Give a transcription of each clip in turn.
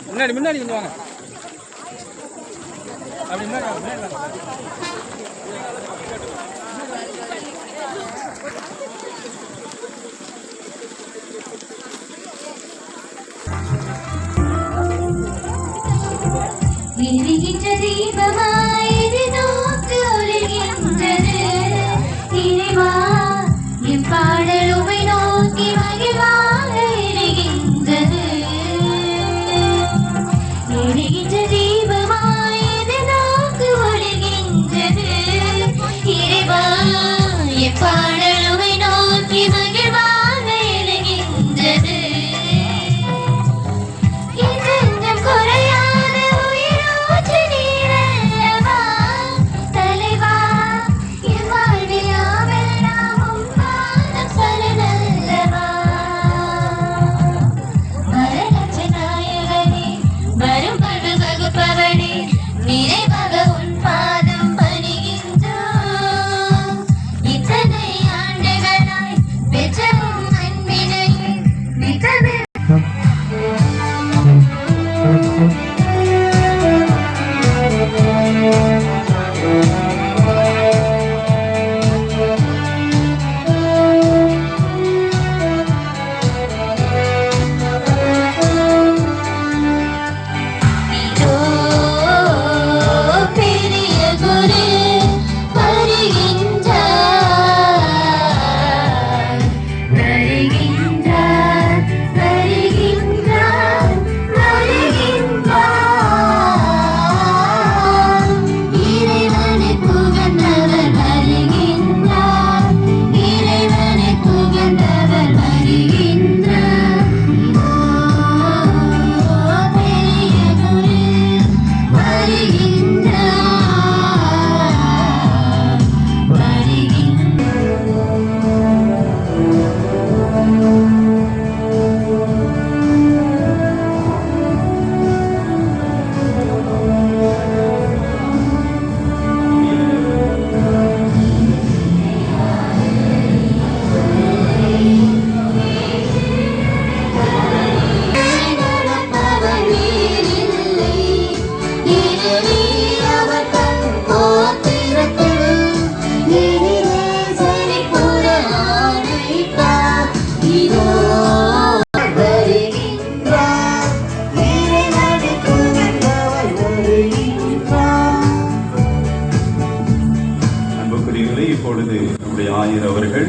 முன்னாடி முன்னாடி வாங்க. அப்படி முன்னாடி எரிகின்ற தீபமாய் இது நோக்கு ஒளிர்கின்றது. இறைவா என் பாடல் உமை நோக்கி மகிழ்வாக எரிகின்றது. எரிகின்ற தீபமாய் இது நோக்கு ஒளிர்கின்றது. இறைவா என் பாடல் உமை நோக்கி மகிழ்வாக எரிகின்றது. இப்பொழுது நம்முடைய ஆயர் அவர்கள்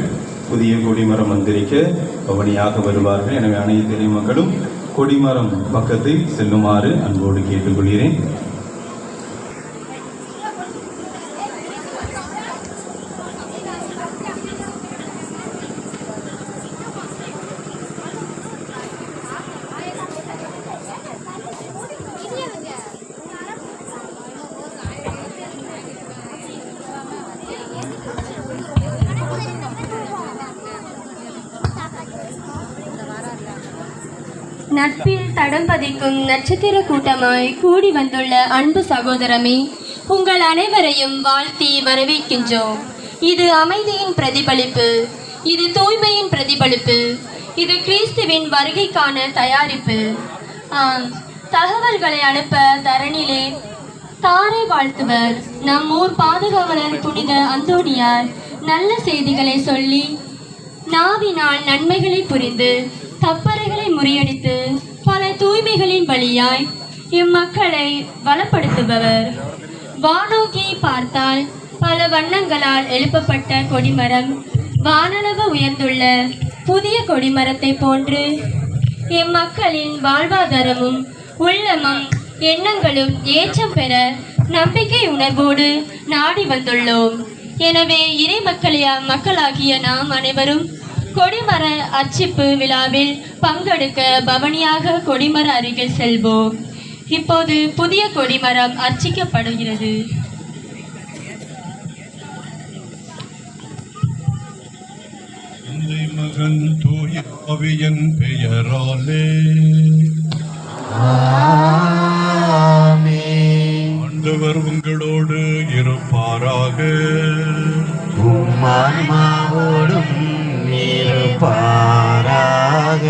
புதிய கொடிமரம் வந்திருக்க பவனியாக வருவார்கள். எனவே அனைத்து மக்களும் கொடிமரம் பக்கத்தில் செல்லுமாறு அன்போடு கேட்டுக்கொள்கிறேன். நட்பில் தடம் பதிக்கும் நட்சத்திர கூட்டமாய் கூடி வந்துள்ள அன்பு சகோதரமே, உங்கள் அனைவரையும் வாழ்த்தி வரவேற்கின்றோம். இது அமைதியின் பிரதிபலிப்பு, இது தூய்மையின் பிரதிபலிப்பு, இது கிறிஸ்துவின் வருகைக்கான தயாரிப்பு. தகவல்களை அனுப்ப தரணிலே தாரை வாழ்த்துவர் நம் ஊர் பாதுகாவலர் புனித அந்தோனியார் நல்ல செய்திகளை சொல்லி நாவினால் நன்மைகளை புரிந்து தப்பறைகளை முறியடித்து பல தூய்மைகளின் வழியாய் இம்மக்களை வளப்படுத்துபவர். வானோக்கி பார்த்தால் பல வண்ணங்களால் எழுப்பப்பட்ட கொடிமரம் வானளவு உயர்ந்துள்ள புதிய கொடிமரத்தை போன்று எம்மக்களின் வாழ்வாதாரமும் உள்ளமும் எண்ணங்களும் ஏற்றம் பெற நம்பிக்கை உணர்வோடு நாடி வந்துள்ளோம். எனவே இறை மக்களாகிய நாம் அனைவரும் கொடிமர அர்ச்சிப்பு விழாவில் பங்கெடுக்க பவனியாக கொடிமர அருகில் செல்வோம். இப்போது புதிய கொடிமரம் அர்ச்சிக்கப்படுகிறது. மகன் தூய ஆவியின் பெயராலே ஆண்டவர் உங்களோடு இருப்பாராக. உம்மான்மாவோடும் இருப்பாராக.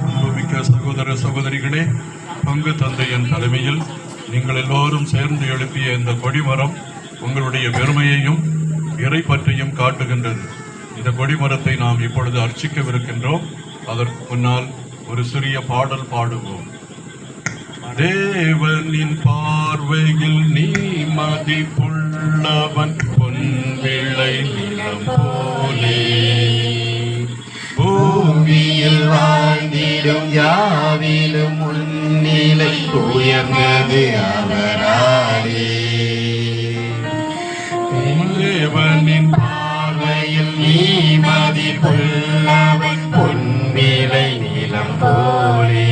அன்புமிக்க சகோதர சகோதரிகளே, பங்கு தந்தையின் தலைமையில் நீங்கள் எல்லோரும் சேர்ந்து எழுப்பிய இந்த கொடிமரம் உங்களுடைய பெருமையையும் இறைப்பற்றையும் காட்டுகின்றது. இந்த கொடிமரத்தை நாம் இப்பொழுது அர்ச்சிக்கவிருக்கின்றோம். அதற்கு முன்னால் ஒரு சிறிய பாடல் பாடுவோம். தேவனின் பார்வையில் நீ மதிப்புள்ளவன், பொன்விளை நிலம் போலே. பூமியில் வாழ்ந்திடும் யாவிலும் முன்னிலை உயர்ந்தது அவராலே. தேவனின் பார்வையில் நீ மதிப்புள்ளவன், பொன்விளை நிலம் போலே.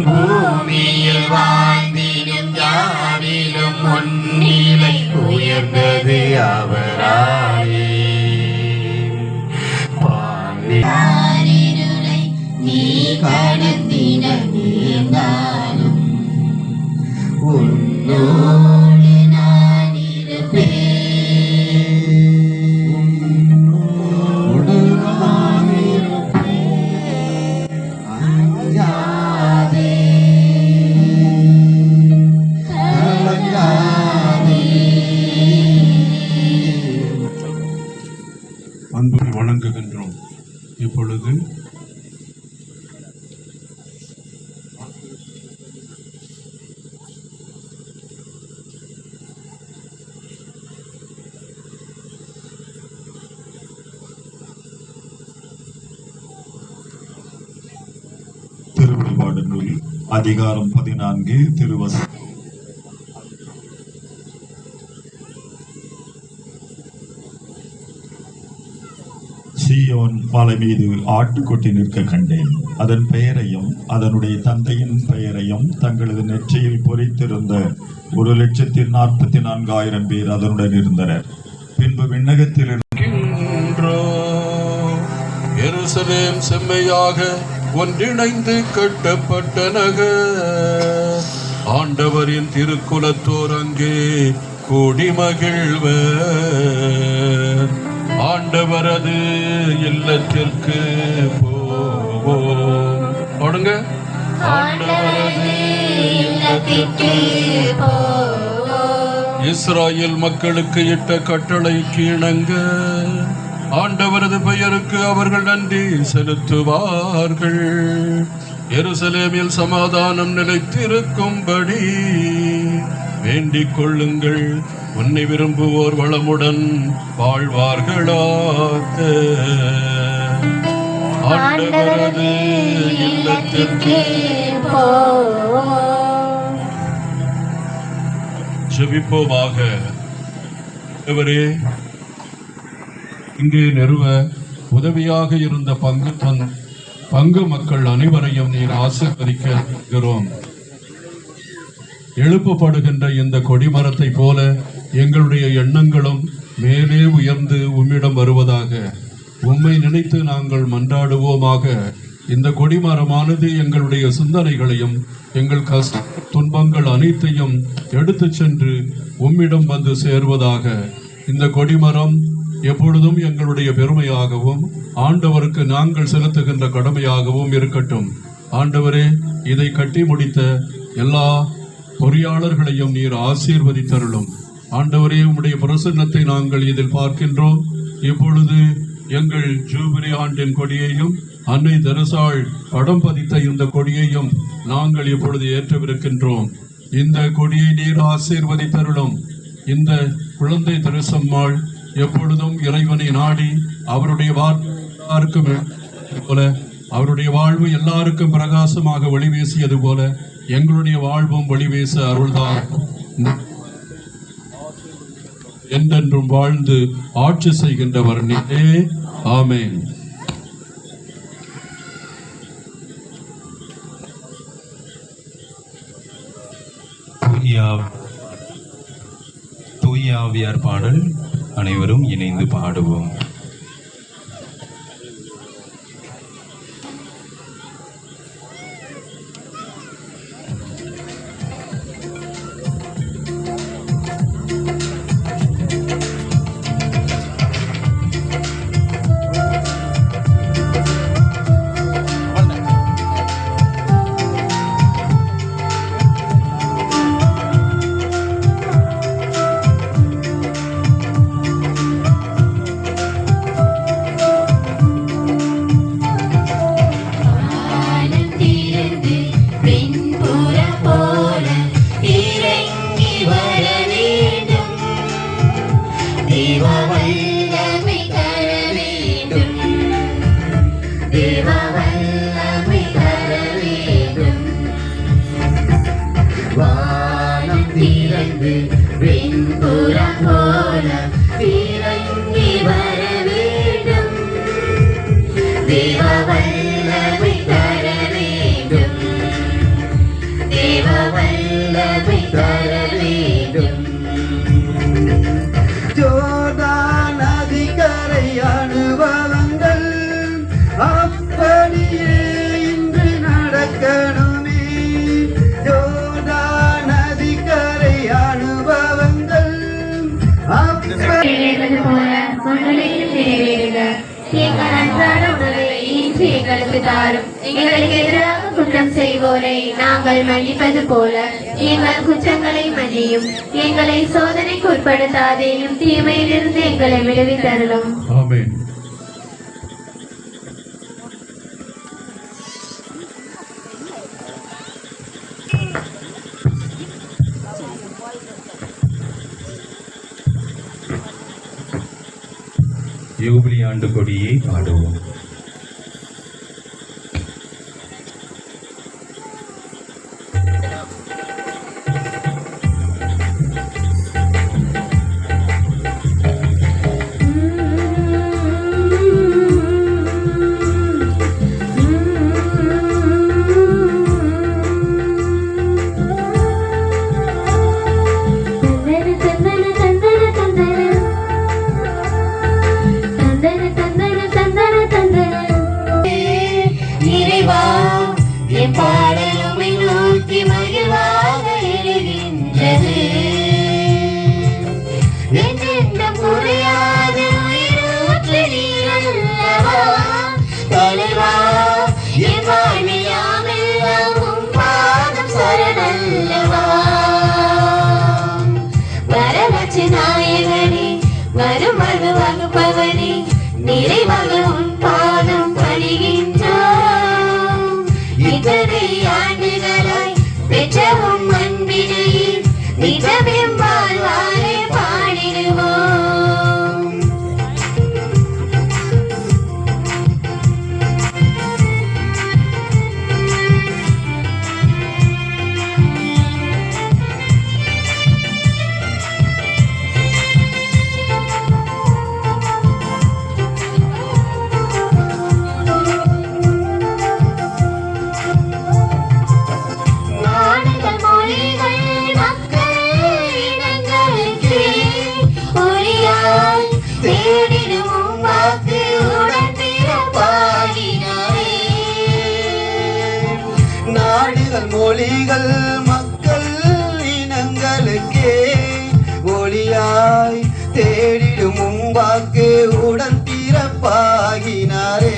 பூமியில் வாழ்ந்திடும் யாவிலும் முன்னிலை உயர்ந்தது அவராலே. பாரிருளை நீ கடந்திட நேர்ந்தாலும் உன்னோடு நான் இருப்பேன். உன்னோடு நான் இருப்பேன். அஞ்சாதே, கலங்காதே. அன்பை வணங்குகின்றோம். இப்பொழுது திருவெளிப்பாடு நூல் அதிகாரம் 14 திருவசனம். சீயோன் மலை மீது ஆட்டுக்குட்டி நிற்க கண்டேன். அதன் பெயரையும் அதனுடைய தந்தையின் பெயரையும் தங்களது நெற்றியில் பொறித்திருந்த 1,44,000 பேர் அதனுடன் இருந்தனர். பின்பு விண்ணகத்தில் எருசலேம் செம்மையாக ஒன்றிணைந்து கட்டப்பட்ட நகர். ஆண்டவரின் திருக்குலத்தோர் அங்கே கூடி மகிழ்வர். ஆண்டவரது இல்லத்திற்கு போவோம். பாடுங்க. ஆண்டவரது இல்லத்திற்கு போவோம். இஸ்ராயேல் மக்களுக்கு இட்ட கட்டளைக்கு இணங்க ஆண்டவரது பெயருக்கு அவர்கள் நன்றி செலுத்துவார்கள். எருசலேமில் சமாதானம் நிலைத்திருக்கும்படி வேண்டிக் கொள்ளுங்கள். உன்னை விரும்புவோர் வளமுடன் வாழ்வார்களாக. ஆண்டவரது இல்லத்திற்கு ஜெபிப்போமாக. இவரே இங்கே நிறுவ உதவியாக இருந்த பங்கு மக்கள் அனைவரையும் நீர் ஆசீர்வதிக்கிறோம். எழுப்பப்படுகின்ற இந்த கொடிமரத்தை போல எங்களுடைய எண்ணங்களும் மேலே உயர்ந்து உம்மிடம் வருவதாக. உம்மை நினைத்து நாங்கள் மன்றாடுவோமாக. இந்த கொடிமரமானது எங்களுடைய சிந்தனைகளையும் எங்கள் கஷ்ட துன்பங்கள் அனைத்தையும் எடுத்து சென்று உம்மிடம் வந்து சேர்வதாக. இந்த கொடிமரம் எப்பொழுதும் எங்களுடைய பெருமையாகவும் ஆண்டவருக்கு நாங்கள் செலுத்துகின்ற கடமையாகவும் இருக்கட்டும். ஆண்டவரே, இதை கட்டி முடித்த எல்லா பொறியாளர்களையும் நீர் ஆசீர்வதித்தருளும். ஆண்டவரே, உம்முடைய பிரசன்னத்தை நாங்கள் இதில் பார்க்கின்றோம். இப்பொழுது எங்கள் ஜூபிலி ஆண்டின் கொடியையும் அன்னை தெரசாள் படம் பதித்த இந்த கொடியையும் நாங்கள் இப்பொழுது ஏற்றவிருக்கின்றோம். இந்த கொடியை நீர் ஆசீர்வதித்தருளும். இந்த குழந்தை திருசம்மாள் எப்பொழுதும் இறைவனை நாடி அவருடைய போல அவருடைய வாழ்வு எல்லாருக்கும் பிரகாசமாக ஒளி வீசியது போல எங்களுடைய வாழ்வும் ஒளி வீச அருள்தான். என்றென்றும் வாழ்ந்து ஆட்சி செய்கின்றவர் நீரே. ஆமென். தூய ஆவியார் பாடல் அனைவரும் இணைந்து பாடுவோம். எங்களுக்கு எதிராக குற்றம் செய்வோரை நாங்கள் மன்னிப்பது போல எங்கள் குற்றங்களை மன்னியும். எங்களை சோதனைக்கு உட்படுத்தாதேயும் தீமையிலிருந்து எங்களை விடுவித்தருளும். ஆமென். யூபிலி ஆண்டு கொடியை பாடுவோம். நிறைவாக உன் பாதம் பணிகின்றோம். இத்தனை ஆண்டுகளாய் பெற்ற உன் அன்பினை நிஜமெம் வாழ்வாரே பாடிடுவோம். மொழிகள் மக்கள் இனங்களுக்கே ஒளியாய் தேடிடும் உம்பாக்கு உடன் பிறப்பாகினாரே.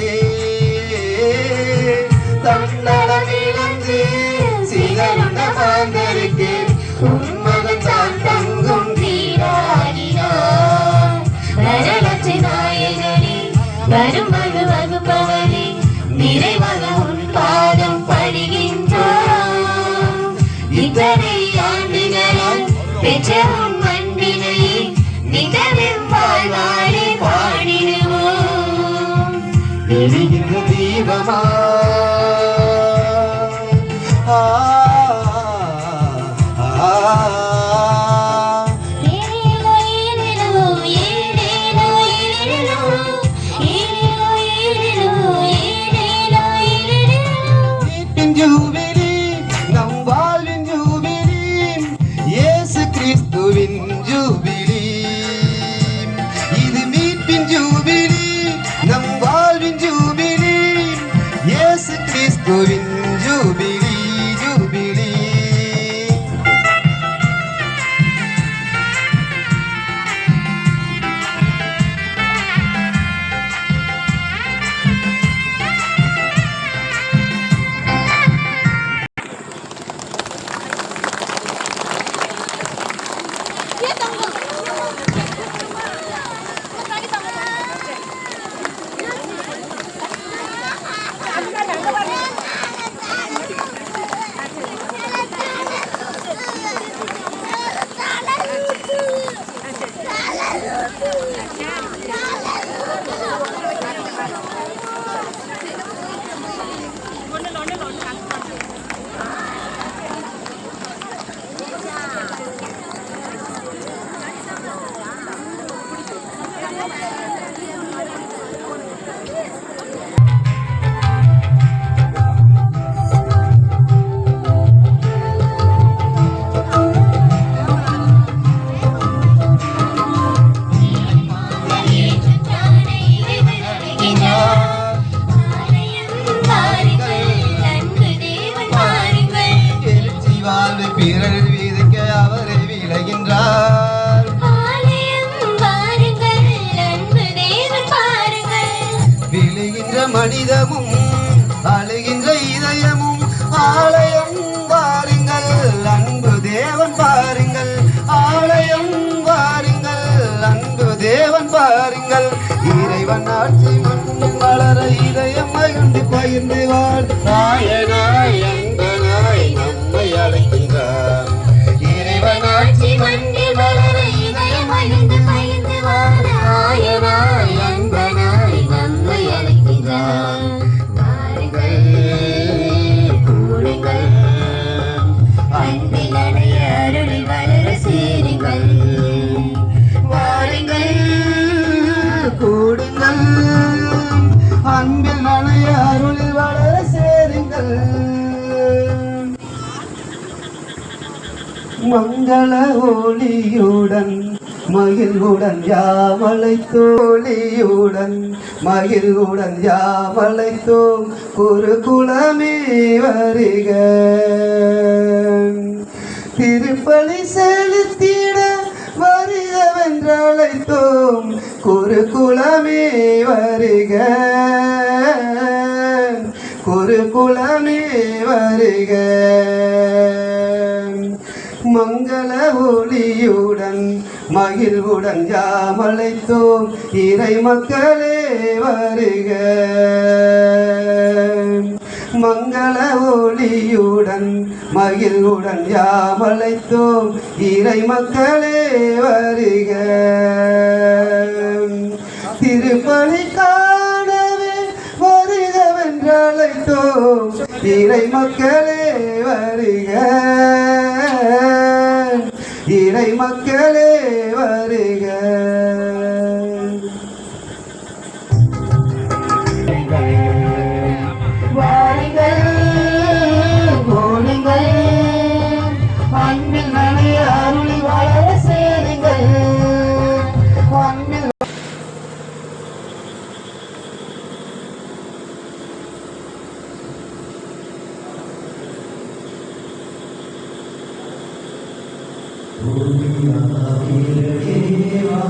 தன்னடமிழந்து சிதறுண்ட மாந்தருக்கு உன்மகன் தான் தங்கும் வீடாகினார். வரலற்ற நாயகனே வரும் வகுப்பவனே நிறைவாக உன் பாதம் படுகின்றோம். இத்தனை பெற்ற உன் அன்பினை நிதமும் வாழ்வாரே பாடிடுவோம். எரிகின்ற தீபமா ஜூபிலி நம் வாழ்வின் ஜூபிலி இயேசு கிறிஸ்துவின் ஜூபிலி. இது மீட்பின் ஜூபிலி நம் வாழ்வின் ஜூபிலி இயேசு கிறிஸ்துவின் ஜூபிலி ஜூபிலி. பிறர் விதைக்க அவரை விளைகின்றார். விளைகின்ற மனிதமும் அழுகின்ற இதயமும் ஆலயம் வாருங்கள் அன்பு தேவன் பாருங்கள். ஆலயம் வாருங்கள் அன்பு தேவன் பாருங்கள். இறைவன் ஆட்சி மண்ணில் வளர இதயம் மகிழ்ந்து பகிர்ந்து வாழ். நாயனாய் அன்பனாய் நம்மை அழைக்கின்றார். இறைவன் ஆட்சி மண்ணில் வளர இதயம் மகிழ்ந்து பகிர்ந்து வாழ். நாயனாய் அன்பனாய் நம்மை அழைக்கின்றார். வாருங்கள் கூடுங்கள் அன்பில் அடைய அருளில் வளர சேருங்கள். வாருங்கள் கூடுங்கள் அன்பில் நனைய அருளில் வளர சேருங்கள். மங்கள ஒளியுடன் மகிழ்வுடன் யாமலை தோழியுடன் மகிழ்வுடன் யாமலைத்தோம். குருகுலமே வருக திருப்பலி செலுத்திட வருகவென்றழைத்தோம். குருகுலமே வருக குருகுலமே வருக. மங்கள ஒளியுடன் மகிழ்வுடன் யாமலைத்தோம். இறை மக்களே வருக. மங்கள ஒளியுடன் மகிழ்வுடன் யாமலைத்தோம். இறை மக்களே வருக. திருப்பலி காணவே வருகவென்றழைத்தோம். இறை மக்களே வருக. இறை மக்களே வருக. வாருங்கள் போடுங்கள் அன்பில் நனைய அருளி வளர சேருங்கள். அன்பில் தேவா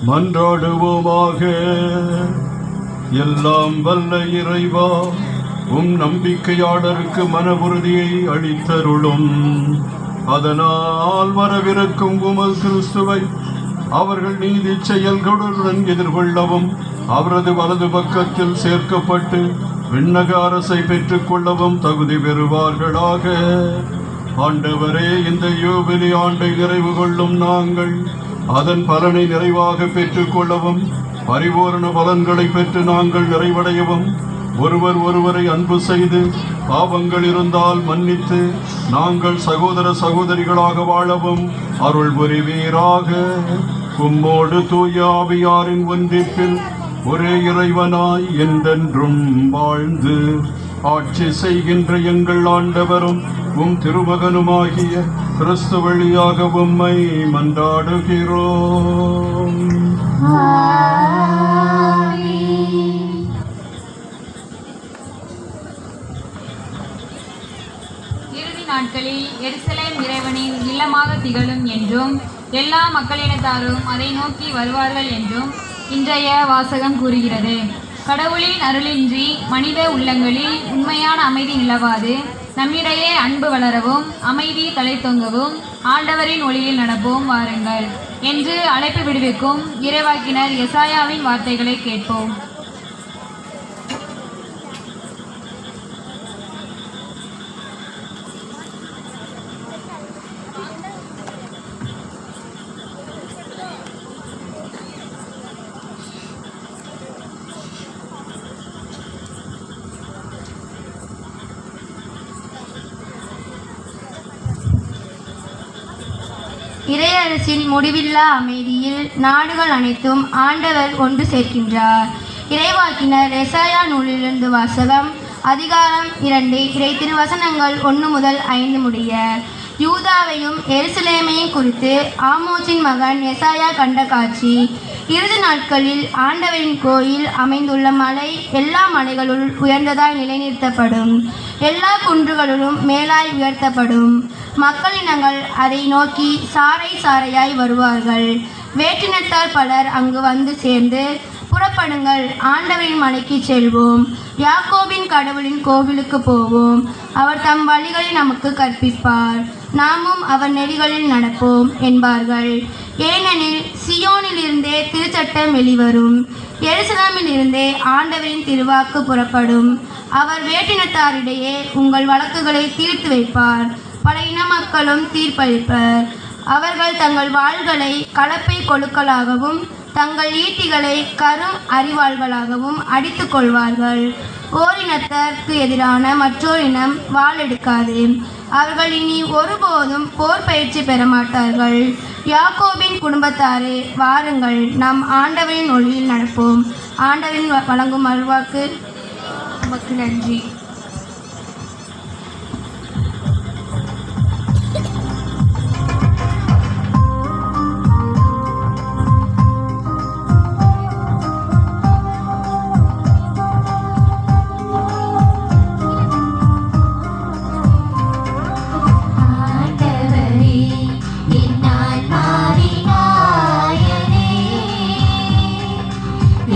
மன்றாடுவோமாக. எல்லாம் வல்ல இறைவா, உம் நம்பிக்கையாளருக்கு மன உறுதியை அளித்தருளும். அதனால் வரவிருக்கும் உமது கிறிஸ்துவை அவர்கள் நீதி செயல்களுடன் எதிர்கொள்ளவும் அவரது வலது பக்கத்தில் சேர்க்கப்பட்டு விண்ணக அரசை பெற்றுக் கொள்ளவும் தகுதி பெறுவார்களாக. ஆண்டவரே, இந்த யூபிலி ஆண்டை நிறைவு கொள்ளும் நாங்கள் அதன் பலனை நிறைவாக பெற்றுக் கொள்ளவும் பரிபூரண பலன்களை பெற்று நாங்கள் நிறைவடையவும் ஒருவர் ஒருவரை அன்பு செய்து பாவங்கள் இருந்தால் மன்னித்து நாங்கள் சகோதர சகோதரிகளாக வாழவும் அருள் புரிவீராக. உம்மோடு தூய ஆவியாரின் ஒன்றிப்பில் ஒரே இறைவனாய் என்றென்றும் வாழ்ந்து ஆட்சி செய்கின்ற எங்கள் ஆண்டவரும் உம் திருமகனுமாகிய கிறிஸ்து வழியாக உம்மை மன்றாடுகிறோம். இறுதி நாட்களில் எருசலேம் இறைவனின் இல்லமாக திகழும் என்றும் எல்லா மக்களினத்தாரும் அதை நோக்கி வருவார்கள் என்றும் இன்றைய வாசகம் கூறுகிறது. கடவுளின் அருளின்றி மனித உள்ளங்களில் உண்மையான அமைதி நிலவாது. நம்மிடையே அன்பு வளரவும் அமைதி தழைத்தொங்கவும் ஆண்டவரின் ஒளியில் நடப்போம் வாருங்கள் என்று அழைப்பு விடுவிக்கும் இறைவாக்கினர் எசாயாவின் வார்த்தைகளை கேட்போம். இறையரசின் முடிவில்லா அமைதியில் நாடுகள் அனைத்தும் ஆண்டவர் ஒன்று சேர்க்கின்றார். இறைவாக்கினர் எசாயா நூலிலிருந்து வாசகம். அதிகாரம் 2, இறை திருவசனங்கள் 1 முதல் 5 முடிய. யூதாவையும் எருசலேமையும் குறித்து ஆமோசின் மகன் எசாயா கண்ட காட்சி. இறுதி நாட்களில் ஆண்டவரின் கோயில் அமைந்துள்ள மலை எல்லா மலைகளுள் உயர்ந்ததாய் நிலைநிறுத்தப்படும். எல்லா குன்றுகளிலும் மேலாய் உயர்த்தப்படும். மக்களினங்கள் அதை நோக்கி சாறை சாறையாய் வருவார்கள். வேற்றினத்தார் பலர் அங்கு வந்து சேர்ந்து, புறப்படுங்கள், ஆண்டவரின் மலைக்கு செல்வோம், யாக்கோபின் கடவுளின் கோவிலுக்கு போவோம். அவர் தம் வழிகளை நமக்கு கற்பிப்பார், நாமும் அவர் நெறிகளில் நடப்போம் என்பார்கள். ஏனெனில் சியோனிலிருந்தே திருச்சட்டம் வெளிவரும், எருசலேமிலிருந்தே ஆண்டவரின் திருவாக்கு புறப்படும். அவர் வேற்றினத்தாரிடையே உங்கள் வழக்குகளை தீர்த்து வைப்பார், பல இன மக்களும் தீர்ப்பளிப்பர். அவர்கள் தங்கள் வாள்களை கலப்பை கொழுக்களாகவும் தங்கள் ஈட்டிகளை கரும் அறிவாள்களாகவும் அடித்து கொள்வார்கள். ஓரினத்தருக்கு எதிரான மற்றொரு இனம் வாள் எடுக்காது. அவர்கள் இனி ஒருபோதும் போர் பயிற்சி பெற மாட்டார்கள். யாக்கோபின் குடும்பத்தாரே, வாருங்கள், நம் ஆண்டவரின் ஒளியில் நடப்போம். ஆண்டவரின் வழங்கும் அருள்வாக்கு நமக்கு நன்றி.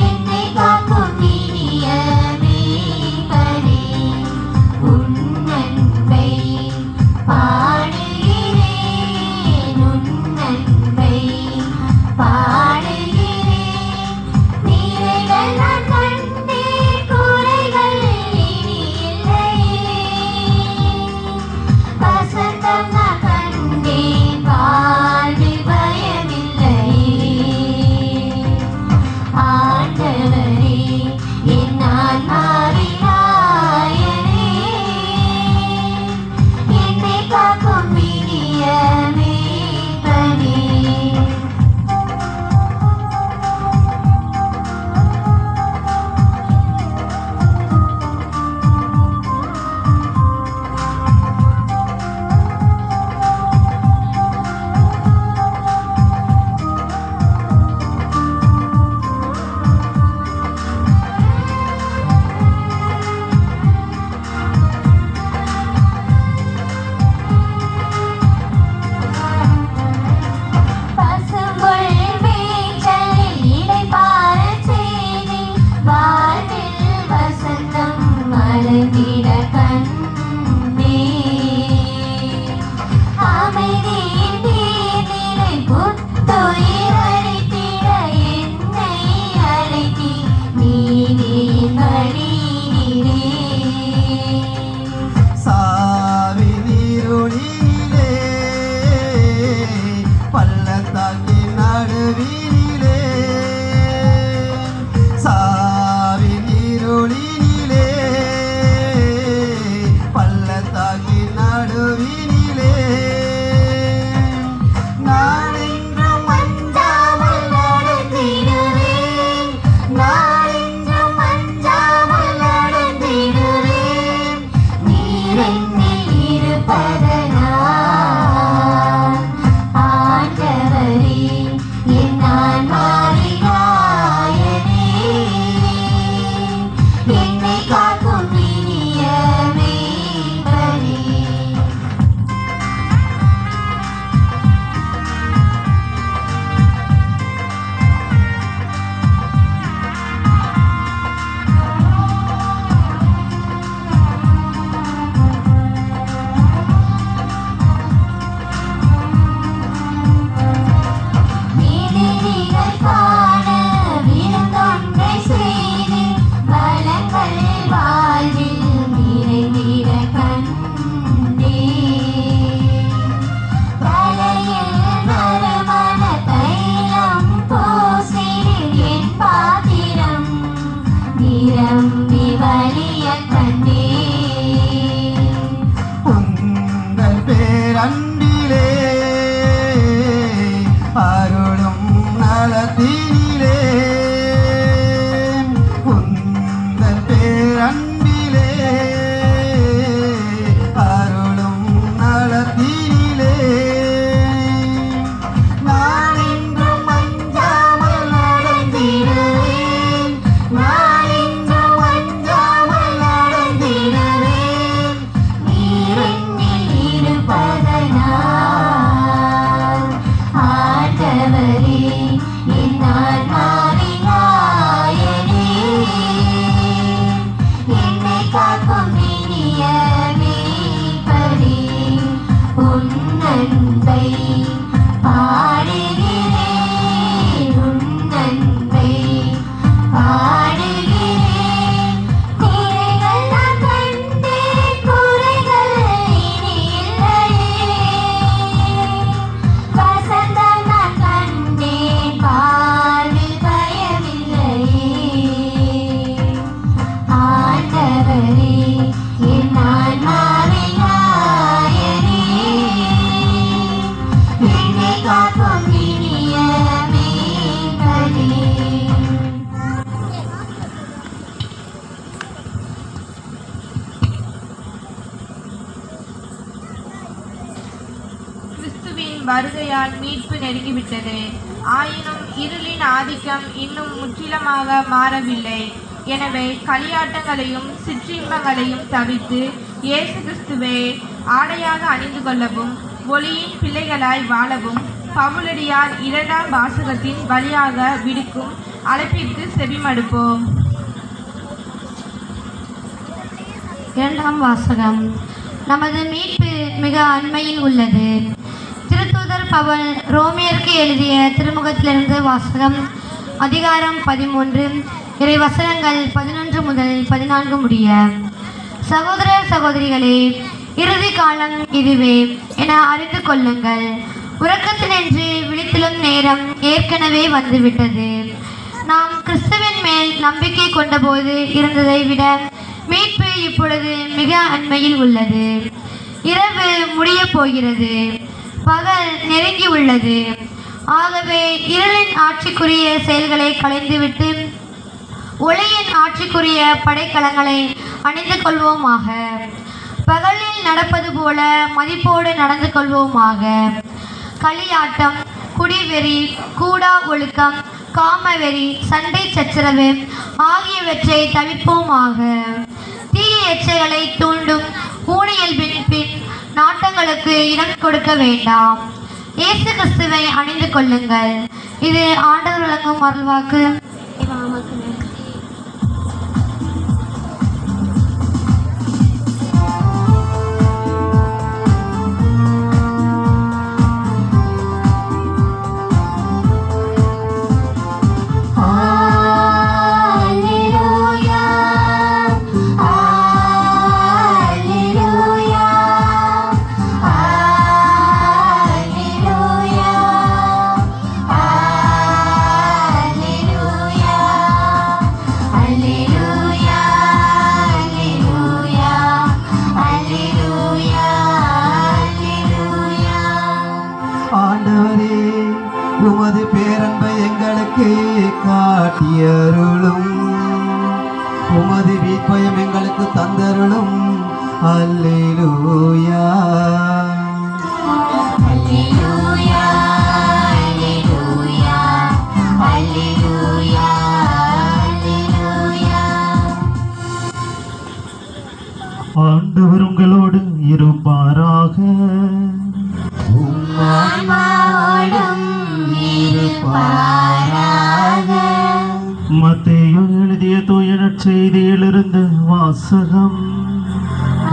என்னை காக்கும் இனிய மீட்பரே, நடுவினிலே சாவின் இருளினிலே பள்ளத்தாக்கின் நடுவினிலே நான் என்றும் அஞ்சாமல் நடந்திடுவேன். நான் என்றும் அஞ்சாமல் நடந்திடுவேன். நீர் என்னில் இருப்பதனால் ஆண்டவரே என் ஆன்மாவின் நாயனே, என்னை காக்கும் இனிய மீட்பரே. நீதிகள் காண விருந்தொன்றை செய்து வளங்கள் வாழ்வில் நிறைந்திட கண்டேன். தலையில் நறுமண தைலம் பூசிடு என் பாத்திரம் நிரம்பி வழிய கண்டேன். உங்கள் பேரன்பிலே அருளும் நலத்தினிலே உங்கள் பேரன்பிலே அருளும் நலத்தினிலே நான் என்றும் அஞ்சாமல் நடந்திடுவேன். நான் என்றும் அஞ்சாமல் நடந்திடுவேன். நீர் என்னில் இருப்பதனால் ஆண்டவரே என் ஆன்மாவின் நாயனே, என்னை காக்கும் இனிய மீட்பரே. உன் அன்பை பாடுகிறேன், உன் அன்பை பாடுகிறேன். குறைகள் நான் கண்டேன், குறைகள் இனி இல்லையே. வசந்தம் நான் கண்டேன், வாழ்வில் பயமில்லையே. ஆண்டவரே என் ஆன்மாவின் நாயனே, என்னை காக்கும் இனிய மீட்பரே. கிறிஸ்துவின் வருகையால் மீட்பு நெருங்கிவிட்டது. ஆயினும் இருளின் ஆதிக்கம் இன்னும் முற்றிலுமாக மாறவில்லை. எனவே களியாட்டங்களையும் சிற்றின்பங்களையும் தவிர்த்து இயேசு கிறிஸ்துவை ஆடையாக அணிந்து கொள்ளவும் ஒளியின் பிள்ளைகளாய் வாழவும் பவுலடியார் 2ஆம் வாசகத்தின் வழியாக விடுக்கும் அழைப்பிற்கு செவிமடுப்போம். 2ஆம் வாசகம். நமது மீட்பு மிக அண்மையில் உள்ளது. திருத்தூதர் பவுல் ரோமியருக்கு எழுதிய திருமுகத்திலிருந்து வாசகம். அதிகாரம் 13, இறை வசனங்கள் 11 முதல் 14 முடிய. சகோதர சகோதரிகளே, இறுதி காலம் இதுவே என அறிந்து கொள்ளுங்கள். உறக்கத்தினின்று விழித்தெழும் நேரம் ஏற்கனவே வந்துவிட்டது. நாம் கிறிஸ்துவின் மேல் நம்பிக்கை கொண்டபோது இருந்ததை விட மீட்பு இப்பொழுது மிக அண்மையில் உள்ளது. இரவு முடியப் போகிறது, பகல் நெருங்கி உள்ளது. ஆகவே இருளின் ஆட்சிக்குரிய செயல்களை களைந்துவிட்டு ஒளியின் ஆட்சிக்குரிய படைக்கலங்களை அணிந்து கொள்வோமாக. பகலில் நடப்பது போல மதிப்போடு நடந்து கொள்வோமாக. களியாட்டம், குடிவெறி, கூடா ஒழுக்கம், காமவெறி, சண்டை சச்சரவு ஆகியவற்றை தவிர்ப்போமாக. தீய எச்சைகளை தூண்டும் ஊனியல்பின் பின் நாட்டங்களுக்கு இடம் கொடுக்க வேண்டாம். இயேசு கிறிஸ்துவை அணிந்து கொள்ளுங்கள். இது ஆண்டவர் வழங்கும் அருள்வாக்கு. Hallelujah. எங்களுக்கு காட்டியருளும். உமது வீட்பயம் எங்களுக்கு தந்தருளும். அல்லேலூயா அல்லேலூயா அல்லேலூயா அல்லேலூயா அல்லேலூயா. ஆண்டவர் உங்களோடு இருப்பாராக. ஆன்மாவோடும் இருப்பாராக. மத்தேயு எழுதிய தூய நற்செய்தியிலிருந்து வாசகம்.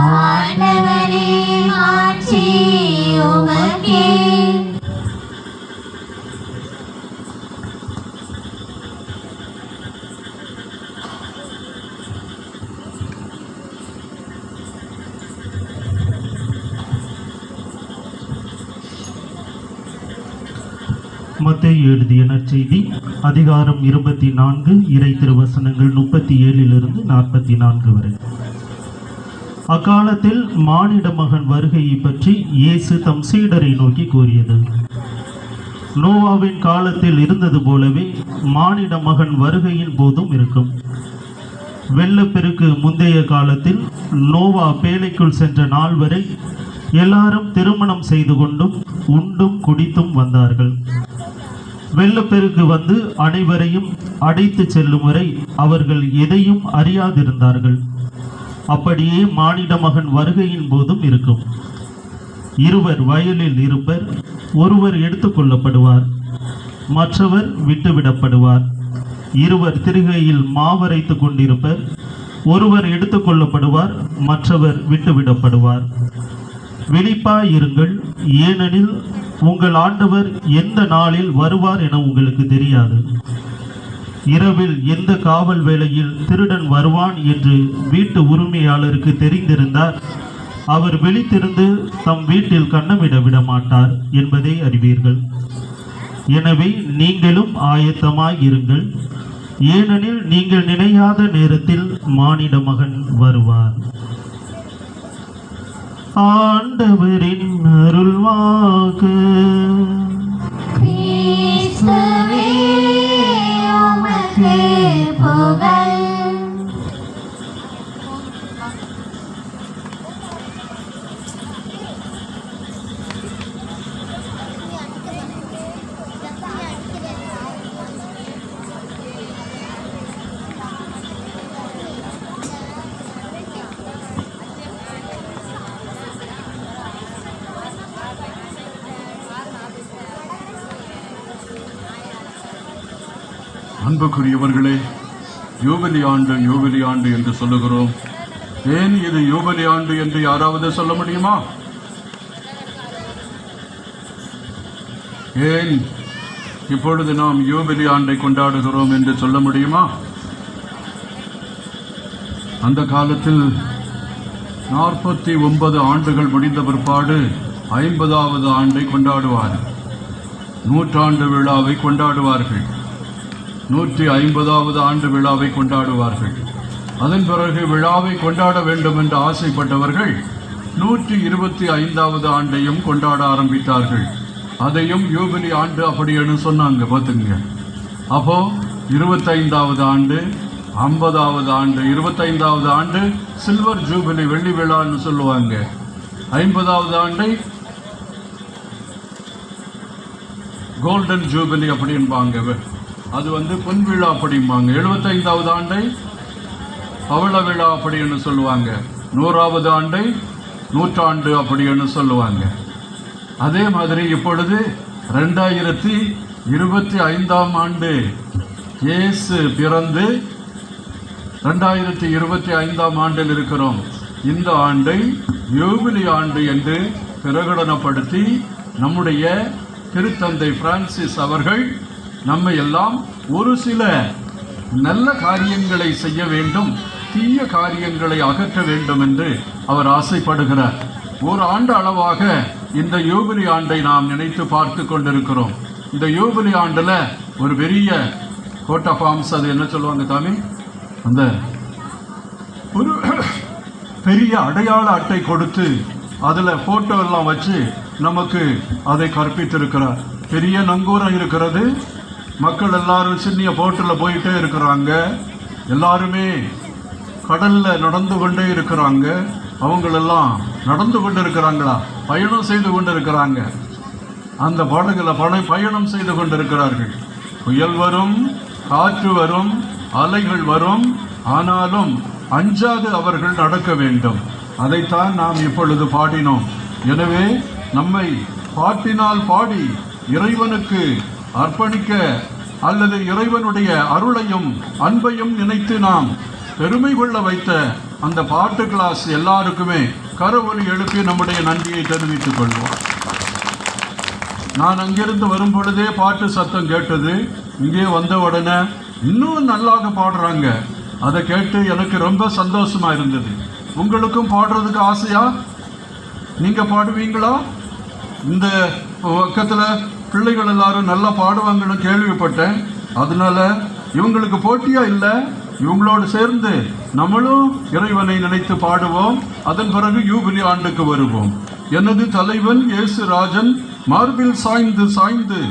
ஆண்டவரே மாட்சி உமக்கே. மத்தேயு எழுதிய நற்செய்தி அதிகாரம் 24 இறை திருவசனங்கள் 37 44 வரை. அக்காலத்தில் மானிட மகன் வருகையை பற்றி இயேசு தம் சீடரை நோக்கி கூறியது: நோவாவின் காலத்தில் இருந்தது போலவே மானிட மகன் வருகையின் போதும் இருக்கும். வெள்ளப்பெருக்கு முந்தைய காலத்தில் நோவா பேழைக்குள் சென்ற நாள் வரை எல்லாரும் திருமணம் செய்து கொண்டும் உண்டும் குடித்தும் வந்தார்கள். வெள்ளப்பெருக்கு வந்து அனைவரையும் அடைத்து செல்லும் வரை அவர்கள் எதையும் அறியாதிருந்தார்கள். அப்படியே மானிட மகன் வருகையின் போதும் இருக்கும். இருவர் வயலில் இருப்பர், ஒருவர் எடுத்துக்கொள்ளப்படுவார், மற்றவர் விட்டுவிடப்படுவார். இருவர் திரிகையில் மாவரைத்து கொண்டிருப்பர், ஒருவர் எடுத்துக்கொள்ளப்படுவார், மற்றவர் விட்டுவிடப்படுவார். விழிப்பாயிருங்கள், ஏனெனில் உங்கள் ஆண்டவர் எந்த நாளில் வருவார் என உங்களுக்கு தெரியாது. இரவில் எந்த காவல் வேளையில் திருடன் வருவான் என்று வீட்டு உரிமையாளருக்கு தெரிந்திருந்தார், அவர் விழித்திருந்து தம் வீட்டில் கன்னமிட விட மாட்டார் என்பதை அறிவீர்கள். எனவே நீங்களும் ஆயத்தமாய் இருங்கள், ஏனெனில் நீங்கள் நினையாத நேரத்தில் மானிட மகன் வருவார். ஆண்டவரின் அருள்வாக்கு. கிறிஸ்துவே உமக்கு புகழ். அன்புக்குரியவர்களே, யூபிலி ஆண்டு என்று சொல்லுகிறோம். ஏன் இது யூபிலி ஆண்டு என்று யாராவது சொல்ல முடியுமா? ஏன் இப்பொழுது நாம் யூபிலி ஆண்டை கொண்டாடுகிறோம் என்று சொல்ல முடியுமா? அந்த காலத்தில் 49 ஆண்டுகள் முடிந்த பிற்பாடு 50வது ஆண்டை கொண்டாடுவார்கள். 100ஆண்டு விழாவை கொண்டாடுவார்கள். 150வது ஆண்டு விழாவை கொண்டாடுவார்கள். அதன் பிறகு விழாவை கொண்டாட வேண்டும் என்று ஆசைப்பட்டவர்கள் 125வது ஆண்டையும் கொண்டாட ஆரம்பித்தார்கள். அதையும் யூபிலி ஆண்டு அப்படின்னு சொன்னாங்க. பார்த்துங்க, அப்போ 25வது ஆண்டு, 50வது ஆண்டு, 25வது ஆண்டு சில்வர் ஜூபிலி, வெள்ளி விழான்னு சொல்லுவாங்க. 50வது ஆண்டை கோல்டன் ஜூபிலி அப்படின்பாங்க, அது பொன் விழா அப்படிம்பாங்க. 75வது ஆண்டை பவள விழா அப்படின்னு சொல்லுவாங்க. 100வது ஆண்டை நூற்றாண்டு அப்படின்னு சொல்லுவாங்க. அதே மாதிரி இப்பொழுது 2025ஆம் ஆண்டு இயேசு பிறந்து 2025ஆம் ஆண்டில் இருக்கிறோம். இந்த ஆண்டை யூபிலி ஆண்டு என்று பிரகடனப்படுத்தி நம்முடைய திருத்தந்தை பிரான்சிஸ் அவர்கள் நம்மை எல்லாம் ஒரு சில நல்ல காரியங்களை செய்ய வேண்டும், தீய காரியங்களை அகற்ற வேண்டும் என்று அவர் ஆசைப்படுகிறார். ஒரு ஆண்டு அளவாக இந்த யூபிலி ஆண்டை நாம் நினைத்து பார்த்து கொண்டிருக்கிறோம். இந்த யூபிலி ஆண்டில் ஒரு பெரிய கோட் ஆஃப் ஆர்ம்ஸ், அது என்ன சொல்லுவாங்க தாமி, அந்த ஒரு பெரிய அடையாள அட்டை கொடுத்து அதில் ஃபோட்டோ எல்லாம் வச்சு நமக்கு அதை கற்பித்திருக்கிறார். பெரிய நங்கூரம் இருக்கிறது, மக்கள் எல்லாரும் சின்னிய போட்டில் போயிட்டே இருக்கிறாங்க. எல்லாருமே கடலில் நடந்து கொண்டே இருக்கிறாங்க. அவங்களெல்லாம் நடந்து கொண்டு இருக்கிறாங்களா? பயணம் செய்து கொண்டு இருக்கிறாங்க. அந்த படகுல பயணம் செய்து கொண்டிருக்கிறார்கள். புயல் வரும், காற்று வரும், அலைகள் வரும், ஆனாலும் அஞ்சாது அவர்கள் நடக்க வேண்டும். அதைத்தான் நாம் இப்பொழுது பாடினோம். எனவே நம்மை பாட்டினால் பாடி இறைவனுக்கு அர்ப்பணிக்க அல்லது இறைவனுடைய அருளையும் அன்பையும் நினைத்து நாம் பெருமை கொள்ள வைத்த அந்த பாட்டு கிளாஸ் எல்லாருக்குமே கரவொலி எழுப்பி நம்முடைய நன்றியை தெரிவித்துக் கொள்வோம். நான் அங்கிருந்து வரும் பொழுதே பாட்டு சத்தம் கேட்டது. இங்கே வந்த உடனே இன்னும் நல்லாக பாடுறாங்க. அதை கேட்டு எனக்கு ரொம்ப சந்தோஷமா இருந்தது. உங்களுக்கும் பாடுறதுக்கு ஆசையா? நீங்க பாடுவீங்களா? இந்த பக்கத்தில் பிள்ளைகள் எல்லாரும் நல்லா பாடுவாங்கன்னு கேள்விப்பட்டேன். அதனால இவங்களுக்கு போட்டியா இல்லை, இவங்களோடு சேர்ந்து நம்மளும் இறைவனை நினைத்து பாடுவோம். அதன் பிறகு யூபிலி ஆண்டுக்கு வருவோம். எனது தலைவன் இயேசு ராஜன் மார்பில் சாய்ந்து சாய்ந்து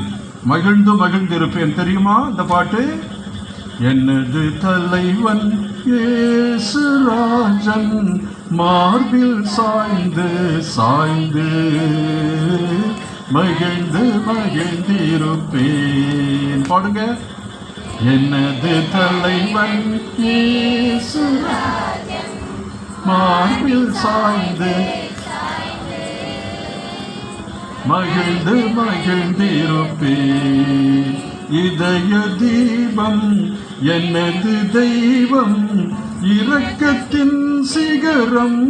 மகிழ்ந்து மகிழ்ந்திருப்பேன். தெரியுமா இந்த பாட்டு? எனது தலைவன் இயேசு ராஜன் மார்பில் சாய்ந்து சாய்ந்து மகிழ்ந்து மகிழ்ந்திருப்பேன். பாடுங்க. எனது தலைவன் இயேசு ராஜன் மார்பில் சாய்ந்து மகிழ்ந்து மகிழ்ந்திருப்பேன். இதய தீபம் எனது தெய்வம், இரக்கத்தின் சிகரம்.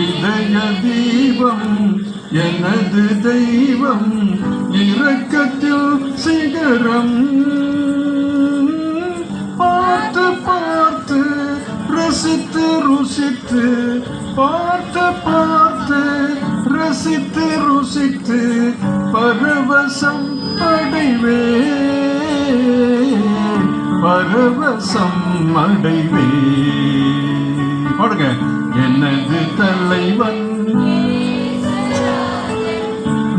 இதய தீபம் எனது தெய்வம், இரக்கத்தில் சிகரம். பார்த்து பார்த்து ரசித்து ருசித்து, பார்த்து பார்த்து ரசித்து ருசித்து பரவசம் அடைவேன், பரவசம் அடைவேன். பாடுங்க. எனது தலைவன்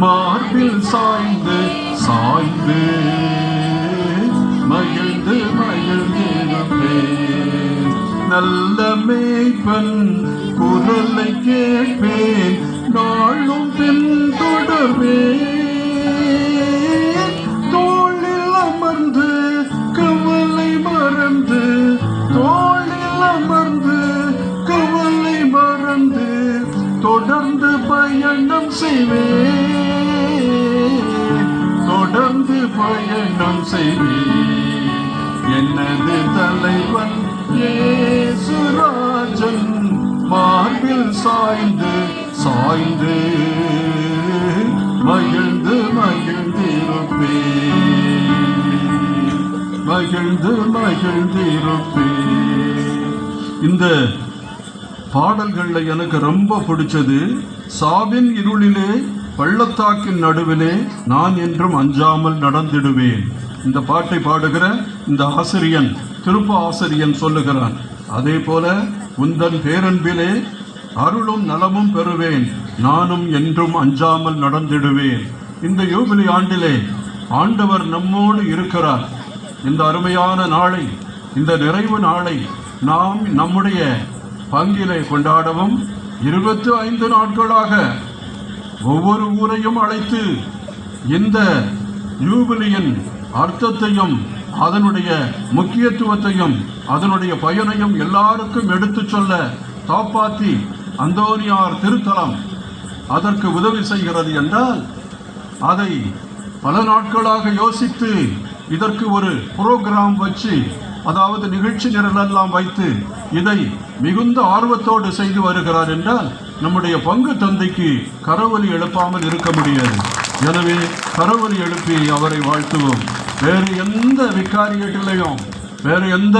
மார்பில் சாய்ந்து சாய்ந்து மகிழ்ந்து மகிழ்ந்திருப்பேன். நல்ல மேய்ப்பன் குரலை கேட்பேன், நாளும் பின் தொடர்வேன். தோளில் அமர்ந்து கவலை மறந்து, தோளில் அமர்ந்து கவலை மறந்து தொடர்ந்து பயணம் செய்வேன், தொடர்ந்து பயணம் செய்வேன். எனது தலைவன் இயேசு ராஜன் மார்பில் சாய்ந்து சாய்ந்து மகிழ்ந்து மகிழ்ந்திருப்பேன், மகிழ்ந்து மகிழ்ந்திருப்பேன். இந்த பாடல்கள்ல எனக்கு ரொம்ப பிடிச்சது, சாவின் இருளிலே பள்ளத்தாக்கின் நடுவிலே நான் என்றும் அஞ்சாமல் நடந்திடுவேன். இந்த பாட்டை பாடுகிற இந்த ஆசிரியன், திருப்ப ஆசிரியன் சொல்லுகிறான். அதே போல உந்தன் பேரன்பிலே அருளும் நலமும் பெறுவேன், நானும் என்றும் அஞ்சாமல் நடந்திடுவேன். இந்த யூபிலி ஆண்டிலே ஆண்டவர் நம்மோடு இருக்கிறார். இந்த அருமையான நாளை, இந்த நிறைவு நாளை நாம் நம்முடைய பங்கிலே கொண்டாடவும் 25 நாட்களாக ஒவ்வொரு ஊரையும் அழைத்து இந்த யூபிலியின் அர்த்தத்தையும் அதனுடைய முக்கியத்துவத்தையும் அதனுடைய பயனையும் எல்லாருக்கும் எடுத்து சொல்ல தாப்பாத்தி அந்தோனியார் திருத்தலம் அதற்கு உதவி செய்கிறது என்றால், அதை பல நாட்களாக யோசித்து இதற்கு ஒரு புரோகிராம் வச்சு, அதாவது நிகழ்ச்சி நிரலெல்லாம் வைத்து இதை மிகுந்த ஆர்வத்தோடு செய்து வருகிறார் என்றால், நம்முடைய பங்கு தந்தைக்கு கரவொலி எழுப்பாமல் இருக்க முடியாது. எனவே கரவொலி எழுப்பி அவரை வாழ்த்துவோம். வேறு எந்த விகாரியத்திலையும் வேறு எந்த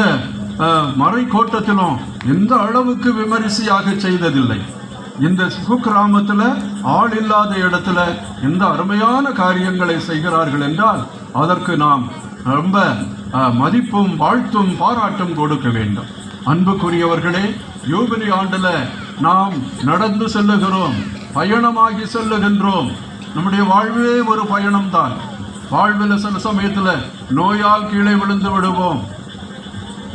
மறைக்கோட்டத்திலும் எந்த அளவுக்கு விமரிசையாக செய்ததில்லை. இந்த குக்கிராமத்தில் ஆள் இல்லாத இடத்துல எந்த அருமையான காரியங்களை செய்கிறார்கள் என்றால் அதற்கு நாம் ரொம்ப மதிப்பும் வாழ்த்தும் பாராட்டும் கொடுக்க வேண்டும். அன்புக்குரியவர்களே, யூபிலி ஆண்டுல நாம் நடந்து செல்லுகிறோம், பயணமாகி செல்லுகின்றோம். நம்முடைய வாழ்வே ஒரு பயணம்தான். வாழ்வில் சில சமயத்துல நோயால் கீழே விழுந்து விடுவோம்,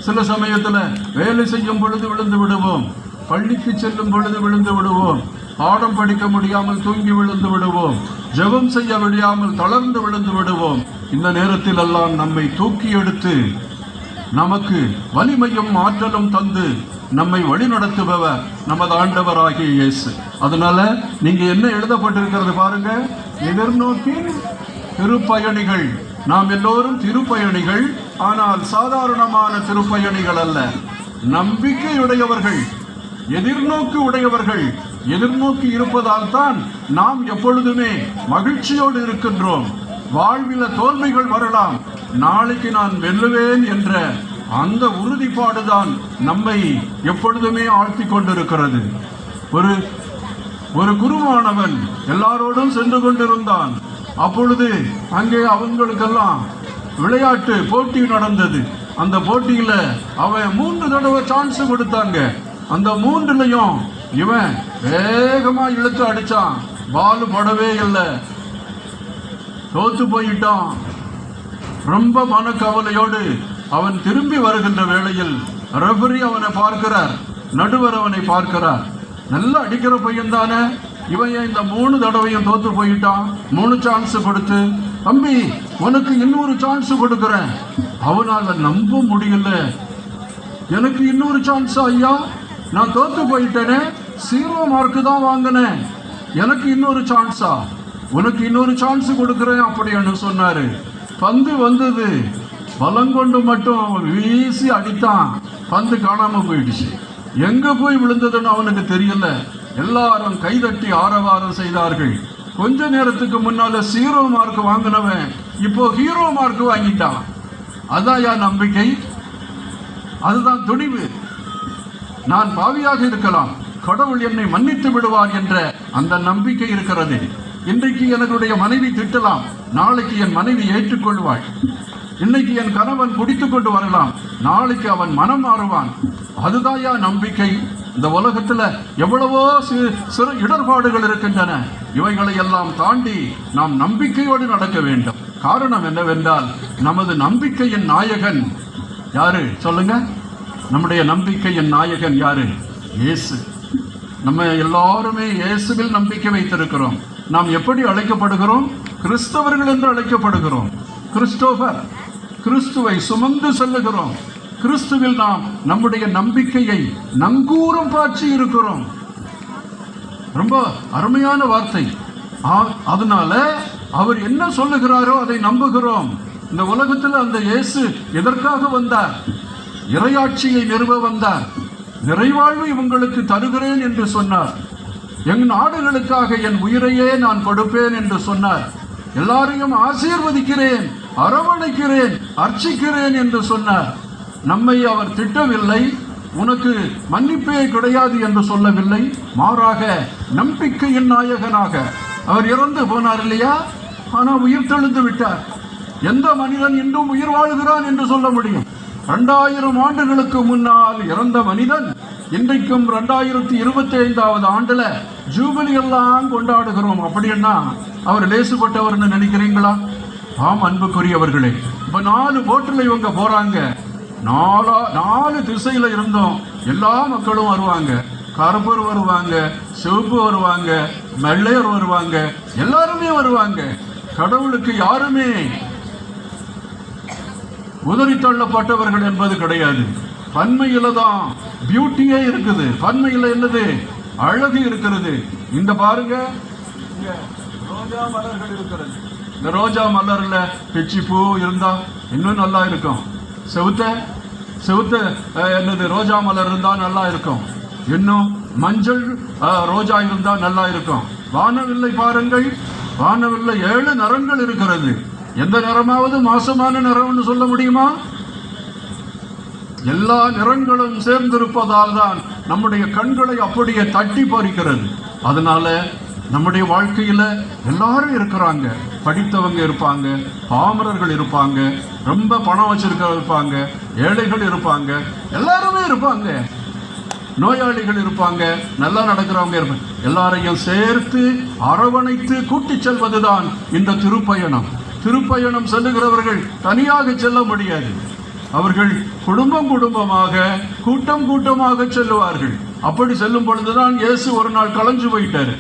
சில சமயத்துல வேலை செய்யும் பொழுது விழுந்து விடுவோம், பள்ளிக்கு செல்லும் பொழுது விழுந்து விடுவோம், பாடம் படிக்க முடியாமல் தூங்கி விழுந்து விடுவோம், ஜெபம் செய்ய முடியாமல் தளர்ந்து விழுந்து விடுவோம். இந்த நேரத்தில் எல்லாம் நம்மை தூக்கி எடுத்து நமக்கு வலிமையும் ஆற்றலும் தந்து நம்மை வழிநடத்துபவர் நமது ஆண்டவராகிய இயேசு. அதனால நீங்க என்ன எழுதப்பட்டிருக்கிறது பாருங்க, எதிர்நோக்கின் திருப்பயணிகள். நாம் எல்லோரும் திருப்பயணிகள், ஆனால் சாதாரணமான திருப்பயணிகள் அல்ல, நம்பிக்கையுடையவர்கள், எதிர்நோக்கு உடையவர்கள். எதிர்நோக்கி இருப்பதால் தான் நாம் எப்பொழுதுமே மகிழ்ச்சியோடு இருக்கின்றோம். வாழ்வில தோல்விகள் வரலாம், நாளைக்கு நான் வெல்லுவேன் என்ற அந்த உறுதிப்பாடுதான் நம்மை எப்பொழுதுமே ஆழ்த்தி கொண்டிருக்கிறது. ஒரு குருவானவன் எல்லாரோடும் சென்று கொண்டிருந்தான். அப்பொழுது அங்கே அவங்களுக்கெல்லாம் விளையாட்டு போட்டி நடந்தது. அந்த போட்டியில அவன் 3 தடவை சான்ஸ் கொடுத்தாங்க. அந்த 3லையும் இவன் வேகமா இழுத்து அடிச்சான், பால் படவே இல்லை, தோத்து போயிட்டான். ரொம்ப மனக்கவலையோடு அவன் திரும்பி வருகின்ற வேளையில் ரெஃபரி அவனை பார்க்கிறார், நடுவர் அவனை பார்க்கிறார். நல்லா அடிக்கிற பையன் தானே, இவன் இந்த 3 தடவையும் தோத்து போயிட்டான். 3 சான்ஸ் கொடுத்து, தம்பி உனக்கு இன்னொரு சான்ஸ் கொடுக்கிறேன். அவனால நம்ப முடியல, எனக்கு இன்னொரு சான்ஸ் ஐயா, நான் தோத்து போயிட்டேனே, 0 மார்க்கு தான் வாங்கினேன், எனக்கு இன்னொரு சான்ஸா? உனக்கு இன்னொரு சான்ஸ் கொடுக்கிறேன் அப்படின்னு சொன்னாரு. பந்து வந்தது, பலங்கொண்டு மட்டும் வீசி அடித்தான், பந்து காணாம போயிடுச்சு. எங்க போய் விழுந்ததுன்னு அவனுக்கு தெரியல. எல்லாரும் கைதட்டி ஆரவாரம் செய்தார்கள். கொஞ்ச நேரத்துக்கு முன்னால 0 மார்க் வாங்கினவன் இப்போ ஹீரோ மார்க் வாங்கிட்டான். அதான் நம்பிக்கை, அதுதான் துணிவு. நான் பாவியாக இருக்கலாம், கடவுள் என்னை மன்னித்து விடுவார் என்ற அந்த நம்பிக்கை இருக்கிறது. இன்றைக்கு என்னுடைய மனைவி திட்டலாம், நாளைக்கு என் மனைவி ஏற்றுக்கொள்வாள். இன்னைக்கு என் கணவன் குடித்துக் கொண்டு வரலாம், நாளைக்கு அவன் மனம் மாறுவான். அதுதான் நம்பிக்கை. இந்த உலகத்துல எவ்வளவோ சிறு இடர்பாடுகள் இருக்கின்றன. இவைகளை எல்லாம் தாண்டி நாம் நம்பிக்கையோடு நடக்க வேண்டும். காரணம் என்னவென்றால், நமது நம்பிக்கையின் நாயகன் யாரு சொல்லுங்க? நம்முடைய நம்பிக்கையின் நாயகன் யாரு? இயேசு. நம்ம எல்லாருமே இயேசுவில் நம்பிக்கை வைத்திருக்கிறோம். நாம் எப்படி அழைக்கப்படுகிறோம்? கிறிஸ்தவர்கள் என்று அழைக்கப்படுகிறோம். கிறிஸ்தோபர், கிறிஸ்துவை சுமந்து செல்லுகிறோம். கிறிஸ்துவில் நாம் நம்முடைய நம்பிக்கையை நங்கூரம் பாய்ச்சி இருக்கிறோம். ரொம்ப அருமையான வார்த்தை. அதனால அவர் என்ன சொல்லுகிறாரோ அதை நம்புகிறோம். இந்த உலகத்தில் அந்த இயேசு எதற்காக வந்தார்? இறையாட்சியை நிறுவ வந்தார். நிறைவாழ்வு உங்களுக்கு தருகிறேன் என்று சொன்னார். என் நாடுகளுக்காக என் உயிரையே நான் கொடுப்பேன் என்று சொன்னார். எல்லாரையும் ஆசீர்வதிக்கிறேன், அரவணைக்கிறேன், அர்ச்சிக்கிறேன் என்று சொன்னார். நம்மை அவர் திட்டவில்லை, உனக்கு மன்னிப்பே கிடையாது என்று சொல்லவில்லை. மாறாக நம்பிக்கையின் நாயகனாக அவர் இறந்து போனார் இல்லையா? ஆனால் உயிர் தெழுந்து விட்டார். எந்த மனிதன் இன்றும் உயிர் வாழ்கிறான் என்று சொல்ல முடியும்? 2000 ஆண்டுகளுக்கு முன்னால் இறந்த மனிதன் இன்றைக்கும் 2025வது ஆண்டுல ஜூபிலி எல்லாம் கொண்டாடுகிறோம். அப்படின்னா அவர் லேசுப்பட்டவர்னு நினைக்கிறீங்களா? ஆம் அன்புக்குரியவர்களே, இப்ப 4 போட்டில் இவங்க போறாங்க. 4 திசையில இருந்தோம் எல்லா மக்களும் வருவாங்க. கருப்பர் வருவாங்க, சிவப்பு வருவாங்க, வெள்ளையர் வருவாங்க, எல்லாருமே வருவாங்க. கடவுளுக்கு யாருமே உதறி தள்ளப்பட்டவர்கள் என்பது கிடையாது. பன்மையில தான் பியூட்டியே இருக்குது. பன்மையில என்னது? அழகு இருக்கிறது. இந்த பாருங்க, ரோஜா மலர்கள் இருக்கிறது. இந்த ரோஜா மலர்ல பிச்சி பூ இருந்தா இன்னும் நல்லா இருக்கும். செவுத்த என்னது ரோஜா மலர் இருந்தா நல்லா இருக்கும். இன்னும் மஞ்சள் ரோஜா இருந்தா நல்லா இருக்கும். வானவில்லை பாருங்கள், வானவில்லை 7 நிறங்கள் இருக்கிறது. எந்த நிறமாவது மோசமான நிறம்னு சொல்ல முடியுமா? எல்லா நிறங்களும் சேர்ந்திருப்பதால் தான் நம்முடைய கண்களை அப்படியே தட்டி பறிக்கிறது. அதனால நம்முடைய வாழ்க்கையில எல்லாரும் இருக்கிறாங்க. படித்தவங்க இருப்பாங்க, பாமரர்கள் இருப்பாங்க, ரொம்ப பணம் வச்சிருக்க இருப்பாங்க, ஏழைகள் இருப்பாங்க, எல்லாருமே இருப்பாங்க. நோயாளிகள் இருப்பாங்க, நல்லா நடக்கிறவங்க இருப்பாங்க. எல்லாரையும் சேர்த்து அரவணைத்து கூட்டிச் செல்வதுதான் இந்த திருப்பயணம். திருப்பயணம் செல்லுகிறவர்கள் தனியாக செல்ல முடியாது. அவர்கள் குடும்பம் குடும்பமாக, கூட்டம் கூட்டமாக செல்லுவார்கள். அப்படி செல்லும் பொழுதுதான் இயேசு ஒரு நாள் கலைஞ்சு போயிட்டாரு.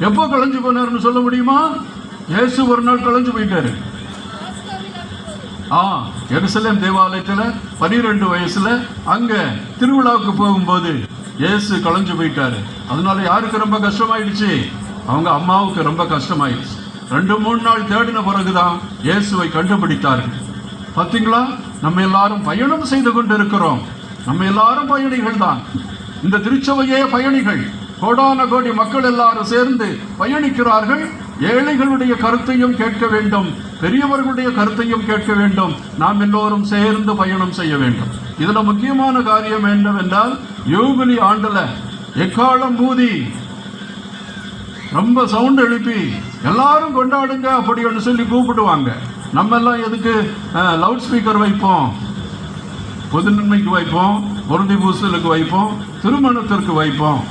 எப்போ கலைஞ்சு போனார்னு சொல்ல முடியுமா? இயேசு ஒரு நாள் கலைஞ்சு போயிட்டாரு. எருசலேம் தேவாலயத்தில் 12 வயசுல அங்க திருவிழாவுக்கு போகும்போது இயேசு கலைஞ்சு போயிட்டாரு. அதனால யாருக்கு ரொம்ப கஷ்டமாயிடுச்சு? அவங்க அம்மாவுக்கு ரொம்ப கஷ்டமாயிடுச்சு. 2-3 நாள் தேடின பிறகுதான் இயேசுவை கண்டுபிடித்தார்கள். பார்த்தீங்களா, நம்ம எல்லாரும் பயணம் செய்து கொண்டிருக்கிறோம். நம்ம எல்லாரும் பயணிகள் தான். இந்த திருச்சபையே பயணிகள். கோடான கோடி மக்கள் எல்லாரும் சேர்ந்து பயணிக்கிறார்கள். ஏழைகளுடைய கருத்தையும் கேட்க வேண்டும், பெரியவர்களுடைய கருத்தையும் கேட்க வேண்டும். நாம் எல்லோரும் சேர்ந்து பயணம் செய்ய வேண்டும். இதுல முக்கியமான காரியம் என்னவென்றால், யூபிலி ஆண்டுல எக்காலம் ஊதி ரொம்ப சவுண்ட் எழுப்பி எல்லாரும் கொண்டாடுங்க அப்படின்னு சொல்லி கூப்பிடுவாங்க. நம்ம எல்லாம் எதுக்கு லவுட் ஸ்பீக்கர் வைப்போம்? பொது நன்மைக்கு வைப்போம், பொருந்தி பூசலுக்கு வைப்போம், திருமணத்திற்கு வைப்போம்.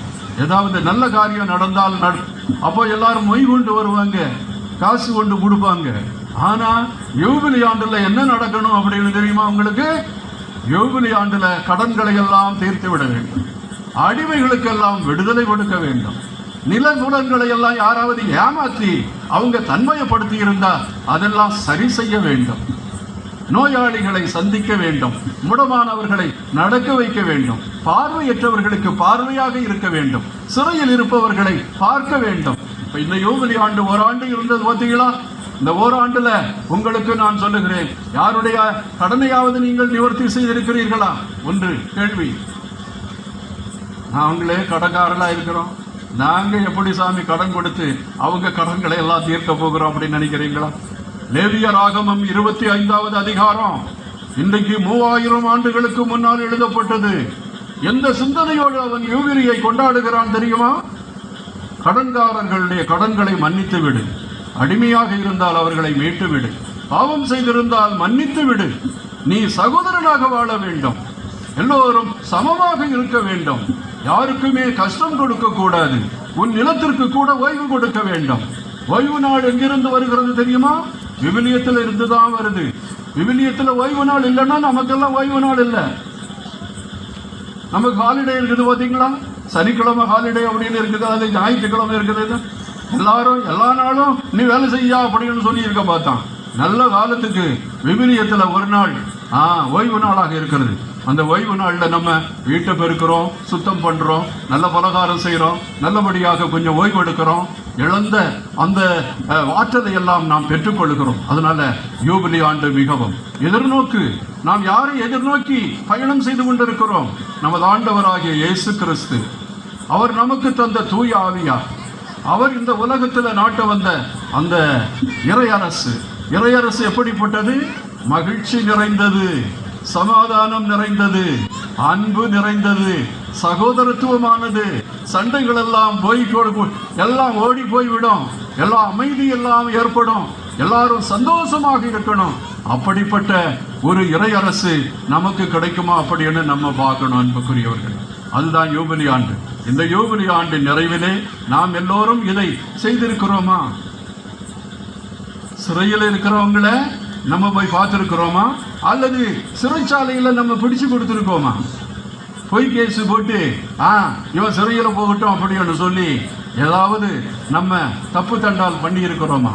ஏதாவது நல்ல காரியம் நடந்தால் அப்போ எல்லாரும் மொய் கொண்டு வருவாங்க, காசு கொண்டு கொடுப்பாங்க. ஆனா யூபிலி ஆண்டுல என்ன நடக்கணும் அப்படின்னு தெரியுமா உங்களுக்கு? யூபிலி ஆண்டுல கடன்களை எல்லாம் தீர்த்து விட வேண்டும், அடிமைகளுக்கெல்லாம் விடுதலை கொடுக்க வேண்டும். நிலகுடங்களை எல்லாம் யாராவது ஏமாற்றி அவங்க தன்மையப்படுத்தி இருந்தால் அதெல்லாம் சரி செய்ய வேண்டும். நோயாளிகளை சந்திக்க வேண்டும், முடமானவர்களை நடக்க வைக்க வேண்டும், பார்வையற்றவர்களுக்கு பார்வையாக இருக்க வேண்டும், சிறையில் இருப்பவர்களை பார்க்க வேண்டும். இந்த யூபிலி ஆண்டு ஓராண்டு இருந்தது பார்த்தீங்களா? இந்த ஓராண்டுல உங்களுக்கு நான் சொல்லுகிறேன், யாருடைய கடனையாவது நீங்கள் நிவர்த்தி செய்திருக்கிறீர்களா? ஒன்று கேள்வி. நாங்களே கடன்காரலா இருக்கிறோம், நாங்க எப்படி சாமி கடன் கொடுத்து அவங்க கடன்களை எல்லாம் தீர்க்க போகிறோம் அப்படின்னு நினைக்கிறீங்களா? லேவியர் ஆகமம் 25வது அதிகாரம் இன்றைக்கு 3000 ஆண்டுகளுக்கு முன்னால் எழுதப்பட்டது. எந்த சிந்தனையோடு அவன் யூபிலியை கொண்டாடுகிறான் தெரியுமா? கடன்காரர்களுடைய கடன்களை மன்னித்து விடு, அடிமையாக இருந்தால் அவர்களை மீட்டு விடு, பாவம் செய்திருந்தால் மன்னித்து விடு, நீ சகோதரனாக வாழ வேண்டும், எல்லோரும் சமமாக இருக்க வேண்டும், யாருக்குமே கஷ்டம் கொடுக்க கூடாது, உன் நிலத்திற்கு கூட ஓய்வு கொடுக்க வேண்டும். ஓய்வு நாள் எங்கிருந்து வருகிறது தெரியுமா? விவிலியத்தில் இருந்துதான் வருது. விவிலியத்தில் ஓய்வு நாள் இல்லைன்னா நமக்கெல்லாம் ஓய்வு நாள் இல்லை. நமக்கு ஹாலிடே இருக்குது பார்த்தீங்களா? சனிக்கிழமை ஹாலிடே அப்படின்னு இருக்குது, அது ஞாயிற்றுக்கிழமை இருக்குது. எல்லாரும் எல்லா நாளும் நீ வேலை செய்யா அப்படின்னு சொல்லி இருக்க பார்த்தான். நல்ல காலத்துக்கு விவிலியத்தில் ஒரு நாள் ஓய்வு நாளாக இருக்கிறது. அந்த ஓய்வு நாளில் நம்ம வீட்டை பெருக்கிறோம், சுத்தம் பண்ணுறோம், நல்ல பலகாரம் செய்கிறோம், நல்லபடியாக கொஞ்சம் ஓய்வு எடுக்கிறோம், இழந்த அந்த ஆற்றலை எல்லாம் நாம் பெற்றுக்கொள்கிறோம். அதனால யூபிலி ஆண்டு மிகவும் எதிர்நோக்கு. நாம் யாரை எதிர்நோக்கி பயணம் செய்து கொண்டிருக்கிறோம்? நமது ஆண்டவராகிய இயேசு கிறிஸ்து. அவர் நமக்கு தந்த தூய ஆவியார். அவர் இந்த உலகத்தில் நாட்ட வந்த அந்த இறையரசு. இறையரசு எப்படிப்பட்டது? மகிழ்ச்சி நிறைந்தது, சமாதானம் நிறைந்தது, அன்பு நிறைந்தது, சகோதரத்துவமானது. சண்டைகள் எல்லாம் எல்லாம் ஓடி போய்விடும், எல்லா அமைதி எல்லாம் ஏற்படும், எல்லாரும் சந்தோஷமாக இருக்கணும். அப்படிப்பட்ட ஒரு இறையரசு நமக்கு கிடைக்குமா அப்படின்னு நம்ம பார்க்கணும் அன்புக்குரியவர்கள். அதுதான் யூபிலி ஆண்டு. இந்த யூபிலி ஆண்டு நிறைவிலே நாம் எல்லோரும் இதை செய்திருக்கிறோமா? சிறையில் இருக்கிறவங்கள நம்ம போய் பார்த்துருக்கிறோமா? அல்லது சிறைச்சாலையில் நம்ம பிடிச்சு கொடுத்துருக்கோமா? பொய் கேஸு போட்டு இவன் சிறையில் போகட்டும் அப்படின்னு சொல்லி ஏதாவது நம்ம தப்பு தண்டால் பண்ணி இருக்கிறோமா?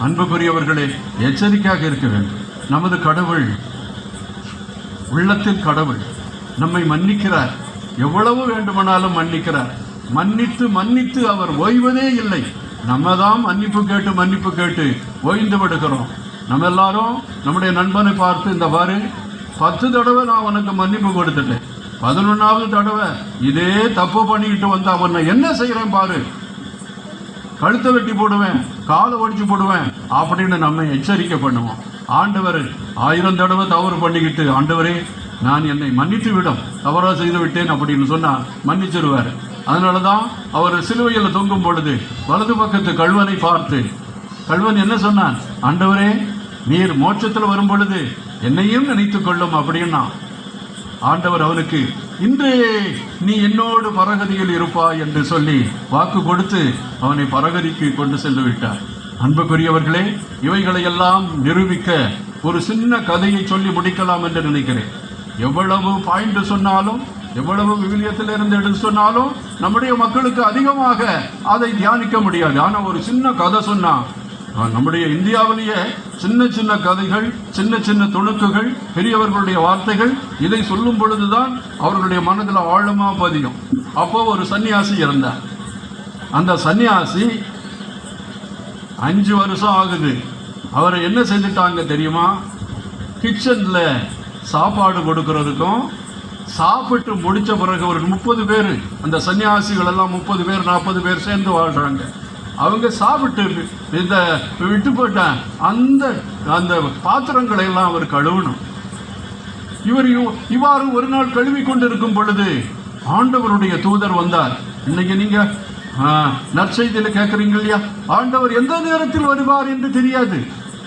அன்புக்குரியவர்களே, எச்சரிக்கையாக இருக்க வேண்டும். நமது கடவுள், உள்ளத்தின் கடவுள் நம்மை மன்னிக்கிறார். எவ்வளவு வேண்டுமானாலும் மன்னிக்கிறார். மன்னித்து மன்னித்து அவர் ஓய்வதே இல்லை. நம்ம தான் மன்னிப்பு கேட்டு ஓய்ந்து விடுகிறோம். நம்ம எல்லாரும் நம்முடைய நண்பனை பார்த்து, இந்த பாரு 10 தடவை நான் உனக்கு மன்னிப்பு கொடுத்துட்டேன், 11வது தடவை இதே தப்பு பண்ணிக்கிட்டு வந்து அவனை என்ன செய்கிறேன் பாரு, கழுத்தை வெட்டி போடுவேன், காலை ஒடிச்சு போடுவேன் அப்படின்னு நம்ம எச்சரிக்கை பண்ணுவோம். ஆண்டவர் 1000 தடவை தவறு பண்ணிக்கிட்டு, ஆண்டவரே நான் என்னை மன்னித்து விடும், தவறாக செய்து விட்டேன் அப்படின்னு சொன்னால் மன்னிச்சிருவார். அதனால தான் அவர் சிலுவையில் தொங்கும் பொழுது வலது பக்கத்து கல்வனை பார்த்து கல்வன் என்ன சொன்னான்? ஆண்டவரே நீர் மோட்சத்தில் வரும் பொழுது என்னையும் நினைத்துக் கொள்ளும் அப்படின்னா ஆண்டவர் அவனுக்கு இன்றே நீ என்னோடு பரகதியில் இருப்பாய் என்று சொல்லி வாக்கு கொடுத்து அவனை பரகதிக்கு கொண்டு சென்று விட்டார். அன்புக்குரியவர்களே, இவைகளை எல்லாம் நிரூபிக்க ஒரு சின்ன கதையை சொல்லி முடிக்கலாம் என்று நினைக்கிறேன். எவ்வளவு பாயிண்ட் சொன்னாலும், எவ்வளவு விவிலியத்திலிருந்து எடுத்து சொன்னாலும் நம்முடைய மக்களுக்கு அதிகமாக அதை தியானிக்க முடியாது. ஆனால் ஒரு சின்ன கதை சொன்னா, நம்முடைய இந்தியாவிலேயே சின்ன சின்ன கதைகள், சின்ன சின்ன துணுக்குகள், பெரியவர்களுடைய வார்த்தைகள், இதை சொல்லும் பொழுதுதான் அவர்களுடைய மனதில் ஆழமா பதியும். அப்போ ஒரு சன்னியாசி இருந்தார். அந்த சன்னியாசி 5 வருஷம் ஆகுது. அவரை என்ன செஞ்சுட்டாங்க தெரியுமா? கிச்சன்ல சாப்பாடு கொடுக்கறதுக்கும், சாப்பிட்டு முடிச்ச பிறகு ஒரு 30 பேர், அந்த சன்னியாசிகள் எல்லாம் 30 பேர் 40 பேர் சேர்ந்து வாழ்றாங்க. அவங்க சாப்பிட்டு இந்த விட்டு போட்ட அந்த அந்த பாத்திரங்களை எல்லாம் அவர் கழுவணும். இவ்வாறு ஒரு நாள் கழுவி கொண்டிருக்கும் பொழுது ஆண்டவருடைய தூதர் வந்தார். இன்னைக்கு நீங்க நற்செய்தியில கேட்கறீங்க இல்லையா, ஆண்டவர் எந்த நேரத்தில் வருவார் என்று தெரியாது.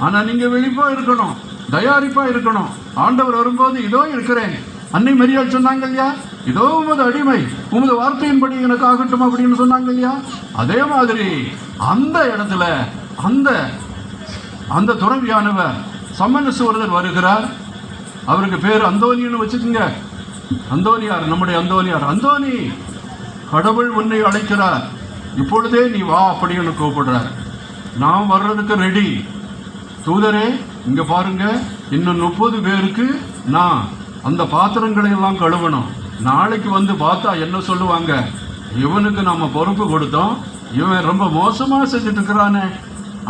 ஆனா நீங்க விழிப்பா இருக்கணும், தயாரிப்பா இருக்கணும். ஆண்டவர் வரும்போது இதோ இருக்கிறேன். அன்னை மரியாள் சொன்னாங்க இல்லையா, இதோ உமது அடிமை, உமது வார்த்தையின்படி எனக்கு ஆகட்டும் அப்படின்னு சொன்னாங்க இல்லையா. அதே மாதிரி அந்த இடத்துல அந்த துறவியானவர் சம்மனசுவரர் வருகிறார். அவருக்கு பேர் அந்தோனின்னு வச்சுக்கோங்க. அந்தோனியார், நம்முடைய அந்தோனியார். அந்தோனி, கடவுள் உன்னை அழைக்கிறார், இப்பொழுதே நீ வா அப்படின்னு கூப்பிடுறார். நான் வர்றதுக்கு ரெடி. தூதரே, இங்க பாருங்க, இன்னும் 30 பேருக்கு நான் அந்த பாத்திரங்களை எல்லாம் கழுவணும். நாளைக்கு வந்து பார்த்தா என்ன சொல்லுவாங்க? இவனுக்கு நம்ம பொறுப்பு கொடுத்தோம், இவன் ரொம்ப மோசமா செஞ்சுட்டு இருக்கிறானே,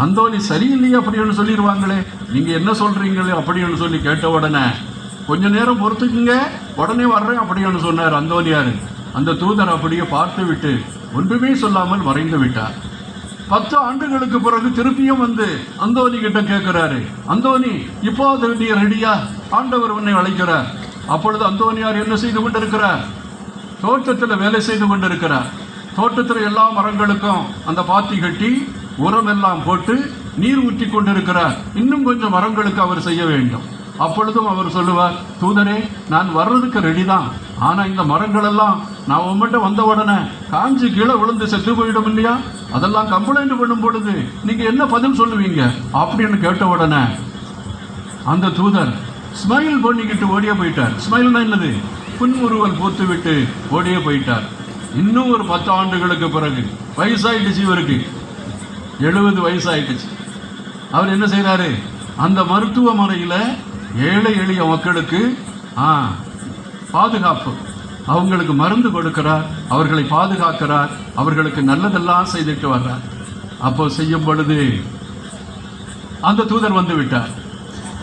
அந்தோனி சரியில்லையே அப்படின்னு சொல்லிடுவாங்களே. நீங்க என்ன சொல்றீங்களே அப்படின்னு சொல்லி கேட்ட உடனே, கொஞ்ச நேரம் பொறுத்துக்குங்க, உடனே வர்றேன் அப்படின்னு சொன்னார் அந்தோனியாரு. அந்த தூதர் அப்படியே பார்த்து விட்டு ஒன்றுமே சொல்லாமல் மறைந்து விட்டார். 10 ஆண்டுகளுக்கு பிறகு திருப்பியும் வந்து அந்தோனி கிட்ட கேட்கிறாரு, அந்தோனி, இப்போ நீ ரெடியா? ஆண்டவர் உன்னை அழைக்கிறார். அப்பொழுது அந்தோனியார் என்ன செய்து கொண்டிருக்கிறார்? தோட்டத்தில் வேலை செய்து கொண்டிருக்கிறார். தோட்டத்தில் எல்லா மரங்களுக்கும் அந்த பாத்தி கட்டி உரம் எல்லாம் போட்டு நீர் ஊற்றி கொண்டிருக்கிறார். இன்னும் கொஞ்சம் மரங்களுக்கு அவர் செய்ய வேண்டும். அப்பொழுதும் அவர் சொல்லுவார், தூதரே, நான் வர்றதுக்கு ரெடி தான், ஆனா இந்த மரங்கள் எல்லாம் நான் உங்கள்கிட்ட வந்த உடனே காஞ்சி கீழே விழுந்து செத்து போயிடும் இல்லையா, அதெல்லாம் கம்ப்ளைண்ட் பண்ணும் பொழுது நீங்க என்ன பதில் சொல்லுவீங்க அப்படின்னு கேட்ட உடனே அந்த தூதர் ஸ்மைல் பண்ணிக்கிட்டு ஓடியே போயிட்டார். ஸ்மைல்னா என்னது? புன்முறுவல் பூத்து விட்டு ஓடியே போயிட்டார். இன்னும் ஒரு 10 ஆண்டுகளுக்கு பிறகு வயசாயிடுச்சு, இவருக்கு 70 வயசாயிடுச்சு. அவர் என்ன செய்யறாரு? அந்த மருத்துவமனையில் ஏழை எளிய மக்களுக்கு பாதுகாப்பு, அவங்களுக்கு மருந்து கொடுக்கிறார், அவர்களை பாதுகாக்கிறார், அவர்களுக்கு நல்லதெல்லாம் செய்துட்டு வர்றார். அப்போ செய்யும் பொழுது அந்த தூதர் வந்து விட்டார்.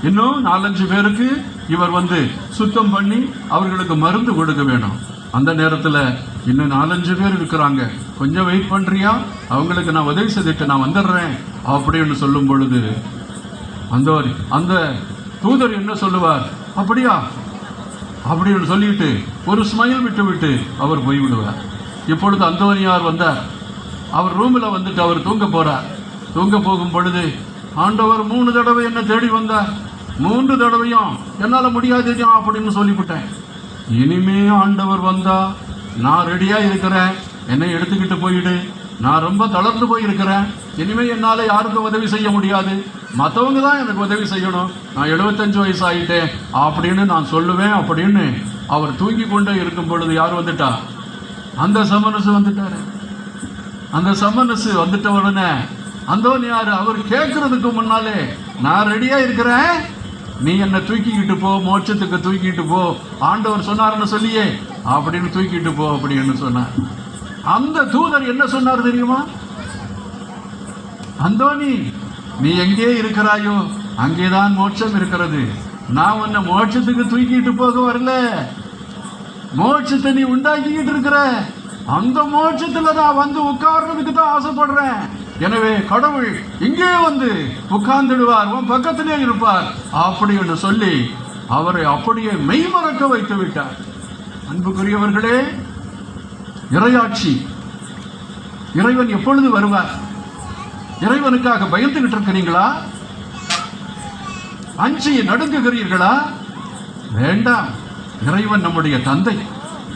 இன்னும் 4-5 பேருக்கு இவர் வந்து சுத்தம் பண்ணி அவர்களுக்கு மருந்து கொடுக்க வேணும். அந்த நேரத்தில் இன்னும் 4-5 பேர் இருக்கிறாங்க, கொஞ்சம் வெயிட் பண்றியா, அவங்களுக்கு நான் உதவி செய்துட்டு நான் வந்துடுறேன் அப்படின்னு சொல்லும் பொழுது அந்த தூதர் என்ன சொல்லுவார்? அப்படியா அப்படின்னு சொல்லிட்டு ஒரு ஸ்மைல் விட்டு விட்டு அவர் போய்விடுவார். இப்பொழுது அந்தோனியார் வந்தார். அவர் ரூமில் வந்துட்டு அவர் தூங்க போறார். தூங்க போகும் பொழுது ஆண்டவர் 3 தடவை என்ன தேடி வந்தார். 3 தடவையும் என்னால முடியாது அப்படின்னு சொல்லிவிட்டேன். இனிமே ஆண்டவர் வந்தா நான் ரெடியா இருக்கிறேன், என்னை எடுத்துக்கிட்டு போயிடு, நான் ரொம்ப தளர்ந்து போயிருக்கிறேன், இனிமே என்னால யாருக்கும் உதவி செய்ய முடியாது, மற்றவங்க தான் எனக்கு உதவி செய்யணும், நான் 75 வயசு ஆகிட்டேன் அப்படின்னு நான் சொல்லுவேன் அப்படின்னு அவர் தூங்கி கொண்டே இருக்கும் பொழுது யார் வந்துட்டா? அந்த சமனசு வந்துட்டாரு. அந்த சமனசு வந்துட்ட உடனே அந்தோனியார் அவர் கேட்கறதுக்கு முன்னாலே நான் ரெடியா இருக்கிறேன், நீ என்ன தூக்கிக்கிட்டு போ, மோட்சத்துக்கு தூக்கிட்டு போ, ஆண்டவர் சொன்னார்னு சொல்லியே அப்படின்னு தூக்கிட்டு போ அப்படின்னு சொன்னார். அந்த தூதர் என்ன சொன்னார் தெரியுமா? அந்தோனி, நீ எங்கே இருக்கிறாயோ அங்கேதான் மோட்சம் இருக்கிறது. நான் உன்னை மோட்சத்துக்கு தூக்கிட்டு போக வரல, மோட்சத்தை நீ உண்டாக்கிக்கிட்டு இருக்கிற, அந்த மோட்சத்துல நான் வந்து உட்கார்றதுக்கு தான் ஆசைப்படுறேன். எனவே கடவுள் இங்கே வந்து உட்கார்ந்துடுவார், உன் பக்கத்திலே இருப்பார் அப்படின்னு சொல்லி அவரை அப்படியே மெய்மறக்க வைத்து விட்டார். அன்புக்குரியவர்களே, இறையாட்சி, இறைவன் எப்பொழுது வருவார்? இறைவனுக்காக பயந்துகிட்டு இருக்கிறீங்களா? அஞ்சி நடுங்குகிறீர்களா? வேண்டாம். இறைவன் நம்முடைய தந்தை,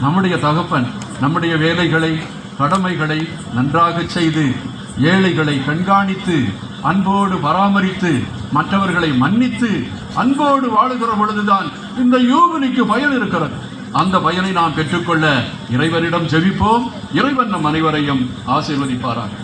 நம்முடைய தகப்பன். நம்முடைய வேலைகளை கடமைகளை நன்றாக செய்து ஏழைகளை கண்காணித்து அன்போடு பராமரித்து மற்றவர்களை மன்னித்து அன்போடு வாழுகிற பொழுதுதான் இந்த யூபிலிக்கு பயன் இருக்கிறது. அந்த பயனை நாம் பெற்றுக்கொள்ள இறைவனிடம் ஜெபிப்போம். இறைவன் நம் அனைவரையும் ஆசீர்வதிப்பாராக.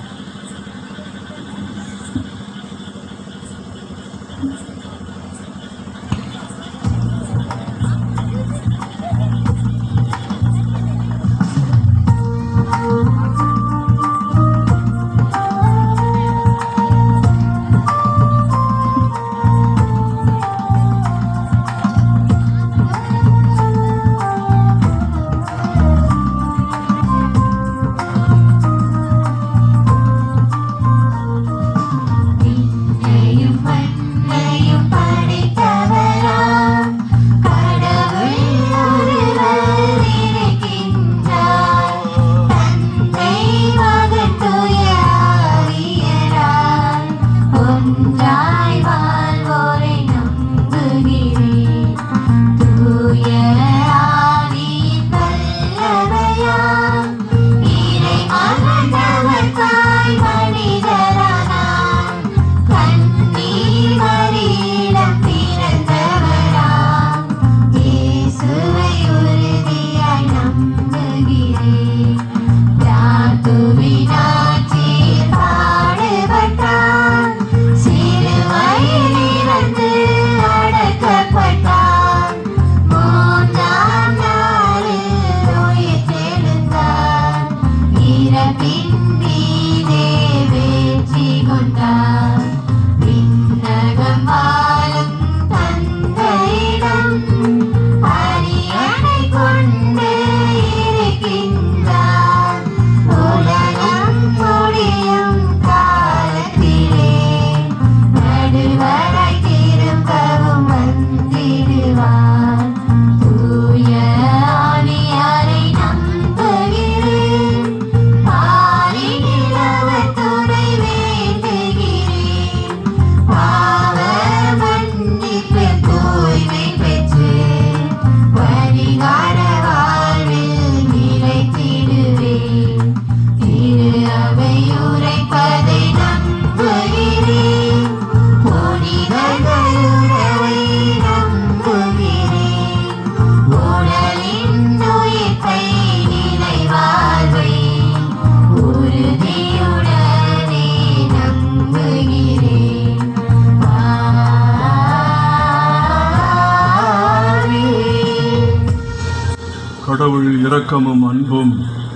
கடவுள் இரக்கமும் அன்பும்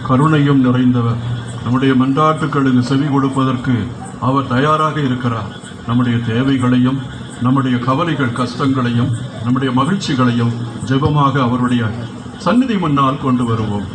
கருணையும் நிறைந்தவர். நம்முடைய மன்றாட்டுக்களுக்கு செவி கொடுப்பதற்கு அவர் தயாராக இருக்கிறார். நம்முடைய தேவைகளையும் நம்முடைய கவலைகள் கஷ்டங்களையும் நம்முடைய மகிழ்ச்சிகளையும் ஜெபமாக அவருடைய சந்நிதி முன்னால் கொண்டு வருவோம்.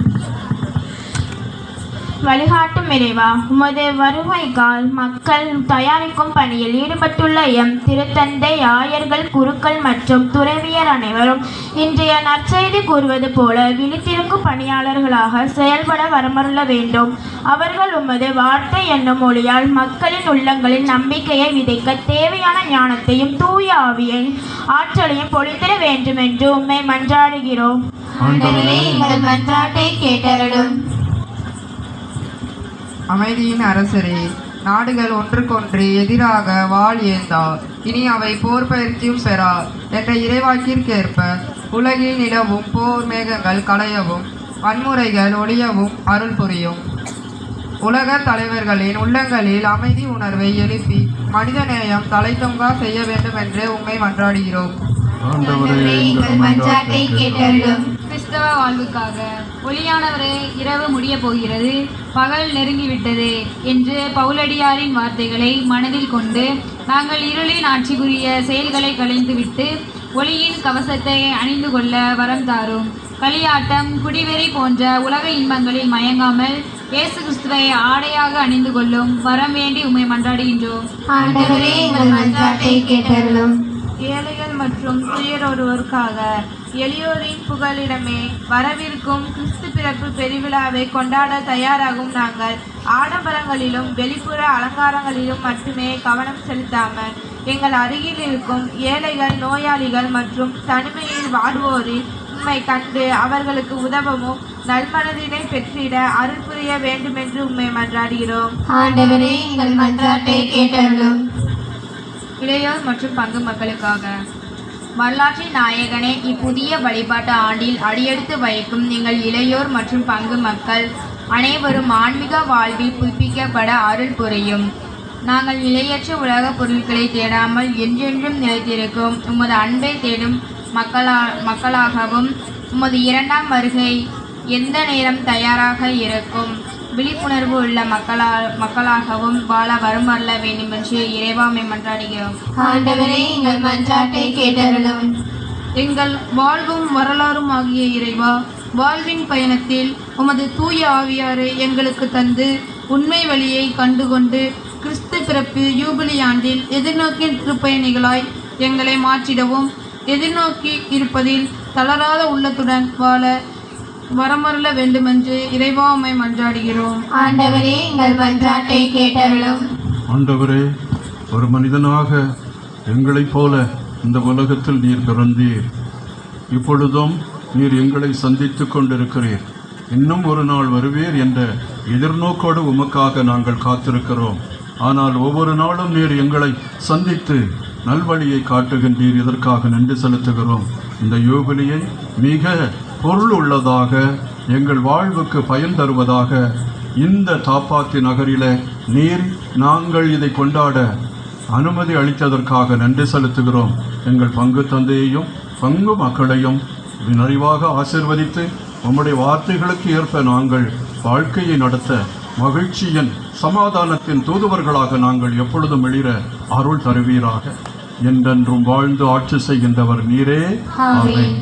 வழிகாட்டும் இறைவா, உமது வருகைக்கால் மக்கள் தயாரிக்கும் பணியில் ஈடுபட்டுள்ள எம் திருத்தந்தை, ஆயர்கள், குருக்கள் மற்றும் துறவியர் அனைவரும் இன்றைய நற்செய்தி கூறுவது போல விழித்திருக்கும் பணியாளர்களாக செயல்பட வரமருள வேண்டும். அவர்கள் உமது வார்த்தை என்னும் மொழியால் மக்களின் உள்ளங்களில் நம்பிக்கையை விதைக்க தேவையான ஞானத்தையும் தூய ஆவியை ஆற்றலையும் பொழித்திட வேண்டும் என்று உம்மை மன்றாடுகிறோம். மன்றாட்டை கேட்டருளும். அமைதியின் அரசரே, நாடுகள் ஒன்றுக்கொன்று எதிராக வாள் ஏந்தார், இனி அவை போர் பயிற்சியும் பெறா என்ற இறைவாக்கிற்கேற்ப உலகில் நிலவும் போர் மேகங்கள் களையவும் வன்முறைகள் ஒழியவும் அருள் புரியும். உலக தலைவர்களின் உள்ளங்களில் அமைதி உணர்வை எழுப்பி மனிதநேயம் தலைத்தொங்கா செய்ய வேண்டும் என்று உம்மை மன்றாடுகிறோம். கிறிஸ்தவ வாழ்வுக்காக ஒளியானவரே, இரவு முடிய போகிறது, பகல் நெருங்கிவிட்டது என்று பவுலடியாரின் வார்த்தைகளை மனதில் கொண்டு நாங்கள் இருளின் ஆட்சி புரிய செயல்களை களைந்துவிட்டு ஒளியின் கவசத்தை அணிந்து கொள்ள வரம் தாரும். களியாட்டம், குடிவெறி போன்ற உலக இன்பங்களில் மயங்காமல் இயேசு கிறிஸ்துவை ஆடையாக அணிந்து கொள்ளும் வரம் வேண்டி உம்மை மன்றாடுகின்றோம். ஏழைகள் மற்றும் துயரொருவருக்காக எளியோரின் புகலிடமே வரவிருக்கும் கிறிஸ்து பிறப்பு பெருவிழாவை கொண்டாட தயாராகும் நாங்கள் ஆடம்பரங்களிலும் வெளிப்புற அலங்காரங்களிலும் மட்டுமே கவனம் செலுத்தாமல் எங்கள் அருகில் இருக்கும் ஏழைகள், நோயாளிகள் மற்றும் தனிமையில் வாழ்வோரில் உம்மை கண்டு அவர்களுக்கு உதவவும் நல்மனதினை பெற்றிட அருள் புரிய வேண்டுமென்று உம்மை மன்றாடுகிறோம். ஆண்டவரே எங்கள் மன்றாட்டை கேட்டருளும். இளையோர் மற்றும் பங்கு மக்களுக்காக. வரலாற்றின் நாயகனே, இப்புதிய வழிபாட்டு ஆண்டில் அடியெடுத்து வைக்கும் எங்கள் இளையோர் மற்றும் பங்கு மக்கள் அனைவரும் ஆன்மீக வாழ்வில் புதுப்பிக்கப்பட அருள் புரியும். நாங்கள் நிலையற்ற உலக பொருட்களை தேடாமல் என்றென்றும் நிலைத்திருக்கும் உமது அன்பை தேடும் மக்களாகவும் உமது இரண்டாம் வருகை எந்த நேரம் தயாராக இருக்கும் விழிப்புணர்வு உள்ள மக்களாகவும் வாழ வருமல்ல வேண்டுமென்று இறைவாமை மன்றாடுகிறோம். ஆண்டவரே எங்கள் மன்றாட்டை கேட்டருளும். எங்கள் வாழ்வும் வரலாறும் ஆகிய இறைவா, வாழ்வின் பயணத்தில் உமது தூய ஆவியாரை எங்களுக்கு தந்து உண்மை வழியை கண்டுகொண்டு கிறிஸ்து பிறப்பு யூபிலி ஆண்டில் எதிர்நோக்கின் திருப்பயணிகளாய் எங்களை மாற்றிடவும் எதிர்நோக்கி இருப்பதில் தளராத உள்ளத்துடன் வாழ வரமருள வேண்டுமென்று இறைவாமை மன்றாடுகிறோம். ஆண்டவரே எங்கள் மன்றாட்டை கேட்டருளும். ஆண்டவரே, ஒரு மனிதனாக எங்களைப் போல இந்த உலகத்தில் நீர் பிறந்தீர். இப்பொழுதும் நீர் எங்களை சந்தித்து கொண்டிருக்கிறீர். இன்னும் ஒரு நாள் வருவீர் என்ற எதிர்நோக்கோடு உமக்காக நாங்கள் காத்திருக்கிறோம். ஆனால் ஒவ்வொரு நாளும் நீர் எங்களை சந்தித்து நல்வழியை காட்டுகின்றீர். இதற்காக நன்றி செலுத்துகிறோம். இந்த யூபிலியை மிக பொருள் உள்ளதாக, எங்கள் வாழ்வுக்கு பயன் தருவதாக இந்த தாப்பாத்தி நகரில் நீர் நாங்கள் இதை கொண்டாட அனுமதி அளித்ததற்காக நன்றி செலுத்துகிறோம். எங்கள் பங்கு தந்தையையும் பங்கு மக்களையும் நிறைவாக ஆசீர்வதித்து உம்முடைய வார்த்தைகளுக்கு ஏற்ப நாங்கள் வாழ்க்கையை நடத்த மகிழ்ச்சியின் சமாதானத்தின் தூதுவர்களாக நாங்கள் எப்பொழுதும் எழிற அருள் தருவீராக. என்றென்றும் வாழ்ந்து ஆட்சி செய்கின்றவர் நீரே. ஆமென்.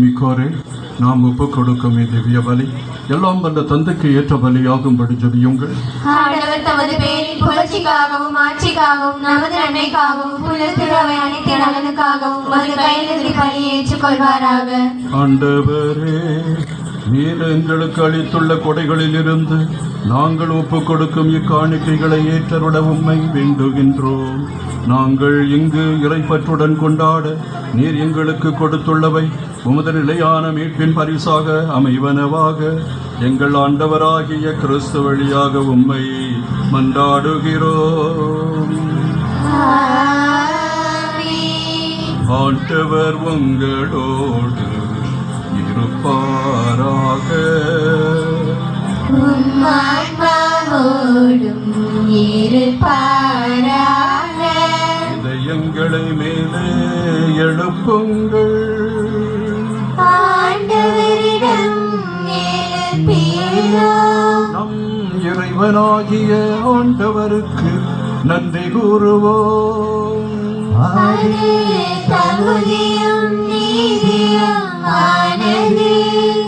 மிக்கோரே, நாம் ஒப்புக் கொடுக்கும் திவ்ய பலி எல்லாம் வந்த தந்தைக்கு ஏற்ற பலியாகும்படி ஜெபியுங்கள். ஆண்டவர் தமது பேரின் புகழ்ச்சிக்காகவும் ஆட்சிக்காகவும் நமது நன்மைக்காகவும் புலத்துறவை அனைத்து நலனுக்காகவும் உமது கையிலிருந்து பலியை ஏற்றுக்கொள்வாராக. ஆண்டவரே, நீர் எங்களுக்கு அளித்துள்ள கொடைகளில் இருந்து நாங்கள் ஒப்புக் கொடுக்கும் இக்காணிக்கைகளை ஏற்றருட உம்மை வேண்டுகின்றோம். நாங்கள் இங்கு இறைப்பற்றுடன் கொண்டாட நீர் எங்களுக்கு கொடுத்துள்ளவை உமது நிலையான மீட்பின் பரிசாக அமைவனவாக. எங்கள் ஆண்டவராகிய கிறிஸ்து வழியாக உம்மை மன்றாடுகிறோம். ஆண்டவர் உங்களோடு இருப்பாராக. இதயங்களை மேலே எழுப்புங்கள். நம் இறைவனாகிய ஆண்டவருக்கு நன்றி கூறுவோம்.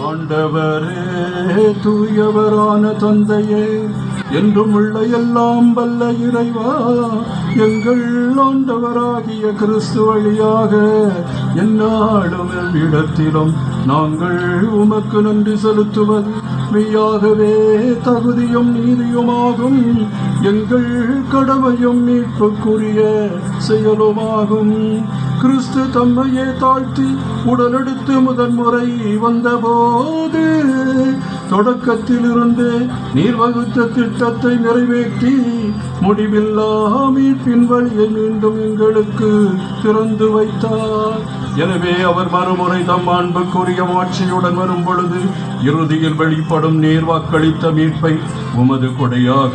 ஆண்டவரே, தூயவரான தந்தையே, என்றும் உள்ள எல்லாம் வல்ல இறைவா, எங்கள் ஆண்டவராகிய கிறிஸ்து வழியாக எந்நாளும் இடத்திலும் நாங்கள் உமக்கு நன்றி செலுத்துவது மெய்யாகவே தகுதியும் நீதியுமாகும். எங்கள் கடமையும் மீட்புக்குரிய செயலுமாகும். கிறிஸ்து தம்மையே தாழ்த்தி உடலெடுத்து முதன்முறை வந்தபோது தொடக்கத்திலிருந்து நீர் வகுத்த திட்டத்தை நிறைவேற்றி முடிவில்லா மீட்பின் வழியை மீண்டும் எங்களுக்கு திறந்து வைத்தார். எனவே அவர் மறுமுறை தம் அன்புக்குரிய மாட்சியுடன் வரும் பொழுது இறுதியில் வெளிப்படும் நீர் வாக்களித்த மீட்பை உமது கொடையாக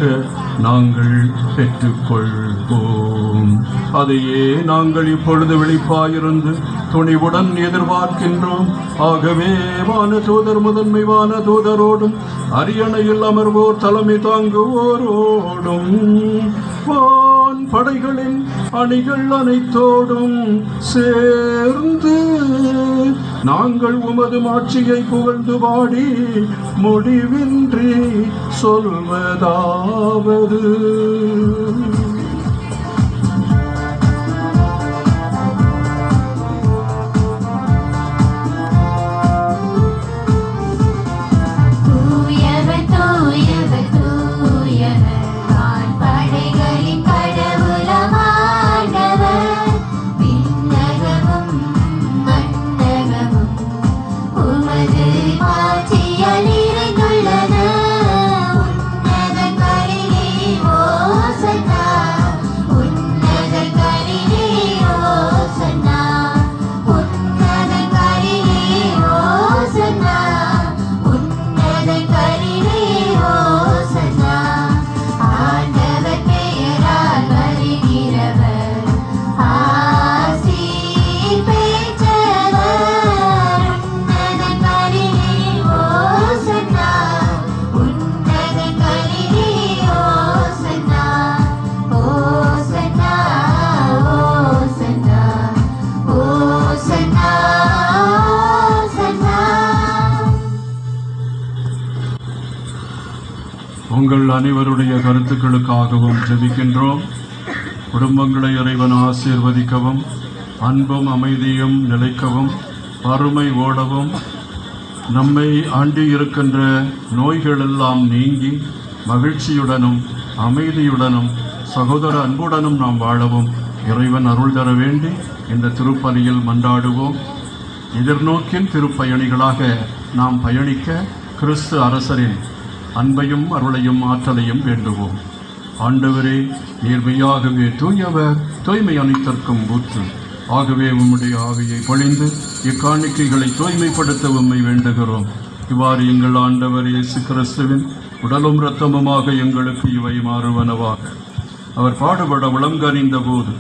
நாங்கள் பெற்றுக்கொள்வோம். அதையே நாங்கள் இப்பொழுது விழிப்பாயிருந்து துணிவுடன் எதிர்பார்க்கின்றோம். ஆகவே வானதூதர் முதன்மை வானதூதரோடும் அரியணையில் அமர்வோர் தலைமை தாங்குவோரோடும் வான் படைகளின் அணிகள் அனைத்தோடும் சேர்ந்து நாங்கள் உமது மாட்சியை புகழ்ந்து பாடி முடிவின்றி சொல்வதாவது: உங்கள் அனைவருடைய கருத்துக்களுக்காகவும் ஜெபிக்கின்றோம். குடும்பங்களை இறைவன் ஆசீர்வதிக்கவும், அன்பும் அமைதியும் நிலைக்கவும், வறுமை ஓடவும், நம்மை ஆண்டி இருக்கின்ற நோய்களெல்லாம் நீங்கி மகிழ்ச்சியுடனும் அமைதியுடனும் சகோதர அன்புடனும் நாம் வாழவும் இறைவன் அருள் தர வேண்டி இந்த திருப்பலியில் மன்றாடுவோம். எதிர்நோக்கின் திருப்பயணிகளாக நாம் பயணிக்க கிறிஸ்து அரசரின் அன்பையும் அருளையும் ஆற்றலையும் வேண்டுவோம். ஆண்டவரே, நேர்மையாகவே தூயவர், தூய்மை அனைத்திற்கும் ஊற்று. ஆகவே உம்முடைய ஆவியை பொழிந்து இக்காணிக்கைகளை தூய்மைப்படுத்த உம்மை வேண்டுகிறோம். இவ்வாறு எங்கள் ஆண்டவர் இயேசு கிறிஸ்துவின் உடலும் இரத்தமுமாக எங்களுக்கு இவை மாறுவனவாக. அவர் பாடுபட உளம் கனிந்த போது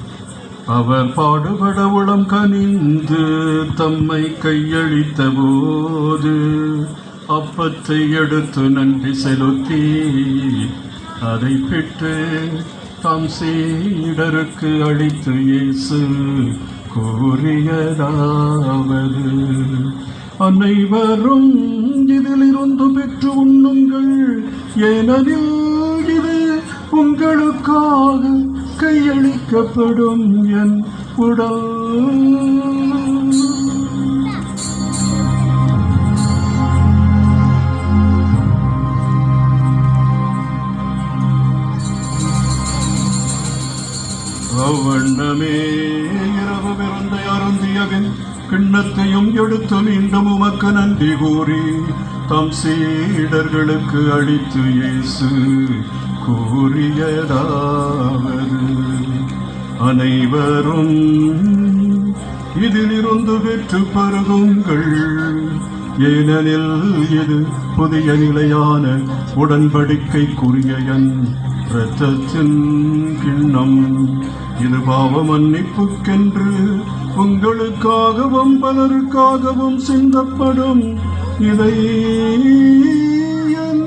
தம்மை கையளித்த போது அப்பத்தை எடுத்து நன்றி செலுத்தி அதை பெற்று தாம் சீடருக்கு அளித்து இயேசு கூறியதாவது: அனைவரும் இதிலிருந்து பெற்று உண்ணுங்கள், ஏனெனில் இது உங்களுக்காக கையளிக்கப்படும் என் உடல். அவ்வண்ணமே இரவு விருந்தை அருந்தியபின் கிண்ணத்தையும் எடுத்து மீண்டும் உமக்கு நன்றி கூறி தம் சீடர்களுக்கு அளித்து இயேசு கூறியதாவது, அனைவரும் இதிலிருந்து பெற்று பருகுங்கள், ஏனெனில் இது புதிய நிலையான உடன்படிக்கைக்குரிய என் இரத்தத்தின் கிண்ணம். இது பாவ மன்னிப்புக்கென்று உங்களுக்காகவும் பலருக்காகவும் சிந்தப்படும். இதை என்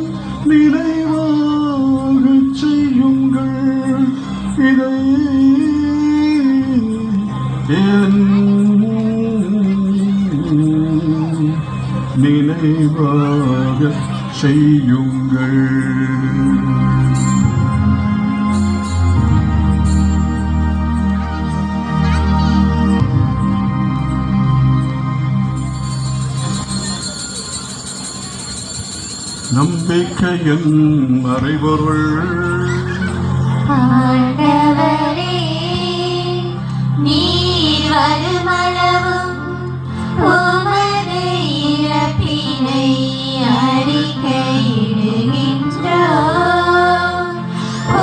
நினைவாகச் செய்யுங்கள். இதை என் நினைவாகச் செய்யுங்கள். நம்பிக்கையின் மறைபொருள். ஆண்டவரே, நீர் வருமளவும் உமது இறப்பினை அறிக்கையிடுகின்றோம்,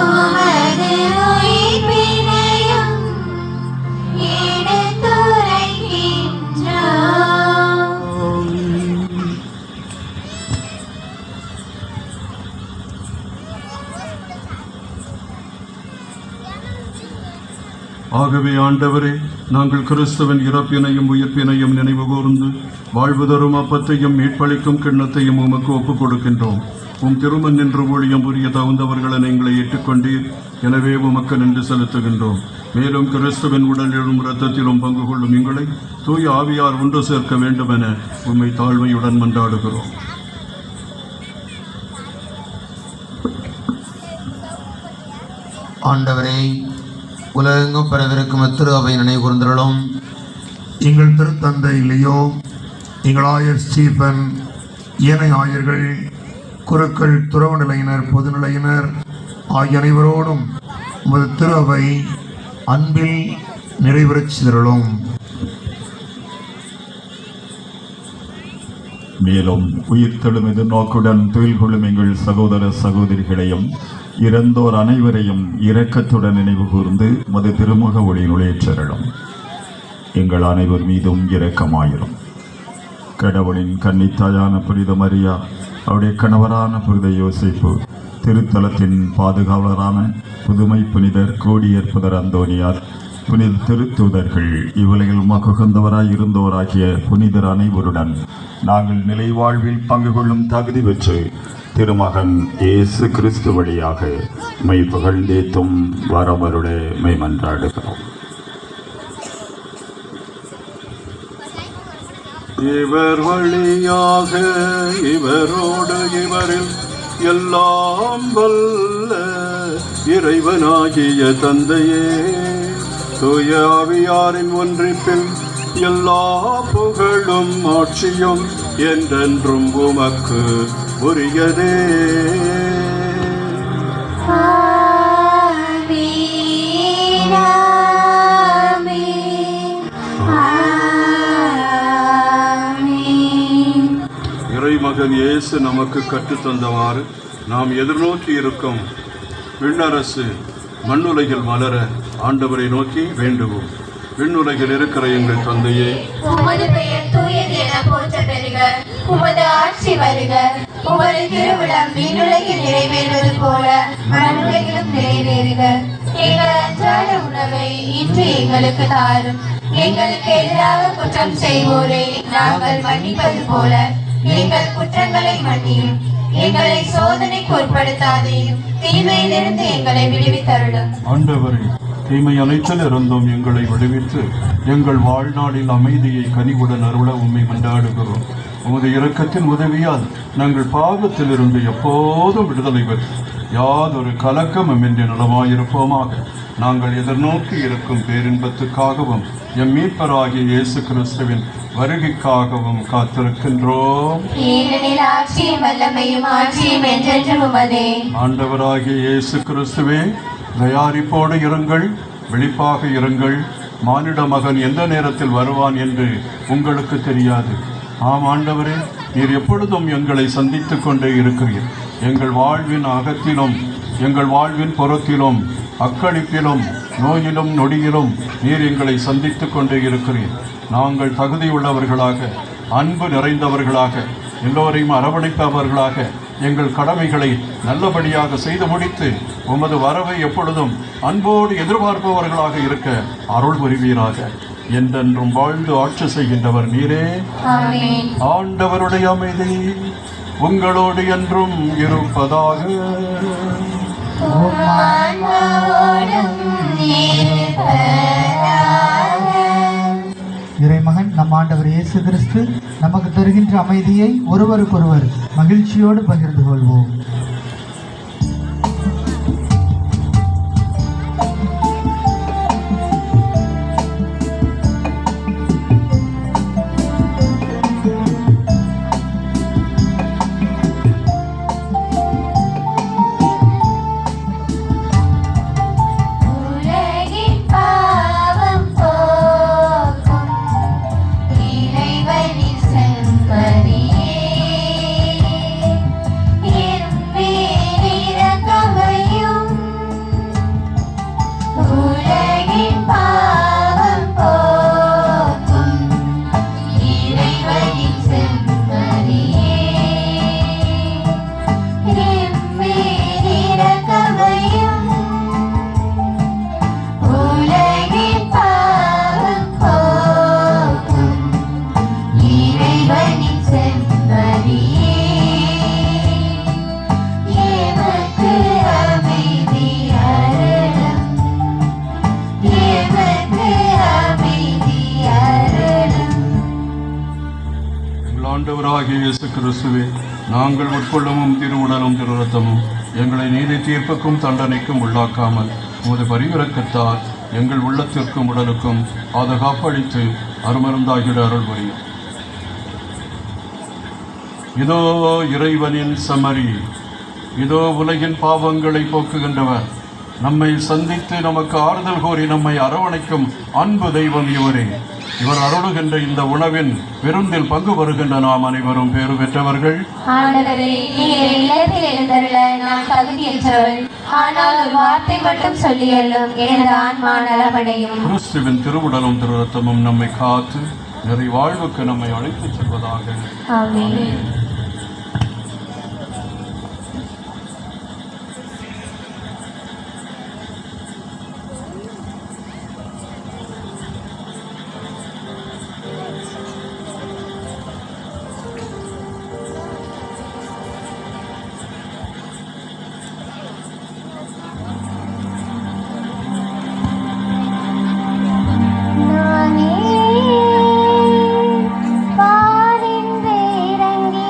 உமது உயிர்ப்பினையும் எடுத்துரைக்கின்றோம். ஆகவே ஆண்டவரே, நாங்கள் கிறிஸ்துவின் இறப்பினையும் உயிர்ப்பினையும் நினைவு கூர்ந்து வாழ்வு தரும் அப்பத்தையும் மீட்பளிக்கும் கிண்ணத்தையும் உமக்கு ஒப்புக் கொடுக்கின்றோம். உம் திருமண் நின்று ஊழியம் புரிய தகுந்தவர்களை எங்களை ஏற்றுக்கொண்டீர், எனவே உமக்கு நின்று செலுத்துகின்றோம். மேலும் கிறிஸ்துவின் உடலிலும் இரத்தத்திலும் பங்கு கொள்ளும் எங்களை தூய ஆவியார் ஒன்று சேர்க்க வேண்டும் என உம்மை தாழ்மையுடன் மன்றாடுகிறோம். ஆண்டவரே, உலகெங்கும் பரவிருக்கும் திரு அவை நினைவு கூர்ந்தருளும். எங்கள் திருத்தந்தை லியோ, எங்கள் ஆயர் ஸ்டீபன், ஏனைய ஆயர்கள், குருக்கள், துறவு நிலையினர், பொதுநிலையினர் ஆகிய அனைவரோடும் உமது திரு அவை அன்பில் நிறைவேறச் செய்தருளும். மேலும் உயிர்த்தெழும் எதிர்நோக்குடன் தொழில் கொள்ளும் எங்கள் சகோதர சகோதரிகளையும் இறந்தோர் அனைவரையும் இரக்கத்துடன் நினைவு கூர்ந்து மது திருமுக ஒளியினுள் ஏற்றருளும். எங்கள் அனைவர் மீதும் இரக்கமாயிரும். கடவுளின் கன்னித்தாயான புனித மரியா, அவருடைய கணவரான புனித யோசிப்பு, திருத்தலத்தின் பாதுகாவலரான புதுமை புனிதர் கோடியற்புதர் அந்தோனியார், புனித திருத்தூதர்கள், இவ்வுலகில் உமக்குகந்தவராய் இருந்தோராகிய புனிதர் அனைவருடன் நாங்கள் நிலை வாழ்வில் பங்கு கொள்ளும் தகுதி பெற்று திருமகன் இயேசு கிறிஸ்து வழியாக மெய் புகழ்ந்தேத்தும் வரவருட மெய் மன்றாடுகிறோம். இவர் வழியாக இவரோடு இவரில் எல்லாம் வல்ல இறைவனாகிய தந்தையே, தூய ஆவியாரின் ஒன்றிப்பில் எல்லா புகழும் ஆட்சியும் என்றென்றும் உமக்கு உரியதே. இறைமகன் இயேசு நமக்கு கற்றுத்தந்தவாறு நாம் எதிர்நோக்கி இருக்கும் விண்ணரசு மண்ணுலகில் மலர ஆண்டவரை நோக்கி வேண்டுவோம். விண்ணுலகில் இருக்கிற எங்கள் தந்தையே, உமது பெயர் தூயது என போற்ற பெறுக, உமது ஆட்சி வருக, உமது திருவிழம் விண்ணுலகில் நிறைவேறுவது போல மண்ணுலகிலும் நிறைவேறுக. எங்கள் அன்றாட உணவை இன்று எங்களுக்கு தாரும். எங்களுக்கு எதிராக குற்றம் செய்வோரை நாங்கள் மன்னிப்பது போல எங்கள் குற்றங்களை மன்னியும். எங்களை சோதனைக்கு உட்படுத்தாதேயும், தீமையிலிருந்து எங்களை விடுவித்தருளும். ஆண்டவரே, தீமை அனைத்தில் இருந்தும் எங்களை விடுவித்து எங்கள் வாழ்நாளில் அமைதியை கனிவுடன் அருள உம்மை மன்றாடுகிறோம். உமது இரக்கத்தின் உதவியால் நாங்கள் பாவத்திலிருந்து எப்போதும் விடுதலை பெற்று யாதொரு கலக்கமின்றி நலமாயிருப்போமாக. நாங்கள் எதிர்நோக்கி இருக்கும் பேரின்பத்துக்காகவும் எம் மீட்பராகிய இயேசு கிறிஸ்துவின் வருகைக்காகவும் காத்திருக்கின்றோம். ஆண்டவராகிய இயேசு கிறிஸ்துவே, தயாரிப்போடு இருங்கள், விழிப்பாக இருங்கள். மானிட மகன் எந்த நேரத்தில் வருவான் என்று உங்களுக்கு தெரியாது. ஆம் ஆண்டவரே, நீர் எப்பொழுதும் எங்களை சந்தித்துக் கொண்டே இருக்கிறீர். எங்கள் வாழ்வின் அகத்திலும் எங்கள் வாழ்வின் புறத்திலும் அக்களிப்பிலும் நோயிலும் நொடியிலும் நீர் எங்களை சந்தித்துக் கொண்டே இருக்கிறீர். நாங்கள் தகுதியுள்ளவர்களாக, அன்பு நிறைந்தவர்களாக, எல்லோரையும் அரவணைப்பவர்களாக எங்கள் கடமைகளை நல்லபடியாக செய்து முடித்து உமது வரவை எப்பொழுதும் அன்போடு எதிர்பார்ப்பவர்களாக இருக்க அருள் புரிவீராக. என்றென்றும் வாழ்ந்து ஆட்சி செய்கின்றவர் நீரே. ஆண்டவருடைய அமைதி உங்களோடு என்றும் இருப்பதாக. இறைமகன் நம் ஆண்டவர் இயேசு கிறிஸ்து நமக்கு தருகின்ற அமைதியை ஒருவருக்கொருவர் மகிழ்ச்சியோடு பகிர்ந்து கொள்வோம். ஆண்டவராகிய இயேசு கிறிஸ்துவே, நாங்கள் உட்கொள்ளவும் திருவுடலும் திருரத்தமும் எங்களை நீதி தீர்ப்புக்கும் தண்டனைக்கும் உள்ளாக்காமல் உமது பரிவிரக்கத்தால் எங்கள் உள்ளத்திற்கும் உடலுக்கும் பாதுகாப்பளித்து அருமருந்தாகிட அருள் புரியும். இதோ இறைவனின் செம்மறி, இதோ உலகின் பாவங்களை போக்குகின்றவர், நம்மை சந்தித்து நமக்கு ஆறுதல் கோரி நம்மை அரவணைக்கும் அன்பு தெய்வம் இவரே. இவர் அருளுகின்ற இந்த உணவின் விருந்தில் பங்கு வருகின்ற நாம் அனைவரும் பேறு பெற்றவர்கள். கிறிஸ்துவின் திருவுடலும் திருரத்தமும் நம்மை காத்து நிறைவாழ்வுக்கு நம்மை அழைத்துச் செல்வதாக. வானின்று இறங்கி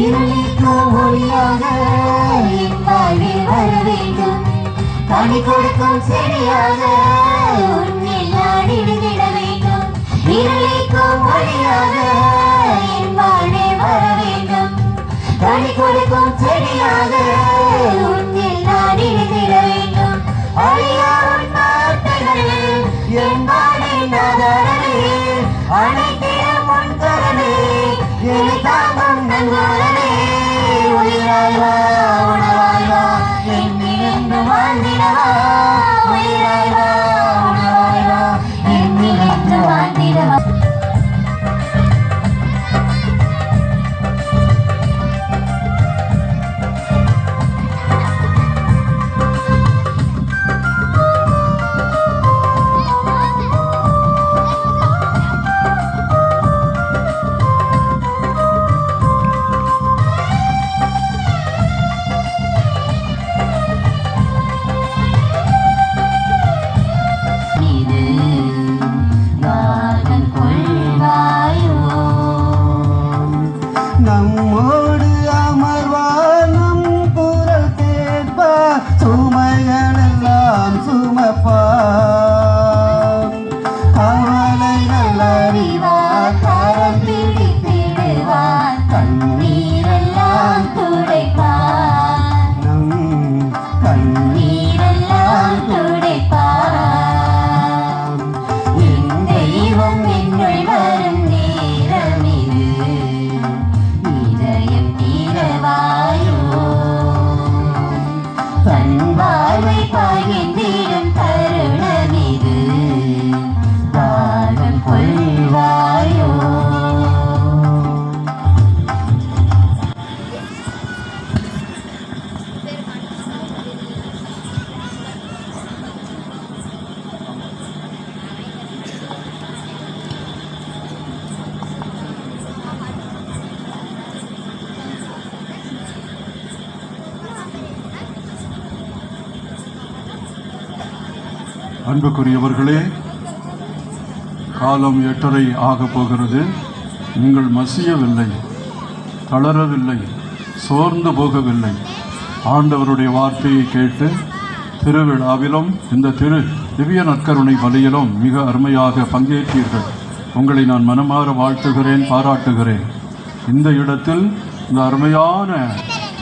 இருளிக்கும் ஒளியாக என் வாழ்வில் வர வேண்டும். கனி கொடுக்கும் செடியாக உன்னில் நான் இருந்திட வேண்டும். இருளிக்கும் ஒளியாக என் வாழ்வில் வர வேண்டும். கனி கொடுக்கும் செடியாக உன்னில் நான் இருந்திட வேண்டும். அழியா உன் வார்த்தைகள் என் வாழ்வின் ஆதாரமே. அனைத்திலும் உன் கரமே என்னை தாங்கும் நங்கூரமே. உயிராய் வா உணவாய் வா என்னில் என்று வாழ்ந்திடவா. உயிராய் வா உணவாய் வா என்னில் என்று வாழ்ந்திடவா. நம்மோடு அமர்வார் நம் குரல் கேட்பார். சுமைகள் எல்லாம் சுமப்பார். கவலைகள் அறிவார். கரம் பிடித்திடுவார். கண்ணீரெல்லாம் துடைப்பார். நம் கண்ணீரெல்லாம் துடைப்பார். என் தெய்வம் என்னுள் வரும் நேரம் இது. இதயம் தீரவாயோ தன் வாழ்வை பகிர்ந்திடும் தருணம் இது. தாகம் கொள்வாயோ. அன்புக்குரியவர்களே, காலம் 8:30 ஆகப் போகிறது. நீங்கள் மசியவில்லை, தளரவில்லை, சோர்ந்து போகவில்லை. ஆண்டவருடைய வார்த்தையை கேட்டு திருவிழாவிலும் இந்த திவ்ய நற்கருணை பலியிலும் மிக அருமையாக பங்கேற்றீர்கள். உங்களை நான் மனமாற வாழ்த்துகிறேன், பாராட்டுகிறேன். இந்த இடத்தில் இந்த அருமையான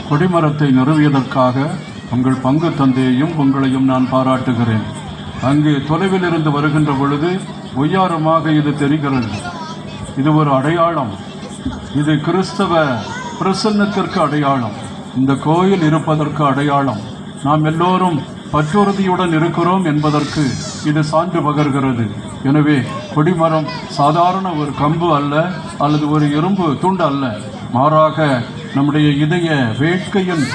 கொடிமரத்தை நிறுவியதற்காக உங்கள் பங்கு தந்தையையும் உங்களையும் நான் பாராட்டுகிறேன். அங்கு தொலைவில் இருந்து வருகின்ற பொழுது ஒய்யாரமாக இது தெரிகிறது. இது ஒரு அடையாளம். இது கிறிஸ்தவ பிரசன்னத்திற்கு அடையாளம். இந்த கோயில் இருப்பதற்கு அடையாளம். நாம் எல்லோரும் பற்றுறுதியுடன் இருக்கிறோம் என்பதற்கு இது சான்று பகர்கிறது. எனவே கொடிமரம் சாதாரண ஒரு கம்பு அல்ல, அல்லது ஒரு இரும்பு துண்டு அல்ல. மாறாக நம்முடைய இதய வேட்கையின்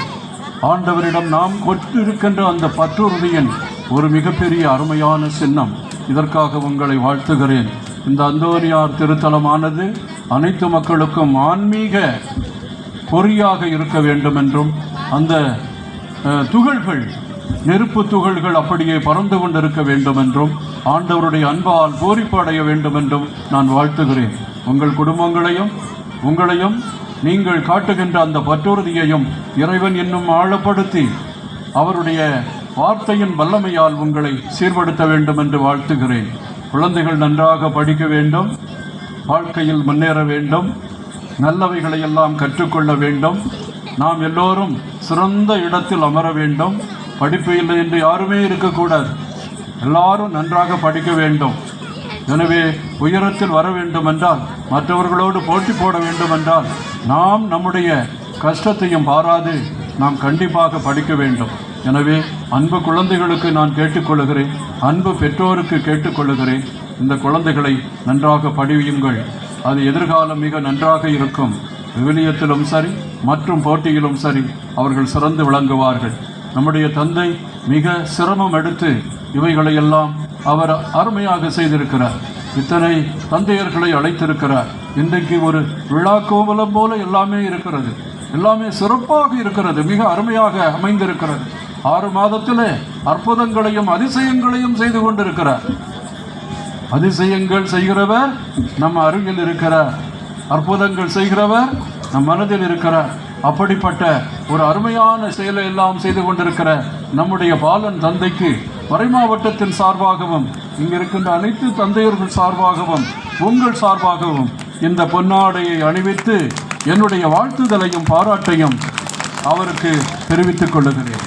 ஆண்டவரிடம் நாம் கொற்றிருக்கின்ற அந்த பற்றுறுதியின் ஒரு மிகப்பெரிய அருமையான சின்னம். இதற்காக உங்களை வாழ்த்துகிறேன். இந்த அந்தோனியார் திருத்தலமானது அனைத்து மக்களுக்கும் ஆன்மீக பொறியாக இருக்க வேண்டும் என்றும், அந்த துகள்கள் நெருப்பு துகள்கள் அப்படியே பறந்து கொண்டிருக்க வேண்டும் என்றும், ஆண்டவருடைய அன்பால் பூரிப்படைய வேண்டும் என்றும் நான் வாழ்த்துகிறேன். உங்கள் குடும்பங்களையும் உங்களையும் நீங்கள் காட்டுகின்ற அந்த பற்றுறுதியையும் இறைவன் இன்னும் ஆழப்படுத்தி அவருடைய வார்த்தையின் வல்லமையால் உங்களை சீர்படுத்த வேண்டும் என்று வாழ்த்துகிறேன். குழந்தைகள் நன்றாக படிக்க வேண்டும், வாழ்க்கையில் முன்னேற வேண்டும், நல்லவைகளை எல்லாம் கற்றுக்கொள்ள வேண்டும். நாம் எல்லோரும் சிறந்த இடத்தில் அமர வேண்டும். படிப்பு இல்லை என்று யாருமே இருக்கக்கூடாது. எல்லாரும் நன்றாக படிக்க வேண்டும். எனவே உயரத்தில் வர வேண்டும் என்றால், மற்றவர்களோடு போட்டி போட வேண்டும் என்றால், நாம் நம்முடைய கஷ்டத்தையும் பாராது நாம் கண்டிப்பாக படிக்க வேண்டும். எனவே அன்பு குழந்தைகளுக்கு நான் கேட்டுக்கொள்கிறேன், அன்பு பெற்றோருக்கு கேட்டுக்கொள்கிறேன். இந்த குழந்தைகளை நன்றாக படியுங்கள். அது எதிர்காலம் மிக நன்றாக இருக்கும். விவிலியத்திலும் சரி, மற்றும் போட்டியிலும் சரி அவர்கள் சிறந்து விளங்குவார்கள். நம்முடைய தந்தை மிக சிரமம் எடுத்து இவைகளையெல்லாம் அவர் அருமையாக செய்திருக்கிறார். இத்தனை தந்தையர்களை அழைத்திருக்கிறார். இன்றைக்கு ஒரு விழா கோவலம் போல எல்லாமே இருக்கிறது. எல்லாமே சிறப்பாக இருக்கிறது, மிக அருமையாக அமைந்திருக்கிறது. 6 மாதத்திலே அற்புதங்களையும் அதிசயங்களையும் செய்து கொண்டிருக்கிறார். அதிசயங்கள் செய்கிறவர் நம் அருகில் இருக்கிறார். அற்புதங்கள் செய்கிறவர் நம் மனதில் இருக்கிற அப்படிப்பட்ட ஒரு அருமையான செயலை எல்லாம் செய்து கொண்டிருக்கிற நம்முடைய பாலன் தந்தைக்கு மறைமாவட்டத்தின் சார்பாகவும் இங்கு இருக்கின்ற அனைத்து தந்தையர்கள் சார்பாகவும் உங்கள் சார்பாகவும் இந்த பொன்னாடையை அணிவித்து என்னுடைய வாழ்த்துதலையும் பாராட்டையும் அவருக்கு தெரிவித்துக் கொள்ளுகிறேன்.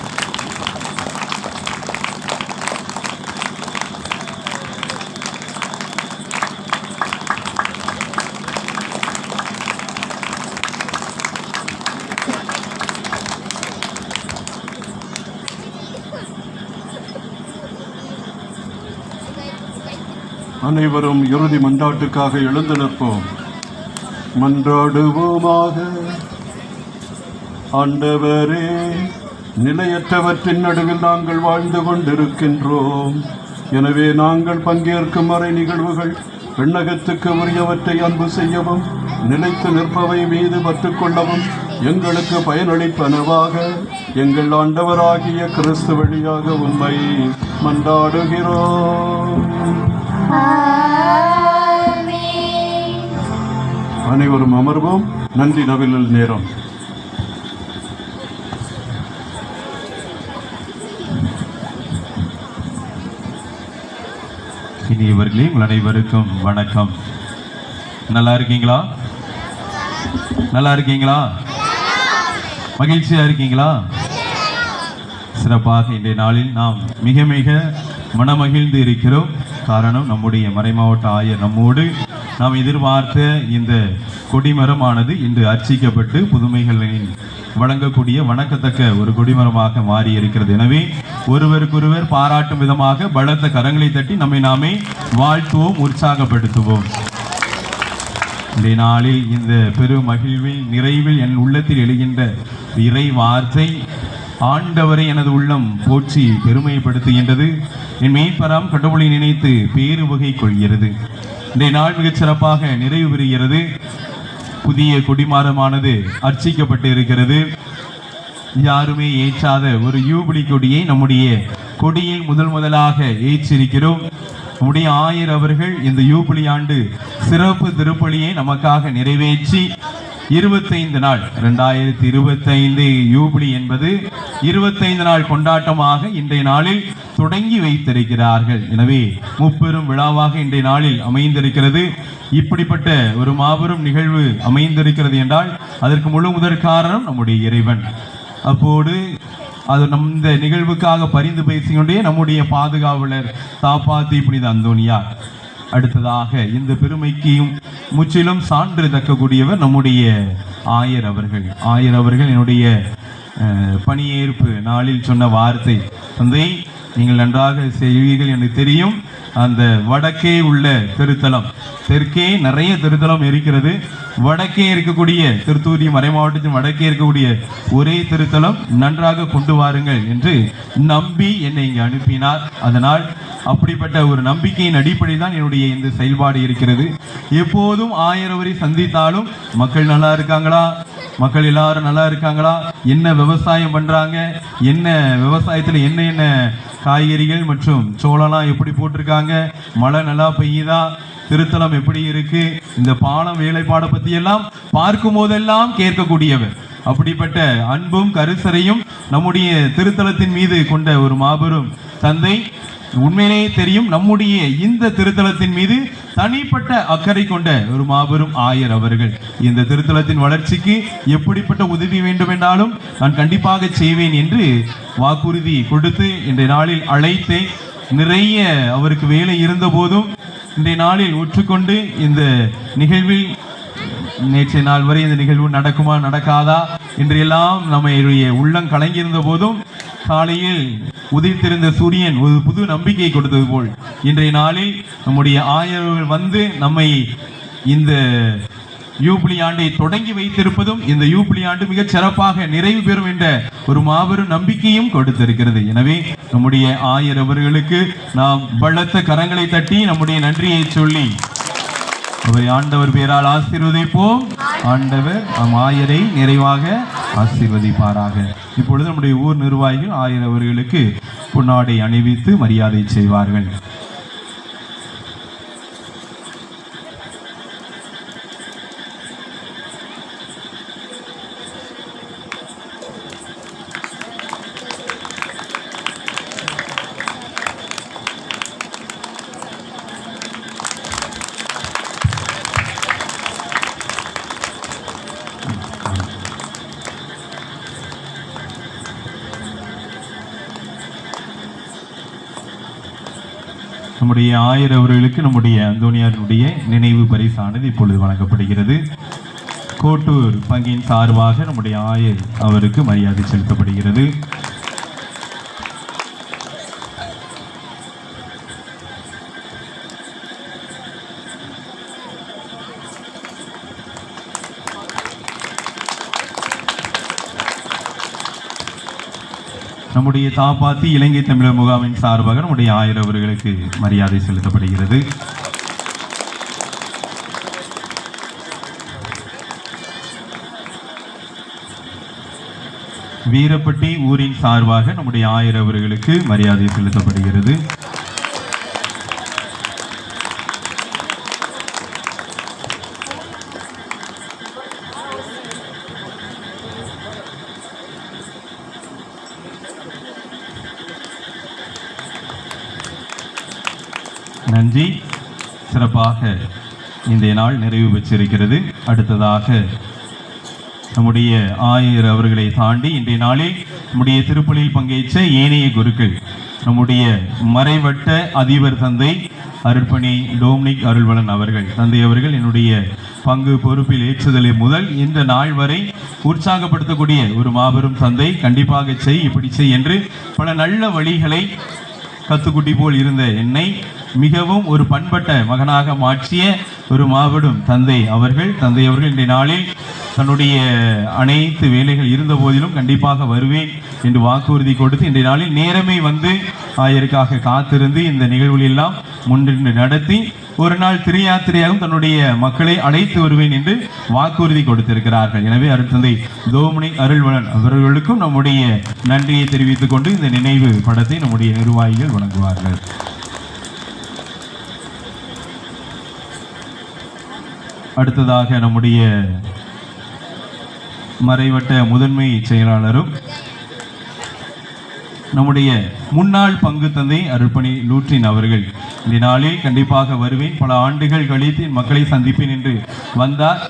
அனைவரும் இறுதி மன்றாட்டுக்காக எழுந்து நிற்போம். மன்றாடுவோமாக. ஆண்டவரே, நிலையற்றவற்றின் நடுவில் நாங்கள் வாழ்ந்து கொண்டிருக்கின்றோம். எனவே நாங்கள் பங்கேற்கும் மறை நிகழ்வுகள் விண்ணகத்துக்கு உரியவற்றை அன்பு செய்யவும் நிலைத்து நிற்பவை மீது பற்றுக்கொள்ளவும் எங்களுக்கு பயனளிப்பனவாக எங்கள் ஆண்டவராகிய கிறிஸ்து வழியாக உண்மை மன்றாடுகிறோம். அனைவரும் அமர்வோம். நன்றி நவிழல் நேரம். இனியவர்களே, உங்கள் அனைவருக்கும் வணக்கம். நல்லா இருக்கீங்களா? நல்லா இருக்கீங்களா? மகிழ்ச்சியா இருக்கீங்களா? சிறப்பாக இன்றைய நாளில் நாம் மிக மிக மனமகிழ்ந்து இருக்கிறோம். காரணம், நம்முடைய மறைமாவட்ட ஆயர் நம்மோடு நாம் எதிர்பார்த்த இந்த கொடிமரமானது இன்று அர்ச்சிக்கப்பட்டு புதுமைகளின் வழங்கக்கூடிய வணக்கத்தக்க ஒரு கொடிமரமாக மாறி இருக்கிறது. எனவே ஒருவருக்கொருவர் பாராட்டும் விதமாக பலத்த கரங்களை தட்டி நம்மை நாமே வாழ்த்துவோம், உற்சாகப்படுத்துவோம். இந்த நாளில் இந்த பெரு மகிழ்வில் நிறைவில் என் உள்ளத்தில் எழுகின்ற இறை வார்த்தை ஆண்டவரை எனது உள்ளம் போற்றி பெருமைப்படுத்துகின்றது. என் மெய்ப்பராம் கடவுளை நினைத்து பேரு வகை கொள்கிறது. இன்றைய நாள் மிகச் சிறப்பாக நிறைவு பெறுகிறது. புதிய கொடிமரமானது அர்ச்சிக்கப்பட்டு இருக்கிறது. யாருமே ஏற்றாத ஒரு யூபிலி கொடியை நம்முடைய கொடியில் முதலாக ஏற்றிருக்கிறோம். நம்முடைய ஆயர் அவர்கள் இந்த யூபிலி ஆண்டு சிறப்பு திருப்பலியை நமக்காக நிறைவேற்றி 25 நாள் 2025 யூபிலி என்பது 25 நாள் கொண்டாட்டமாக இன்றைய நாளில் தொடங்கி வைத்திருக்கிறார்கள். எனவே முப்பெரும் விழாவாக இன்றைய நாளில் அமைந்திருக்கிறது. இப்படிப்பட்ட ஒரு மாபெரும் நிகழ்வு அமைந்திருக்கிறது என்றால் அதற்கு முழு முதற் காரணம் நம்முடைய இறைவன். அப்போது அது இந்த நிகழ்வுக்காக பரிந்து பேசிக்கொண்டே நம்முடைய பாதுகாவலர் தாப்பாத்தி புனித அந்தோனியார். அடுத்ததாக இந்த பெருமைக்கும் முற்றிலும் சான்று தக்கக்கூடியவர் நம்முடைய ஆயர் அவர்கள். ஆயர் அவர்கள் என்னுடைய பணியேற்பு நாளில் சொன்ன வார்த்தை, தந்தை நீங்கள் நன்றாக செய்வீர்கள் எனக்கு தெரியும். அந்த வடக்கே உள்ள திருத்தலம், தெற்கே நிறைய திருத்தலம் இருக்கிறது. வடக்கே இருக்கக்கூடிய திருத்தூரி மறை மாவட்டத்தின் வடக்கே இருக்கக்கூடிய ஒரே திருத்தலம் நன்றாக கொண்டு வாருங்கள் என்று நம்பி என்னை இங்கே அனுப்பினார். அதனால் அப்படிப்பட்ட ஒரு நம்பிக்கையின் அடிப்படையில் தான் என்னுடைய இந்த செயல்பாடு இருக்கிறது. எப்போதும் ஆயரவரை சந்தித்தாலும் மக்கள் நல்லா இருக்காங்களா, மக்கள் எல்லாரும் நல்லா இருக்காங்களா, என்ன விவசாயம் பண்றாங்க, என்ன விவசாயத்தில் என்ன காய்கறிகள் மற்றும் சோளம்லாம் எப்படி போட்டிருக்காங்க, மழை நல்லா பெய்யுதா, திருத்தலம் எப்படி இருக்கு, இந்த பாலம் வேலைப்பாடை பத்தி எல்லாம் பார்க்கும் போதெல்லாம் கேட்கக்கூடியவர். அப்படிப்பட்ட அன்பும் கரிசனையும் நம்முடைய திருத்தலத்தின் மீது கொண்ட ஒரு மாபெரும் தந்தை. உண்மையிலேயே தெரியும், நம்முடைய இந்த திருத்தலத்தின் மீது தனிப்பட்ட அக்கறை கொண்ட ஒரு மாபெரும் ஆயர் அவர்கள். இந்த திருத்தலத்தின் வளர்ச்சிக்கு எப்படிப்பட்ட உதவி வேண்டும் என்றாலும் நான் கண்டிப்பாக செய்வேன் என்று வாக்குறுதி கொடுத்து இன்றைய நாளில் அழைத்தேன். நிறைய அவருக்கு வேலை இருந்த போதும் இன்றைய நாளில் ஒற்றுக்கொண்டு இந்த நிகழ்வில் நேற்றைய நாள் வரை இந்த நிகழ்வு நடக்குமா நடக்காதா என்றெல்லாம் நம்முடைய உள்ளம் கலங்கியிருந்த போதும் காலையில் உதித்திருந்த சூரியன் ஒரு புது நம்பிக்கை கொடுத்தது போல் இன்றைய நாளில் நம்முடைய ஆயர்கள் வந்து நம்மை இந்த யூபிலி ஆண்டை தொடங்கி வைத்திருப்பதும் இந்த யூபிலி ஆண்டு மிகச் சிறப்பாக நிறைவு பெறும் என்ற ஒரு மாபெரும் நம்பிக்கையும் கொடுத்திருக்கிறது. எனவே நம்முடைய ஆயர் அவர்களுக்கு நாம் பலத்த கரங்களை தட்டி நம்முடைய நன்றியை சொல்லி அவரை ஆண்டவர் பேரால் ஆசீர்வதிப்போம். ஆண்டவர் நம் ஆயரை நிறைவாக ஆசீர்வதிப்பாராக. இப்பொழுது நம்முடைய ஊர் நிர்வாகிகள் ஆயர் அவர்களுக்கு பொன்னாடை அணிவித்து மரியாதை செய்வார்கள். நம்முடைய ஆயர் அவர்களுக்கு நம்முடைய அந்தோனியாருடைய நினைவு பரிசானது இப்பொழுது வழங்கப்படுகிறது. கோட்டூர் பங்கின் சார்பாக நம்முடைய ஆயர் அவருக்கு மரியாதை செலுத்தப்படுகிறது. நம்முடைய தாப்பாத்தி இலங்கை தமிழர் முகாமின் சார்பாக நம்முடைய ஆயர் அவர்களுக்கு மரியாதை செலுத்தப்படுகிறது. வீரப்பட்டி ஊரின் சார்பாக நம்முடைய ஆயர் அவர்களுக்கு மரியாதை செலுத்தப்படுகிறது. நன்றி. சிறப்பாக இந்த நாள் நிறைவு பெற்றிருக்கிறது. அடுத்ததாக நம்முடைய ஆயர் அவர்களை தாண்டி இன்றைய நாளில் நம்முடைய திருப்பலியில் பங்கேற்ற ஏனைய குருக்கள், நம்முடைய மறைவட்ட அதிபர் தந்தை அருட்பணி டோம்னிக் அருள்வளன் அவர்கள், தந்தை அவர்கள் என்னுடைய பங்கு பொறுப்பில் ஏற்றுதலை முதல் இந்த நாள் வரை உற்சாகப்படுத்தக்கூடிய ஒரு மாபெரும் தந்தை. கண்டிப்பாக செய், இப்படி செய் என்று பல நல்ல வழிகளை கத்துக்குட்டி போல் இருந்த என்னை மிகவும் ஒரு பண்பட்ட மகனாக மாற்றிய ஒரு மாபெரும் தந்தை அவர்கள். தந்தை அவர்கள் இன்றைய நாளில் தன்னுடைய அனைத்து வேலைகள் இருந்த போதிலும் கண்டிப்பாக வருவேன் என்று வாக்குறுதி கொடுத்து இன்றைய நாளில் நேரமே வந்து ஆயருக்காக காத்திருந்து இந்த நிகழ்வுகளெல்லாம் முன்னின்று நடத்தி ஒரு நாள் திரையாத்திரையாகவும் தன்னுடைய மக்களை அழைத்து வருவேன் என்று வாக்குறுதி கொடுத்திருக்கிறார்கள். எனவே அருட்தந்தை டோம்னிக் அருள்வளன் அவர்களுக்கும் நம்முடைய நன்றியை தெரிவித்துக் கொண்டு இந்த நினைவு படத்தை நம்முடைய நிர்வாகிகள் வழங்குவார்கள். அடுத்ததாக நம்முடைய மறைவட்ட முதன்மை செயலாளரும் நம்முடைய முன்னாள் பங்கு தந்தை அருட்பணி லூற்றின் அவர்கள் இந்த நாளில் கண்டிப்பாக வருவேன், பல ஆண்டுகள் கழித்து மக்களை சந்திப்பேன் என்று வந்தார்.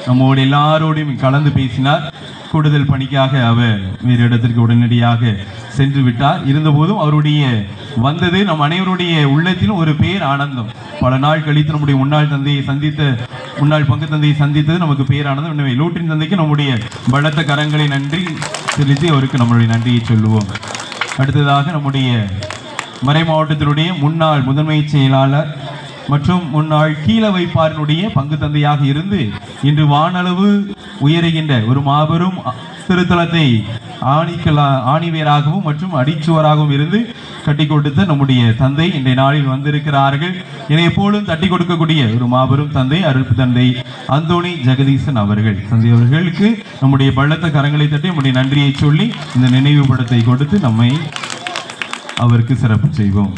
நம்மோடு எல்லாரோடையும் கலந்து பேசினார். கூடுதல் பணிக்காக அவர் வேறு இடத்திற்கு உடனடியாக சென்று விட்டார். இருந்தபோதும் அவருடைய வந்தது நம் அனைவருடைய உள்ளத்திலும் ஒரு பேர் ஆனந்தம். பல நாள் கழித்து நம்முடைய முன்னாள் பங்கு தந்தையை சந்தித்தது நமக்கு பேரானந்தம். எனவே லூற்றின் தந்தைக்கு நம்முடைய பலத்த கரங்களை நன்றி செலுத்தி அவருக்கு நம்மளுடைய நன்றியை சொல்லுவோம். அடுத்ததாக நம்முடைய மறை மாவட்டத்தினுடைய முன்னாள் முதன்மை செயலாளர் மற்றும் முன்னாள் கீழ வைப்பாரினுடைய பங்கு தந்தையாக இருந்து இன்று வானளவு உயருகின்ற ஒரு மாபெரும் திருத்தலத்தை ஆணிவேராகவும் மற்றும் அடிச்சுவராகவும் இருந்து கட்டி கொடுத்த நம்முடைய தந்தை இன்றைய நாளில் வந்திருக்கிறார்கள். என எப்போதும் தட்டி கொடுக்கக்கூடிய ஒரு மாபெரும் தந்தை அருள் தந்தை அந்தோணி ஜெகதீசன் அவர்கள். தந்தை அவர்களுக்கு நம்முடைய பலத்த கரங்களை தட்டி நம்முடைய நன்றியை சொல்லி இந்த நினைவு படத்தை கொடுத்து நம்மை அவருக்கு சிறப்பு செய்வோம்.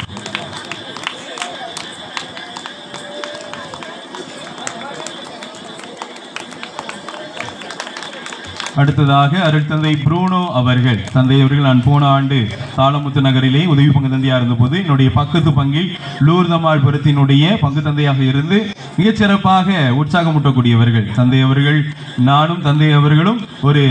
அடுத்ததாக அருட்தந்தை புரூனோ அவர்கள். தந்தை அவர்கள் நான் போன ஆண்டு தாளமுத்து நகரிலே உதவி பங்கு தந்தையாக இருந்தபோது என்னுடைய பக்கத்து பங்கில் லூர்தமாள் புரத்தினுடைய பங்கு தந்தையாக இருந்து மிகச் சிறப்பாக உற்சாகமூட்டக்கூடியவர்கள். தந்தை அவர்கள் நானும் தந்தை அவர்களும் ஒரு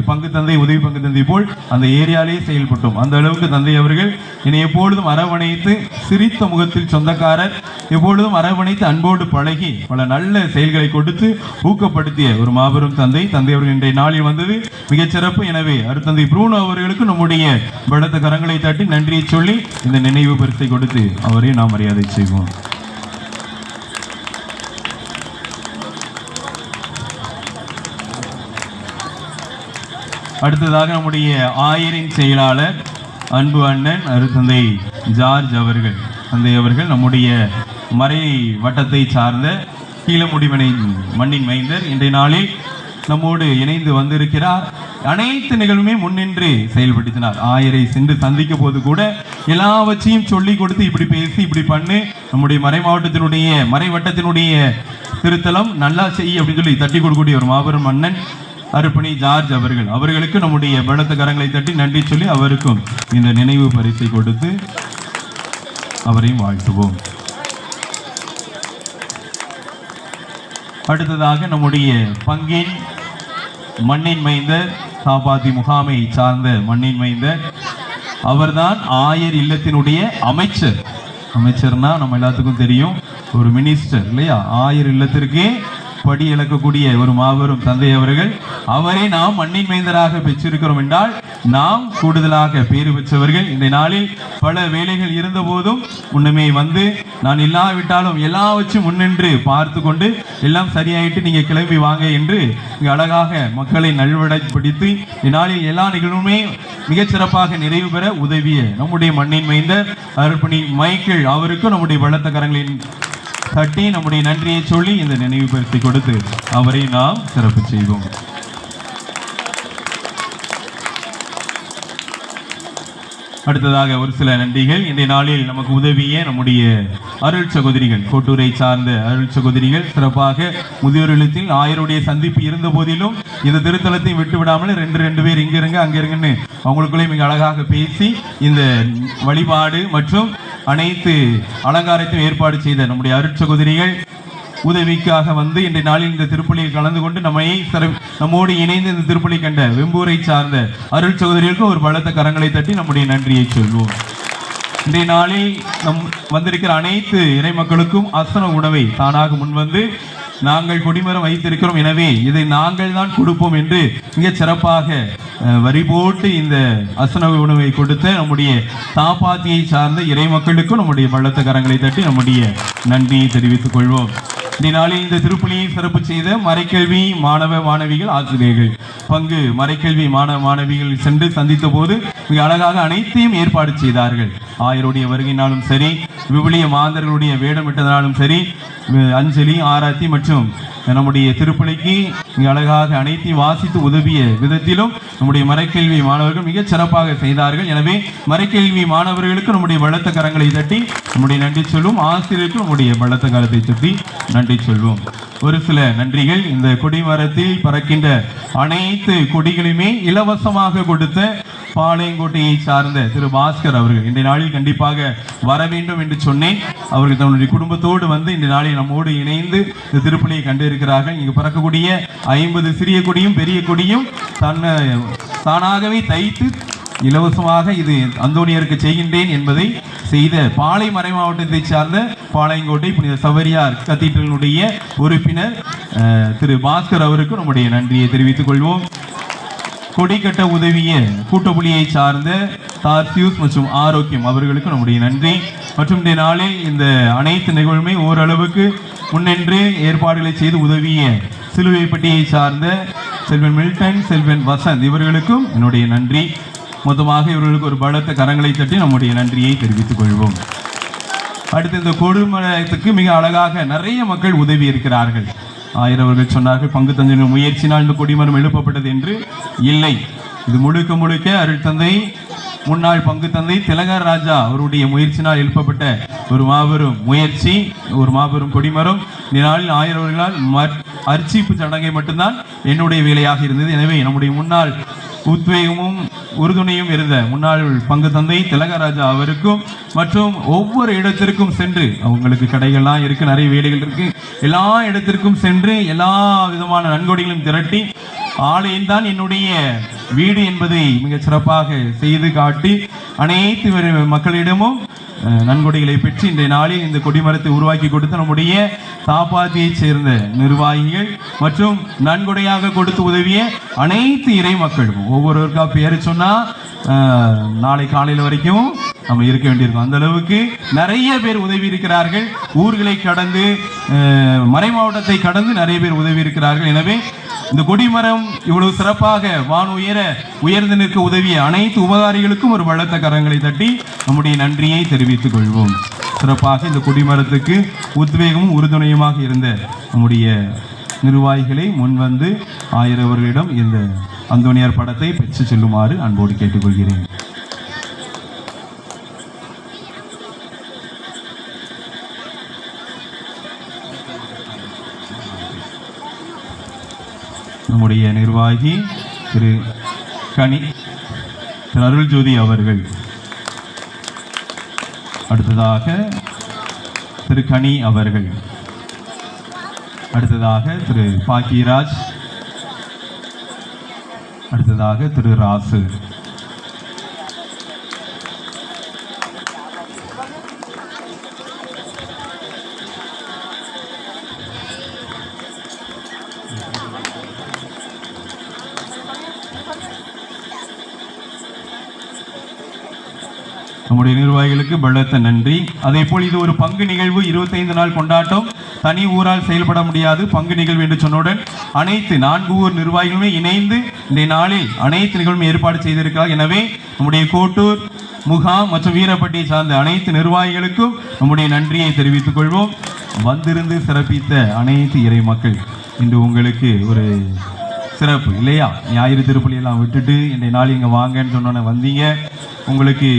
பங்கு தந்தை உதவி பங்கு தந்தை போல் அந்த ஏரியாலே செயல்பட்டோம். அந்த அளவுக்கு தந்தை அவர்கள் என்னை எப்பொழுதும் அரவணைத்து சிரித்த முகத்தில் சொந்தக்காரர், எப்பொழுதும் அரவணைத்து அன்போடு பழகி பல நல்ல செயல்களை கொடுத்து ஊக்கப்படுத்திய ஒரு மாபெரும் தந்தை. தந்தை அவர்கள் இன்றைய நாளில் வந்தது மிகச் சிறப்பு. எனவே அருட்தந்தை புரூனோ அவர்களுக்கு நம்முடைய பலத்த கரங்களை தட்டி நன்றியை சொல்லி இந்த நினைவு பரிசை கொடுத்து அவரை நாம் மரியாதை செய்வோம். அடுத்ததாக நம்முடைய ஆயரின் செயலாளர் அன்பு அண்ணன் அருட்தந்தை ஜார்ஜ் அவர்கள். தந்தை அவர்கள் நம்முடைய மறை வட்டத்தை சார்ந்த கீழமுடிமனை மண்ணின் மைந்தர். இன்றைய நாளில் நம்மோடு இணைந்து வந்திருக்கிறார். அனைத்து நிகழ்வுமே முன்னின்று செயல்படுத்தினார். ஆயரை சென்று சந்திக்க போது கூட எல்லாவற்றையும் சொல்லி கொடுத்து இப்படி பேசி இப்படி பண்ணு, நம்முடைய மறை மாவட்டத்தினுடைய மறை வட்டத்தினுடைய திருத்தலம் நல்லா செய் அப்படின்னு சொல்லி தட்டி கொடுக்கக்கூடிய ஒரு மாபெரும் மன்னன் அருட்பணி ஜார்ஜ் அவர்கள். அவர்களுக்கு நம்முடைய பலத்த கரங்களை தட்டி நன்றி சொல்லி அவருக்கும் இந்த நினைவு பரிசை கொடுத்து அவரையும் வாழ்த்துவோம். அடுத்ததாக நம்முடைய பங்கின் மண்ணின் மைந்தர், தாபாத்தி முகாமை சார்ந்த மண்ணின் மைந்தர், அவர்தான் ஆயர் இல்லத்தினுடைய அமைச்சர். அமைச்சர்னா நம்ம எல்லாத்துக்கும் தெரியும், ஒரு மினிஸ்டர் இல்லையா, 1000 இல்லத்திற்கே படி இழக்கக்கூடிய ஒரு மாபெரும் தந்தை அவர்கள். அவரை நாம் மண்ணின் மைந்தராக பெற்றிருக்கிறோம் என்றால் நாம் கூடுதலாக பேறு பெற்றவர்கள். இந்த நாளில் பல வேலைகள் இருந்த போதும் முன்னமே வந்து நான் இல்லாவிட்டாலும் எல்லாவற்றும் முன்னின்று பார்த்து கொண்டு எல்லாம் சரியாயிட்டு நீங்க கிளம்பி வாங்க என்று இங்கு அழகாக மக்களை நல்வடைப்படுத்தி இந்நாளில் எல்லா நிகழ்வுமே மிகச்சிறப்பாக நிறைவு பெற உதவிய நம்முடைய மண்ணின் மைந்தர் அருள்பணி மைக்கேல் அவருக்கும் நம்முடைய பலத்த கரங்களின் தட்டி நம்முடைய நன்றியை சொல்லி இந்த நினைவுபடுத்தி கொடுத்து அவரை நாம் சிறப்பு செய்வோம். அடுத்ததாக ஒரு சில நன்றிகள். இன்றைய நாளில் நமக்கு உதவிய நம்முடைய அருள் சகோதரிகள், கோட்டூரை சார்ந்த அருள் சகோதரிகள் சிறப்பாக முதியோர் இல்லத்தில் 1000 சந்திப்பு இருந்த போதிலும் இந்த திருத்தலத்தை விட்டு விடாமல் 2 பேர் இங்க இருங்க அங்க இருங்கன்னு அவங்களுக்குள்ளே மிக அழகாக பேசி இந்த வழிபாடு மற்றும் அனைத்து அலங்காரத்தையும் ஏற்பாடு செய்த நம்முடைய அருள் சகோதரிகள் உதவிக்காக வந்து இன்றைய நாளில் இந்த திருப்பலியில் கலந்து கொண்டு நம்மோடு இணைந்து இந்த திருப்பலி கண்ட வெம்பூரை சார்ந்த அருள் சகோதரிகளுக்கு ஒரு பலத்த கரங்களை தட்டி நம்முடைய நன்றியை சொல்வோம். இன்றைய நாளில் வந்திருக்கிற அனைத்து இறை மக்களுக்கும் அசன உணவை தானாக முன்வந்து நாங்கள் கொடிமரம் வைத்திருக்கிறோம், எனவே இதை நாங்கள் தான் கொடுப்போம் என்று மிக சிறப்பாக வரி போட்டு இந்த அசன உணவை கொடுத்த நம்முடைய தாப்பாத்தியை சார்ந்த இறை மக்களுக்கும் நம்முடைய பலத்த கரங்களை தட்டி நம்முடைய நன்றியை தெரிவித்துக் கொள்வோம். இந்நாளில் இந்த திருப்பலியை சிறப்பு செய்த மறைக்கல்வி மாணவ மாணவிகள் ஆசிரியர்கள் பங்கு மறைக்கல்வி மாணவ மாணவிகள் சென்று சந்தித்த போது மிக அழகாக அனைத்தையும் ஏற்பாடு செய்தார்கள். 1000 வருகையினாலும் சரி, விவிலிய மாந்தர்களுடைய வேடமிட்டதனாலும் சரி, அஞ்சலி ஆராத்தி மற்றும் நம்முடைய திருப்பலிக்கு மிக அழகாக அனைத்தையும் வாசித்து உதவிய விதத்திலும் நம்முடைய மறைக்கல்வி மாணவர்கள் மிக சிறப்பாக செய்தார்கள். எனவே மறைக்கல்வி மாணவர்களுக்கு நம்முடைய பலத்த கரங்களை தட்டி நம்முடைய நன்றி சொல்வோம். ஆசிரியருக்கு நம்முடைய பலத்த கரத்தை தட்டி நன்றி சொல்வோம். ஒரு சில நன்றிகள். இந்த கொடிமரத்தில் பறக்கின்ற அனைத்து கொடிகளையுமே இலவசமாக கொடுத்த பாளையங்கோட்டையை சார்ந்த திரு பாஸ்கர் அவர்கள் இன்றைய நாளில் கண்டிப்பாக வர வேண்டும் என்று சொன்னேன். அவர்கள் தன்னுடைய குடும்பத்தோடு வந்து இந்த நாளில் நம்மோடு இணைந்து இந்த திருப்பலியை கண்டிருக்கிறார்கள். இங்கு பறக்கக்கூடிய 50 சிறிய கொடியும் பெரிய கொடியும் தானாகவே தைத்து இலவசமாக இது அந்தோனியருக்கு செய்கின்றேன் என்பதை செய்த பாளை மறை மாவட்டத்தை சார்ந்த பாளையங்கோட்டை புனித சவரியார் கத்தீட்ரலினுடைய உறுப்பினர் திரு பாஸ்கர் அவருக்கு நம்முடைய நன்றியை தெரிவித்துக் கொள்வோம். கொடி கட்ட உதவிய கூட்டப்புலியை சார்ந்த தார்சியூஸ் மற்றும் ஆரோக்கியம் அவர்களுக்கு நம்முடைய நன்றி. மற்றும் இந்த நாளில் இந்த அனைத்து நிகழ்வுமே ஓரளவுக்கு முன்னின்று ஏற்பாடுகளை செய்து உதவிய சிலுவைப்பட்டியை சார்ந்த செல்வன் மில்டன், செல்வன் வசந்த் இவர்களுக்கும் என்னுடைய நன்றி. மொத்தமாக இவர்களுக்கு ஒரு பலத்த கரங்களை தட்டி நம்முடைய நன்றியை தெரிவித்துக் கொள்வோம். அடுத்து இந்த கொடுமரத்துக்கு மிக அழகாக நிறைய மக்கள் உதவி இருக்கிறார்கள். 1000 அவர்கள் சொன்னார்கள் பங்கு தந்தையின் முயற்சினால் இந்த கொடிமரம் எழுப்பப்பட்டது என்று. இல்லை, இது முழுக்க முழுக்க அருள் தந்தை முன்னாள் பங்கு தந்தை திலகர் ராஜா அவருடைய முயற்சினால் எழுப்பப்பட்ட ஒரு மாபெரும் முயற்சி, ஒரு மாபெரும் கொடிமரம். இந்நாளில் 1000 அவர்களால் அர்ச்சிப்பு சடங்கை மட்டும்தான் என்னுடைய வேலையாக இருந்தது. எனவே நம்முடைய முன்னாள் உத்வேகமும் உறுதுணையும் இருந்த முன்னாள் பங்கு தந்தை திலகராஜா அவருக்கும் மற்றும் ஒவ்வொரு இடத்திற்கும் சென்று, அவங்களுக்கு கடைகள்லாம் இருக்கு, நிறைய வேலைகள் இருக்கு, எல்லா இடத்திற்கும் சென்று எல்லா விதமான நன்கொடைகளையும் திரட்டி ஆலயம் தான் என்னுடைய வீடு என்பதை மிக சிறப்பாக செய்து காட்டி அனைத்து மக்களிடமும் நன்கொடைகளை பெற்று இன்றைய நாளில் இந்த கொடிமரத்தை உருவாக்கி கொடுத்த நம்முடைய தாப்பாத்தியை சேர்ந்த நிர்வாகிகள் மற்றும் நன்கொடையாக கொடுத்து உதவிய அனைத்து இறை மக்களும் ஒவ்வொருவருக்கா பேரு சொன்னா நாளை காலையில் வரைக்கும் நம்ம இருக்க வேண்டியிருக்கும். அந்த அளவுக்கு நிறைய பேர் உதவி இருக்கிறார்கள். ஊர்களை கடந்து மறை மாவட்டத்தை கடந்து நிறைய பேர் உதவி இருக்கிறார்கள். எனவே இந்த கொடிமரம் இவ்வளவு சிறப்பாக உயர்ந்து நிற்க உதவிய அனைத்து உபகாரிகளுக்கும் ஒரு பலத்த கரங்களை தட்டி நம்முடைய நன்றியை தெரிவித்துக் கொள்வோம். சிறப்பாக இந்த கொடிமரத்துக்கு உத்வேகமும் உறுதுணையுமாக இருந்த நம்முடைய நிர்வாகிகளை முன்வந்து 1000 அவர்களிடம் இந்த அந்தோனியார் படத்தை பெற்று செல்லுமாறு அன்போடு கேட்டுக்கொள்கிறேன். நம்முடைய நிர்வாகி திரு அருள்ஜோதி அவர்கள், அடுத்ததாக திரு கனி அவர்கள், அடுத்ததாக திரு பாக்கியராஜ், அடுத்ததாக திரு ராசு, நம்முடைய நிர்வாகிகளுக்கு பலத்த நன்றி. அதே போல் இது ஒரு பங்கு நிகழ்வு, 25 நாள் கொண்டாட்டம், தனி ஊரால் செயல்பட முடியாது. பங்கு நிகழ்வு என்று சொன்னவுடன் அனைத்து 4 ஊர் நிர்வாகிகளுமே இணைந்து இந்த நாளில் அனைத்து நிகழ்வும் ஏற்பாடு செய்திருக்கிறார். எனவே நம்முடைய கோட்டூர், முகாம் மற்றும் வீரப்பட்டியை சார்ந்த அனைத்து நிர்வாகிகளுக்கும் நம்முடைய நன்றியை தெரிவித்துக் கொள்வோம். வந்திருந்து சிறப்பித்த அனைத்து இறை மக்கள், இன்று உங்களுக்கு ஒரு சிறப்பு இல்லையா? ஞாயிறு திருப்பலியெல்லாம் விட்டுட்டு இன்றைய நாள் இங்கே வாங்கன்னு சொன்னோன்னே வந்தீங்க. உங்களுக்கு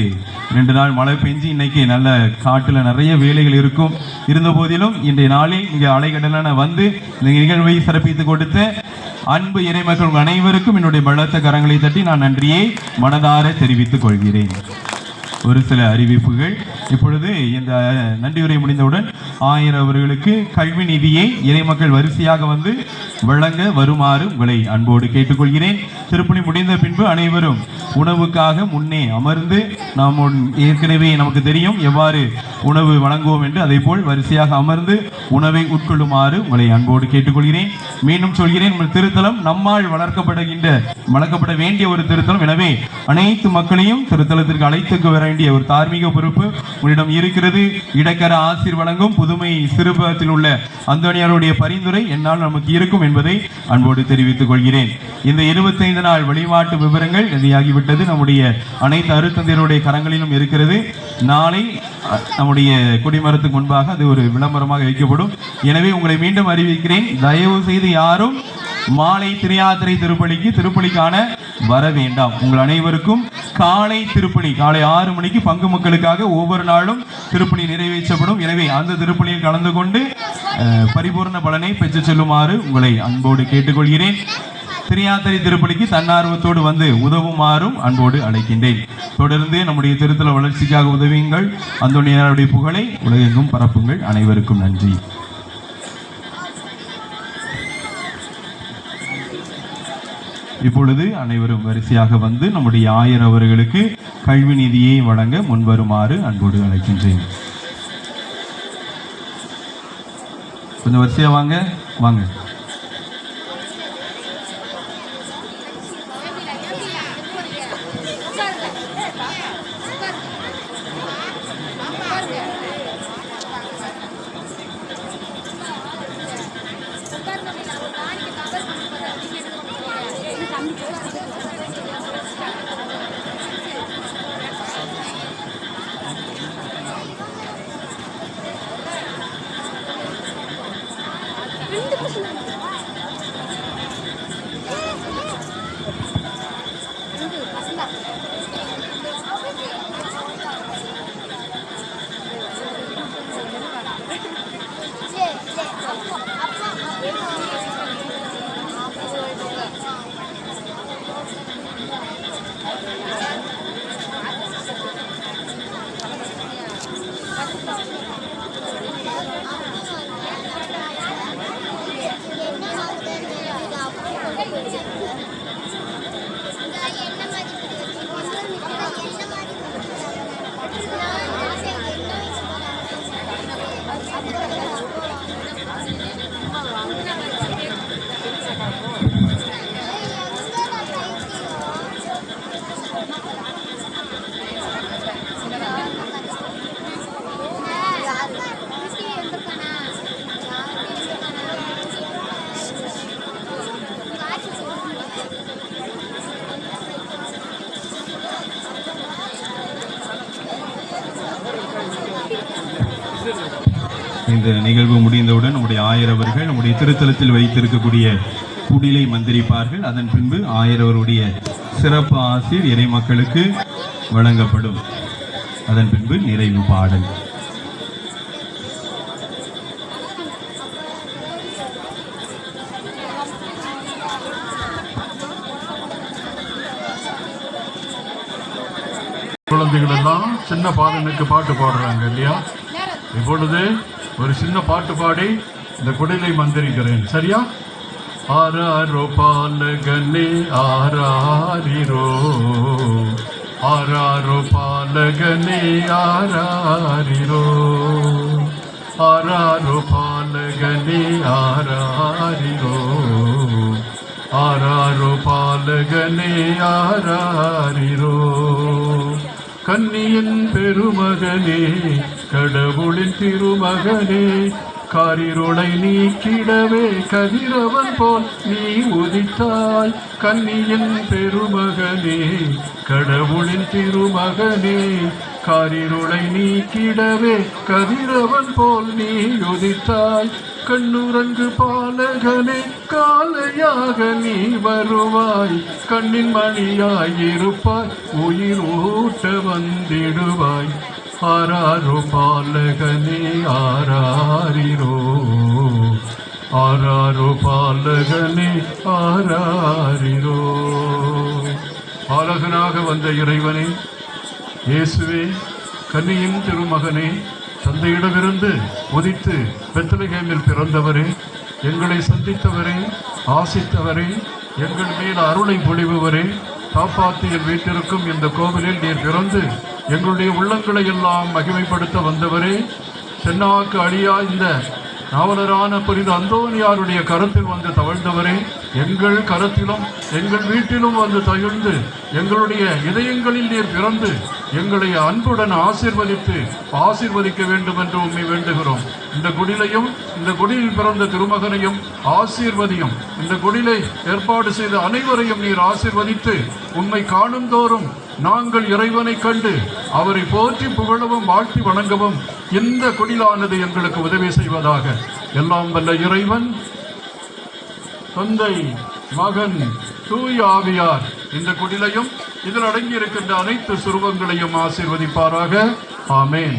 2 நாள் மழை பெஞ்சு இன்னைக்கு நல்ல காட்டில் நிறைய வேலைகள் இருக்கும். இருந்த போதிலும் இன்றைய நாளில் இங்கே அலைக்கடலான வந்து இந்த நிகழ்வை சிறப்பித்து கொடுத்த அன்பு இறைமக்கள் அனைவருக்கும் என்னுடைய பலத்த கரங்களை தட்டி நான் நன்றியை மனதார தெரிவித்துக் கொள்கிறேன். ஒரு சில அறிவிப்புகள். இப்பொழுது இந்த நன்றியுரை முடிந்தவுடன் 1000 அவர்களுக்கு கல்வி நிதியை இறைமக்கள் வரிசையாக வந்து வழங்க வருமாறு உங்களை அன்போடு கேட்டுக்கொள்கிறேன். திருப்பணி முடிந்த பின்பு அனைவரும் உணவுக்காக முன்னே அமர்ந்து நாம் ஏற்கனவே நமக்கு தெரியும் எவ்வாறு உணவு வழங்குவோம் என்று, அதே போல் வரிசையாக அமர்ந்து உணவை உட்கொள்ளுமாறு உங்களை அன்போடு கேட்டுக்கொள்கிறேன். மீண்டும் சொல்கிறேன், திருத்தலம் நம்மால் வளர்க்கப்பட வேண்டிய ஒரு திருத்தலம். எனவே அனைத்து மக்களையும் திருத்தலத்திற்கு அழைத்துக்கு வர வேண்டிய ஒரு தார்மீக பொறுப்பு உங்களிடம் இருக்கிறது. இடக்கர ஆசீர் வழங்கும் புதுமை சிறுபத்தில் உள்ள அந்தோனியாருடைய பரிந்துரை என்னால் நமக்கு இருக்கும் என்பதை அன்போடு தெரிவித்துக் கொள்கிறேன். இந்த 25 நாள் வழிபாட்டு விவரங்கள் ரெடியாகிவிட்டது. நம்முடைய அனைத்து அருத்தந்தையருடைய கரங்களிலும் இருக்கிறது. நாளை நம்முடைய கொடிமரத்துக்கு முன்பாக அது ஒரு விளம்பரமாக வைக்கப்படும். எனவே உங்களை மீண்டும் அறிவிக்கிறேன், தயவு செய்து யாரும் மாலை திரையாத்திரை திருப்பலிக்கான வர வேண்டாம். உங்கள் அனைவருக்கும் காலை திருப்பலி காலை 6 மணிக்கு பங்கு மக்களுக்காக ஒவ்வொரு நாளும் திருப்பலி நிறைவேற்றப்படும். எனவே அந்த திருப்பலியில் கலந்து கொண்டு பரிபூர்ண பலனை பெற்று செல்லுமாறு உங்களை அன்போடு கேட்டுக்கொள்கிறேன். திரையாத்திரை திருப்பலிக்கு தன்னார்வத்தோடு வந்து உதவுமாறும் அன்போடு அழைக்கின்றேன். தொடர்ந்து நம்முடைய திருத்தல வளர்ச்சிக்காக உதவியுங்கள். அந்தோனியாருடைய புகழை உலகெங்கும் பரப்புங்கள். அனைவருக்கும் நன்றி. இப்பொழுது அனைவரும் வரிசையாக வந்து நம்முடைய 1000 அவர்களுக்கு கல்வி நிதியை வழங்க முன்வருமாறு அன்போடு அழைக்கின்றேன். கொஞ்சம் வரிசையா வாங்க வாங்க. இந்த நிகழ்வு முடிந்தவுடன் நம்முடைய 1000 அவர்கள் நம்முடைய திருத்தலத்தில் வைத்திருக்கக்கூடிய குடிலை மந்திரிப்பார்கள். அதன் பின்பு 1000 அவருடைய சிறப்பு ஆசீர் இறை மக்களுக்கு வழங்கப்படும். அதன் பின்பு நிறைவு பாடல். குழந்தைகள் எல்லாம் சின்ன பாலனுக்கு பாட்டு பாடுறாங்க இல்லையா? இப்பொழுது ஒரு சின்ன பாட்டு பாடி இந்த குடிலை மந்திரிக்கிறேன். சரியா? ஆராரோ பாலகனே ஆராரிரோ, ஆராரோ பாலகனே ஆராரிரோ, ஆராரோ பாலகனே ஆராரிரோ, ஆராரோ பாலகனே ஆராரிரோ, கன்னியின் பெருமகனே, கடவுளின் திருமகனே, காரிருளை நீக்கிடவே கதிரவன் போல் நீ உதித்தாய். கன்னியின் பெருமகனே, கடவுளின் திருமகனே, காரிருளை நீக்கிடவே கதிரவன் போல் நீ உதித்தாய். கண்ணுரங்கு பாலகனே, காலையாக நீ வருவாய். கண்ணின் மணியாய் இருப்பாய், உயிர் ஊட்ட வந்திடுவாய். ஆராரோ பாலகனே ஆராரிரோ, ஆராரோ பாலகனே ஆராரிரோ. பாலகனாக வந்த இறைவனே, இயேசுவே, கன்னியின் திருமகனே, தந்தையிடமிருந்து உதித்து பெத்லகேமில் பிறந்தவரே, எங்களை சந்தித்தவரே, ஆசித்தவரே, எங்கள் மேல் அருளை பொழிபவரே, காப்பாத்தியில் வீட்டிற்கும் இந்த கோவிலில் நீர் பிறந்து எங்களுடைய உள்ளங்களை எல்லாம் மகிமைப்படுத்த வந்தவரே, சென்னாக்கு அழியா இந்த நாவலரான புனித அந்தோனியாருடைய கரத்தில் வந்து தவழ்ந்தவரே, எங்கள் கரத்திலும் எங்கள் வீட்டிலும் வந்து தகிழ்ந்து எங்களுடைய இதயங்களில் நீர் பிறந்து எங்களை அன்புடன் ஆசீர்வதிக்க வேண்டும் என்று உம்மை வேண்டுகிறோம். இந்த குடிலையும் இந்த குடியில் பிறந்த திருமகனையும் ஆசீர்வதியும். இந்த குடிலை ஏற்பாடு செய்த அனைவரையும் நீர் ஆசீர்வதித்து உம்மை காணும் தோறும் நாங்கள் இறைவனை கண்டு அவரை போற்றி புகழவும் வாழ்த்தி வணங்கவும் இந்த குடிலானது எங்களுக்கு உதவி செய்வதாக. எல்லாம் வல்ல இறைவன் தந்தை, மகன், தூய ஆவியார் இந்த குடிலையும் இதில் அடங்கி இருக்கின்ற அனைத்து சுரூபங்களையும் ஆசீர்வதிப்பாராக. ஆமேன்.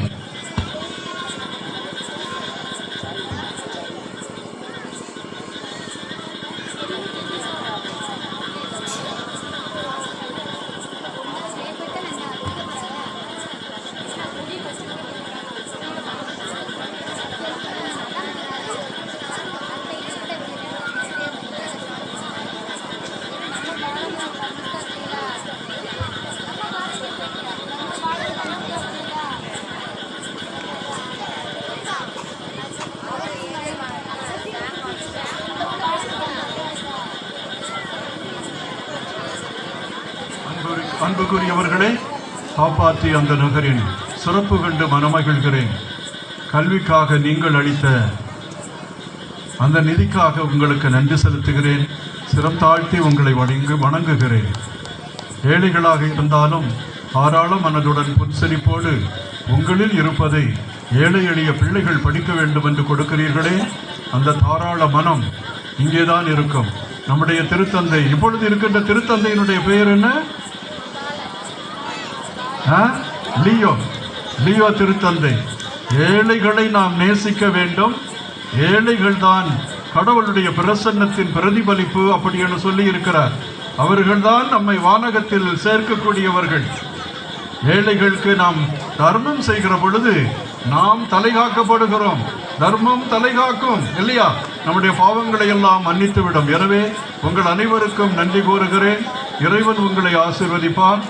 அன்புக்குரியவர்களே, காப்பாற்றி அந்த நகரின் சிறப்பு கண்டு மனமகிழ்கிறேன். கல்விக்காக நீங்கள் அளித்த அந்த நிதிக்காக உங்களுக்கு நன்றி செலுத்துகிறேன். சிரம் தாழ்த்தி உங்களை வணங்குகிறேன். ஏழைகளாக இருந்தாலும் தாராள மனதுடன் புன்சிரிப்போடு உங்களில் இருப்பதை ஏழை எளிய பிள்ளைகள் படிக்க வேண்டும் என்று கொடுக்கிறீர்களே, அந்த தாராள மனம் இங்கேதான் இருக்கும். நம்முடைய திருத்தந்தை, இப்பொழுது இருக்கின்ற திருத்தந்தையினுடைய பெயர் என்ன? லியோ திருத்தந்தை. ஏழைகளை நாம் நேசிக்க வேண்டும். ஏழைகள் தான் கடவுளுடைய பிரசன்னத்தின் பிரதிபலிப்பு அப்படி என்று சொல்லி இருக்கிறார். அவர்கள்தான் நம்மை வானகத்தில் சேர்க்கக்கூடியவர்கள். ஏழைகளுக்கு நாம் தர்மம் செய்கிற பொழுது நாம் தலைகாக்கப்படுகிறோம். தர்மம் தலைகாக்கும் இல்லையா? நம்முடைய பாவங்களை எல்லாம் மன்னித்துவிடும். எனவே உங்கள் அனைவருக்கும் நன்றி கூறுகிறேன். இறைவன் உங்களை ஆசீர்வதிப்பார்.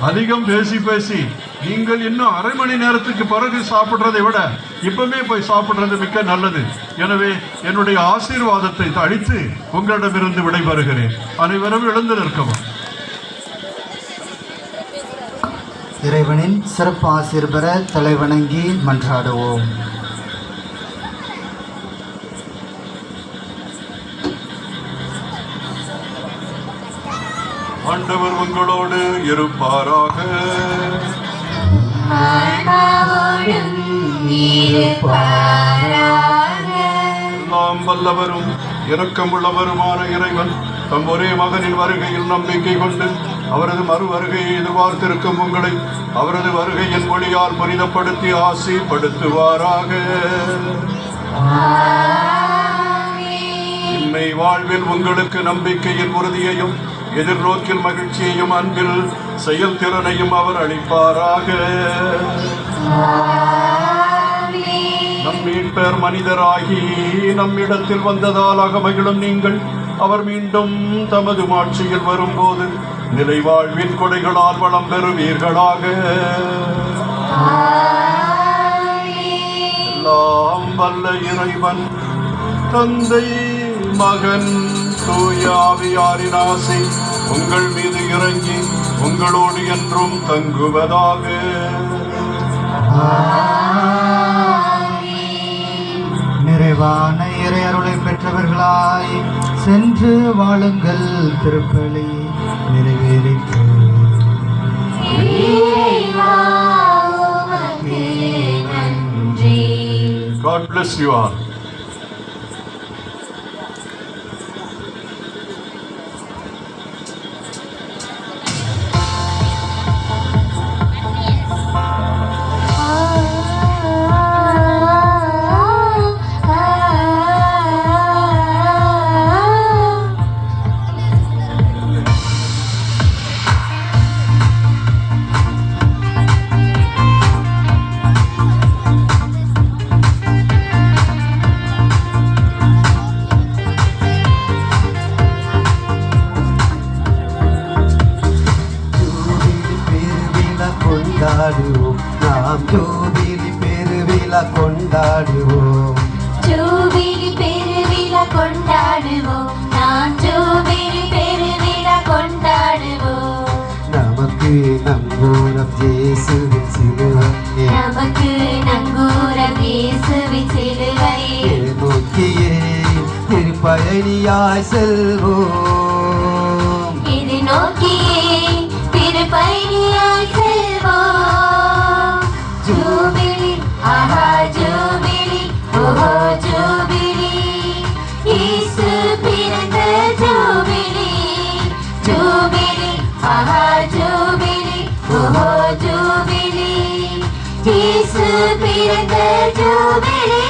அதிகம் பேசி நீங்கள் இன்னும் அரை மணி நேரத்துக்கு பிறகு சாப்பிட்றதை விட இப்பவே போய் சாப்பிட்றது மிக்க நல்லது. எனவே என்னுடைய ஆசீர்வாதத்தை அளித்து உங்களிடமிருந்து விடைபெறுகிறேன். அனைவரும் எழுந்து நிற்கவும். இறைவனின் சிறப்பு ஆசீர் பெற தலைவணங்கி மன்றாடுவோம். ஆண்டவர் உங்களோடு இருப்பாராக. எல்லாம் வல்லவரும் இரக்கமுள்ளவருமான இறைவன் தம் ஒரே மகனின் வருகையில் நம்பிக்கை கொண்டு அவரது மறு வருகையை எதிர்பார்த்திருக்கும் உங்களை அவரது வருகையின் மொழியால் புனிதப்படுத்தி ஆசீர்வதிப்பாராக. இம்மை வாழ்வில் உங்களுக்கு நம்பிக்கையின் உறுதியையும் எதிர்நோக்கில் மகிழ்ச்சியையும் அன்பில் செயல்திறனையும் அவர் அளிப்பாராக. நம் மீட்பர் மனிதராகி நம்மிடத்தில் வந்ததாலாக மகிழும் நீங்கள் அவர் மீண்டும் தமது மாட்சியில் வரும்போது நிலை வாழ்வின் கொடைகளால் வளம் பெறுவீர்களாக. எல்லாம் வல்ல இறைவன் தந்தை, மகன், தூய ஆவியாரின் ஆசை உங்கள் மீது இறங்கி உங்களோடு என்றும் தங்குவதாக. நிறைவான இறை அருளை பெற்றவர்களாய் சென்று வாழுங்கள். திருப்பலி நிறைவேறிற்று. God bless you all. நாம் ஜூபிலி பெருவிழா கொண்டாடுவோம். ஜூபிலி பெருவிழா கொண்டாடுவோம். நாம் ஜூபிலி பெருவிழா கொண்டாடுவோம். நமக்கு நங்கூரம் இயேசுவின் சிலுவை. நமக்கு நங்கூரம் இயேசுவின் சிலுவை. நோக்கியே திருப்பயணியாய் செல்வோம். இது நோக்கியே திருப்பயணியாய் செல்வோம். ஜூபிலி ஆஹா ஜூபிலி ஓஹோ ஜூபிலி இயேசு பிறந்த ஜூபிலி. ஜூபிலி ஆஹா ஜூபிலி ஓஹோ ஜூபிலி இயேசு பிறந்த ஜூபிலி.